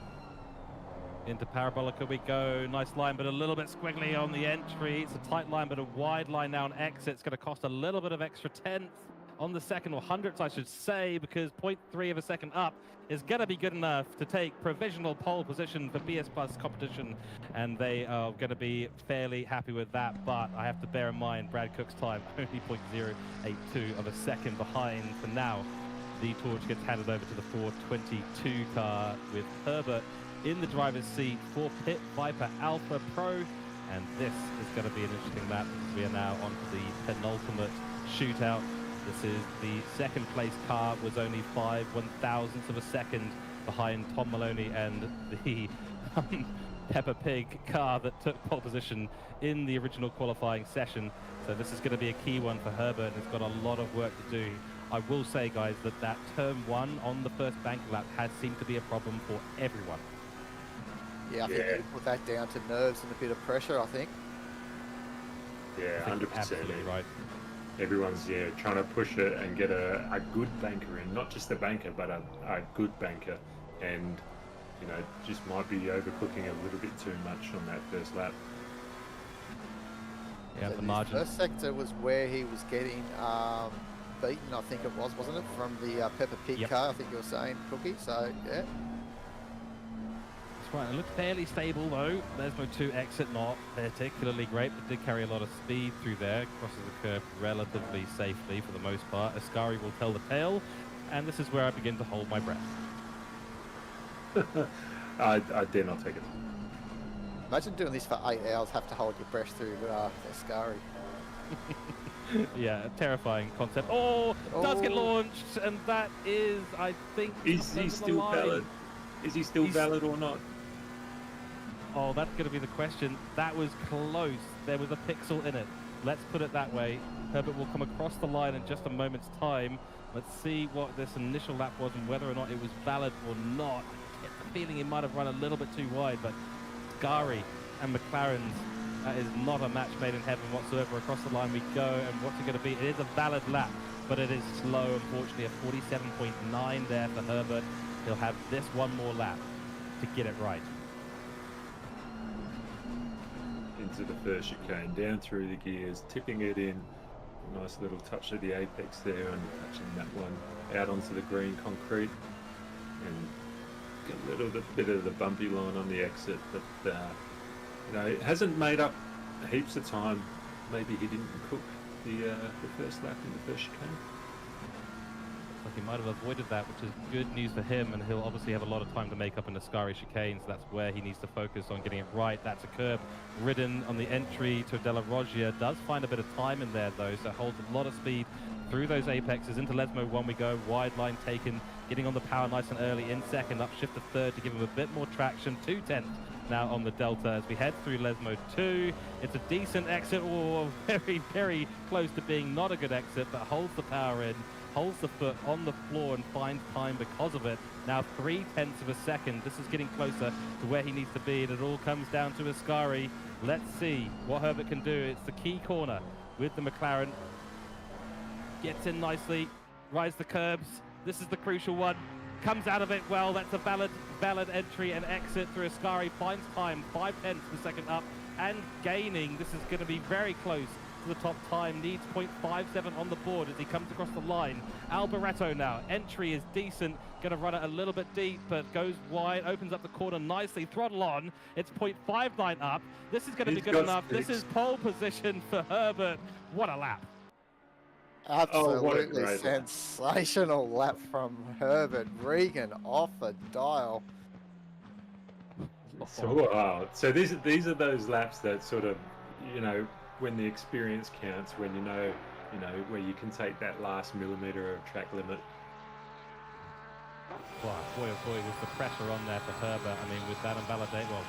Into Parabolica we go. Nice line, but a little bit squiggly on the entry. It's a tight line, but a wide line now on exit. It's going to cost a little bit of extra tenth on the second, or hundredths, I should say, because 0.3 of a second up is going to be good enough to take provisional pole position for BS Plus competition, and they are going to be fairly happy with that. But I have to bear in mind Brad Cook's time only 0.082 of a second behind. For now, the torch gets handed over to the 422 car with Herbert in the driver's seat for Pit Viper Alpha Pro, and this is going to be an interesting lap because we are now on to the penultimate shootout. This is the second place car, was only 5/1000ths of a second behind Tom Maloney and the Peppa Pig car that took pole position in the original qualifying session. So this is going to be a key one for Herbert, and it's got a lot of work to do. I will say, guys, that turn 1 on the first bank lap has seemed to be a problem for everyone. Yeah, I think you put that down to nerves and a bit of pressure, I think. Yeah, 100%. Absolutely right. Everyone's trying to push it and get a good banker in, not just a banker, but a good banker, and just might be overcooking a little bit too much on that first lap. Yeah, so the margin. First sector was where he was getting beaten, I think it was, wasn't it, from the Peppa Pig car? I think you were saying, Cookie. So yeah. Right, it looked fairly stable though. There's no 2 exit, not particularly great, but did carry a lot of speed through there. Crosses the curve relatively safely for the most part. Ascari will tell the tale, and this is where I begin to hold my breath. I dare not take it. Imagine doing this for 8 hours, have to hold your breath through Ascari. Yeah, a terrifying concept. Oh, does get launched, and that is, I think, is he still valid? Is he still valid or not? Oh, that's going to be the question. That was close. There was a pixel in it. Let's put it that way. Herbert will come across the line in just a moment's time. Let's see what this initial lap was and whether or not it was valid or not. I get the feeling he might have run a little bit too wide, but Scari and McLaren's, that is not a match made in heaven whatsoever. Across the line we go, and what's it going to be? It is a valid lap, but it is slow, unfortunately. A 47.9 there for Herbert. He'll have this one more lap to get it right. Into the first chicane, down through the gears, tipping it in. Nice little touch of the apex there and touching that one out onto the green concrete. And get a little bit of the bumpy line on the exit, but you know, it hasn't made up heaps of time. Maybe he didn't cook the first lap in the first chicane. Like he might have avoided that, which is good news for him, and he'll obviously have a lot of time to make up in the Scari chicane, so that's where he needs to focus on getting it right. That's a curb ridden on the entry to Della Roggia. Does find a bit of time in there though, so holds a lot of speed through those apexes. Into Lesmo 1 we go, wide line taken, getting on the power nice and early. In second, up shift to third to give him a bit more traction. 2/10 now on the Delta as we head through Lesmo 2. It's a decent exit, or very, very close to being not a good exit, but holds the power in, holds the foot on the floor and finds time because of it. Now 0.3 of a second. This is getting closer to where he needs to be, and it all comes down to Ascari. Let's see what Herbert can do. It's the key corner with the McLaren. Gets in nicely, rides the curbs. This is the crucial one. Comes out of it well. That's a valid entry and exit through Ascari. Finds time, 0.5 of a second up and gaining. This is going to be very close to the top time. Needs 0.57 on the board as he comes across the line. Alboreto now. Entry is decent. Going to run it a little bit deep, but goes wide. Opens up the corner nicely. Throttle on. It's 0.59 up. This is going to be good enough. This is pole position for Herbert. What a lap. Absolutely sensational lap from Herbert. Regan off the dial. So, wow. So these are those laps that sort of, you know, when the experience counts, when you know where you can take that last millimetre of track limit. Wow, boy oh boy, was the pressure on there for Herbert. I mean, with that invalidation, well,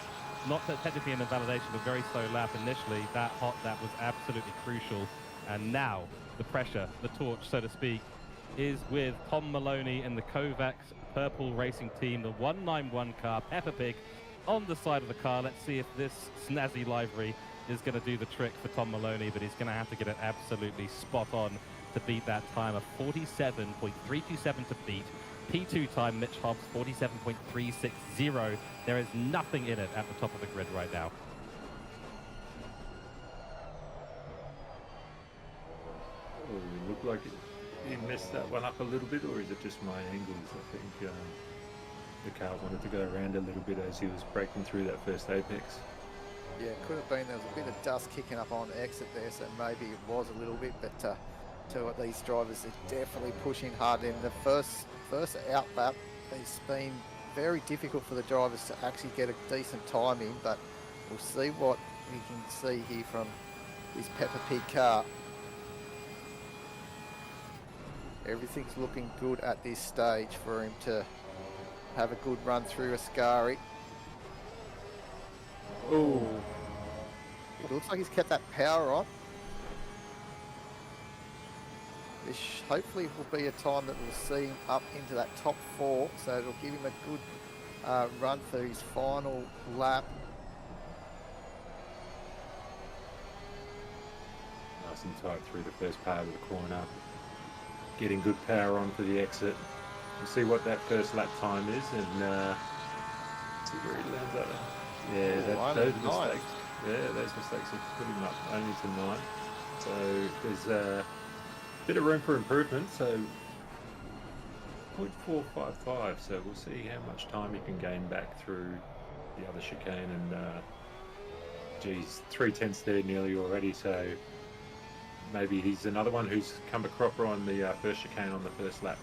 not technically an invalidation, but very slow lap initially. That hot lap was absolutely crucial. And now the pressure, the torch, so to speak, is with Tom Maloney and the Kovacs Purple Racing Team, the 191 car, Peppa Pig, on the side of the car. Let's see if this snazzy livery is going to do the trick for Tom Maloney, but he's going to have to get it absolutely spot on to beat that time of 47.327 to beat. P2 time, Mitch Hobbs, 47.360. There is nothing in it at the top of the grid right now. Oh, it looked like he messed that one up a little bit, or is it just my angles? I think the car wanted to go around a little bit as he was breaking through that first apex. Yeah, it could have been. There was a bit of dust kicking up on exit there, so maybe it was a little bit, but to these drivers are definitely pushing hard in the first out lap. It's been very difficult for the drivers to actually get a decent time in, but we'll see what we can see here from his Peppa Pig car. Everything's looking good at this stage for him to have a good run through Ascari. Oh, it looks like he's kept that power on. This hopefully will be a time that we'll see him up into that top 4, so it'll give him a good run for his final lap. nice and tight through the first part of the corner. Getting good power on for the exit. We'll see what that first lap time is, and see where he lands at. Yeah, those mistakes. Yeah, those mistakes have put him up only to 9. So there's a bit of room for improvement. So 0.455. So we'll see how much time he can gain back through the other chicane. And geez, 3/10 there nearly already. So maybe he's another one who's come a cropper on the first chicane on the first lap.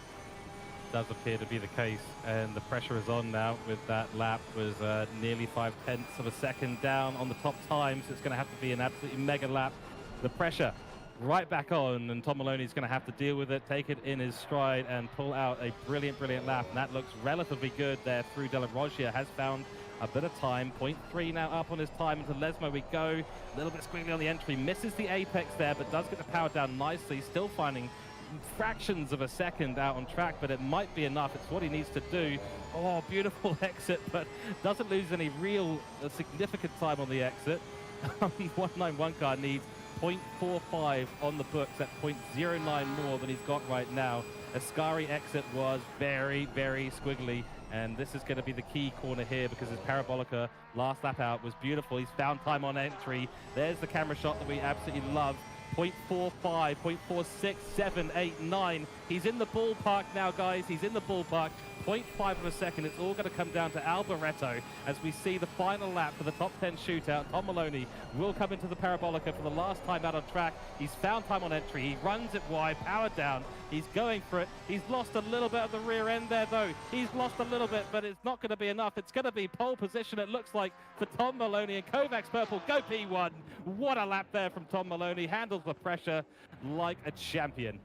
Does appear to be the case, and the pressure is on now with that lap. Was nearly 0.5 of a second down on the top time, so it's going to have to be an absolutely mega lap. The pressure right back on, and Tom Maloney's going to have to deal with it, take it in his stride, and pull out a brilliant lap. And that looks relatively good there through Della Roggia. Has found a bit of time. 0.3 now up on his time. Into Lesmo we go. A little bit squiggly on the entry. Misses the apex there, but does get the power down nicely. Still finding fractions of a second out on track, but it might be enough. It's what he needs to do. Oh, beautiful exit, but doesn't lose any real significant time on the exit. 191 car needs 0.45 on the books, at 0.09 more than he's got right now. Ascari exit was very, very squiggly, and this is going to be the key corner here because his Parabolica last lap out was beautiful. He's found time on entry. There's the camera shot that we absolutely love. 0.45, 0.46, 7, 8, 9. He's in the ballpark now, guys. He's in the ballpark. 0.5 of a second. It's all going to come down to Alboreto as we see the final lap for the top 10 shootout. Tom Maloney will come into the Parabolica for the last time out on track. He's found time on entry. He runs it wide, power down. He's going for it. He's lost a little bit of the rear end there, though. He's lost a little bit, but it's not going to be enough. It's going to be pole position, it looks like, for Tom Maloney. And Kovacs Purple, go P1. What a lap there from Tom Maloney. Handles the pressure like a champion.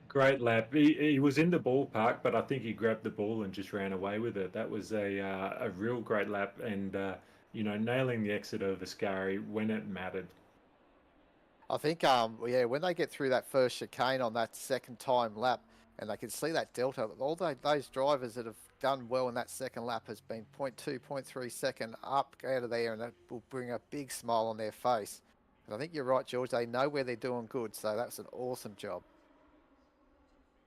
Great lap. He was in the ballpark, but I think he grabbed the ball and just ran away with it. That was a real great lap, and you know, nailing the exit of Ascari when it mattered. I think, yeah, when they get through that first chicane on that second time lap, and they can see that delta, all those drivers that have done well in that second lap has been 0.2, 0.3 second up out of there, and that will bring a big smile on their face. And I think you're right, George. They know where they're doing good, so that's an awesome job.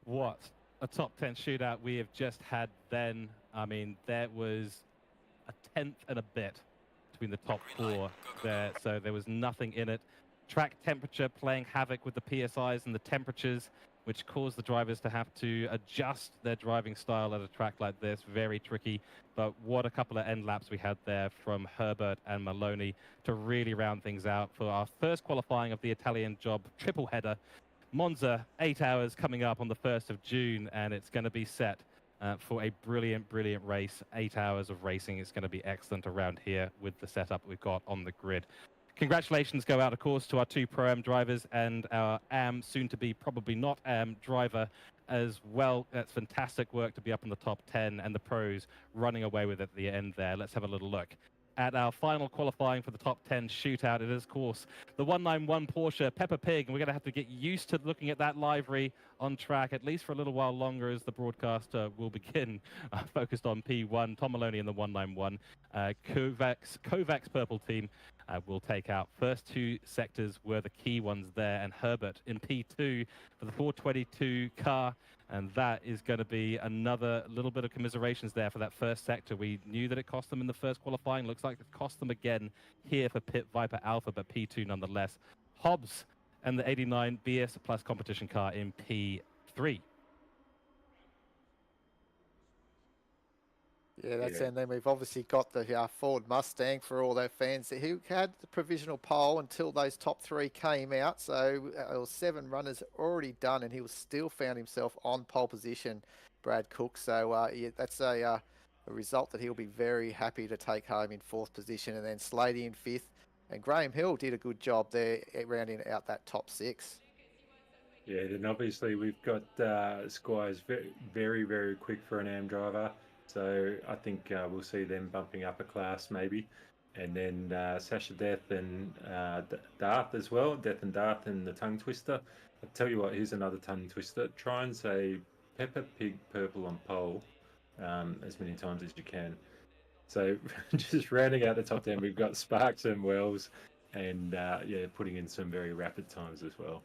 What a top 10 shootout we have just had then. I mean, there was a tenth and a bit between the top four there, so there was nothing in it. Track temperature playing havoc with the PSIs and the temperatures, which caused the drivers to have to adjust their driving style at a track like this. Very tricky, but what a couple of end laps we had there from Herbert and Maloney to really round things out for our first qualifying of the Italian job triple header. Monza, 8 hours coming up on the 1st of June, and it's going to be set for a brilliant, brilliant race. 8 hours of racing. It's going to be excellent around here with the setup we've got on the grid. Congratulations go out, of course, to our 2 Pro-Am drivers and our AM, soon-to-be probably not AM, driver as well. That's fantastic work to be up in the top 10, and the pros running away with it at the end there. Let's have a little look at our final qualifying for the top 10 shootout. It is, of course, the 191 Porsche Peppa Pig, and we're going to have to get used to looking at that livery on track, at least for a little while longer, as the broadcaster will begin focused on P1. Tom Maloney in the 191. Kovacs Purple team will take out. First 2 sectors were the key ones there, and Herbert in P2 for the 422 car. And that is going to be another little bit of commiserations there for that first sector. We knew that it cost them in the first qualifying. Looks like it cost them again here for Pit Viper Alpha, but P2 nonetheless. Hobbs and the 89 BS Plus competition car in P3. Yeah, that's it. And then we've obviously got the Ford Mustang for all their fans. He had the provisional pole until those top 3 came out. So it was 7 runners already done, and he was still found himself on pole position, Brad Cook. So yeah, that's a result that he'll be very happy to take home in 4th position. And then Slady in 5th. And Graham Hill did a good job there rounding out that top 6. Yeah, then obviously we've got Squires very, very quick for an AM driver. So I think we'll see them bumping up a class maybe. And then Sasha Death and Darth as well. Death and Darth and the tongue twister. I'll tell you what, here's another tongue twister. Try and say Peppa Pig Purple on pole as many times as you can. So just rounding out the top 10, we've got Sparks and Wells, and yeah, putting in some very rapid times as well.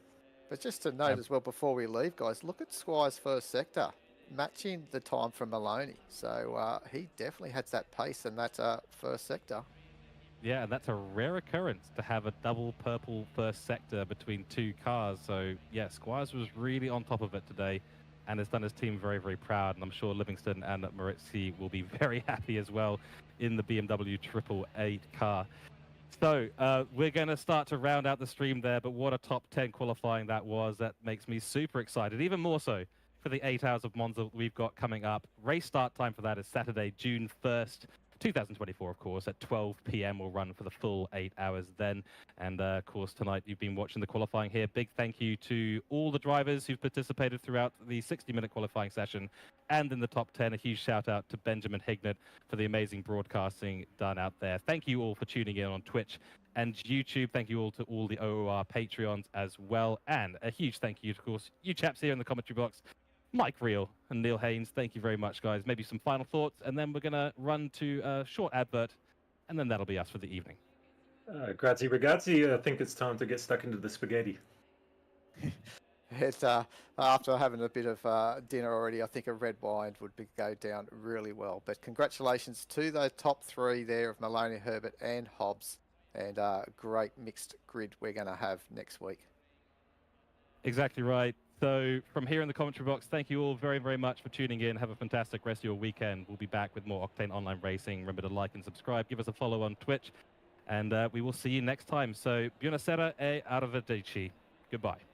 But just to note as well before we leave, guys, look at Squire's first sector, matching the time from Maloney. So he definitely had that pace in that first sector. Yeah, and that's a rare occurrence to have a double purple first sector between 2 cars. So yeah, Squires was really on top of it today and has done his team very, very proud. And I'm sure Livingston and Moritzi will be very happy as well in the BMW 888 car. So we're going to start to round out the stream there, but what a top 10 qualifying that was. That makes me super excited, even more so for the 8 hours of Monza we've got coming up. Race start time for that is Saturday, June 1st, 2024, of course, at 12 p.m. We'll run for the full 8 hours then. And of course, tonight you've been watching the qualifying here. Big thank you to all the drivers who've participated throughout the 60-minute qualifying session and in the top 10. A huge shout out to Benjamin Hignett for the amazing broadcasting done out there. Thank you all for tuning in on Twitch and YouTube. Thank you all to all the OOR Patreons as well. And a huge thank you, of course, you chaps here in the commentary box. Mike Reel and Neil Haynes, thank you very much, guys. Maybe some final thoughts, and then we're going to run to a short advert, and then that'll be us for the evening. Grazie ragazzi. I think it's time to get stuck into the spaghetti. It's, after having a bit of dinner already, I think a red wine would go down really well. But congratulations to the top three there of Maloney, Herbert and Hobbs, and great mixed grid we're going to have next week. Exactly right. So from here in the commentary box, thank you all very, very much for tuning in. Have a fantastic rest of your weekend. We'll be back with more Octane Online Racing. Remember to like and subscribe. Give us a follow on Twitch. And we will see you next time. So, buonasera e arrivederci. Goodbye.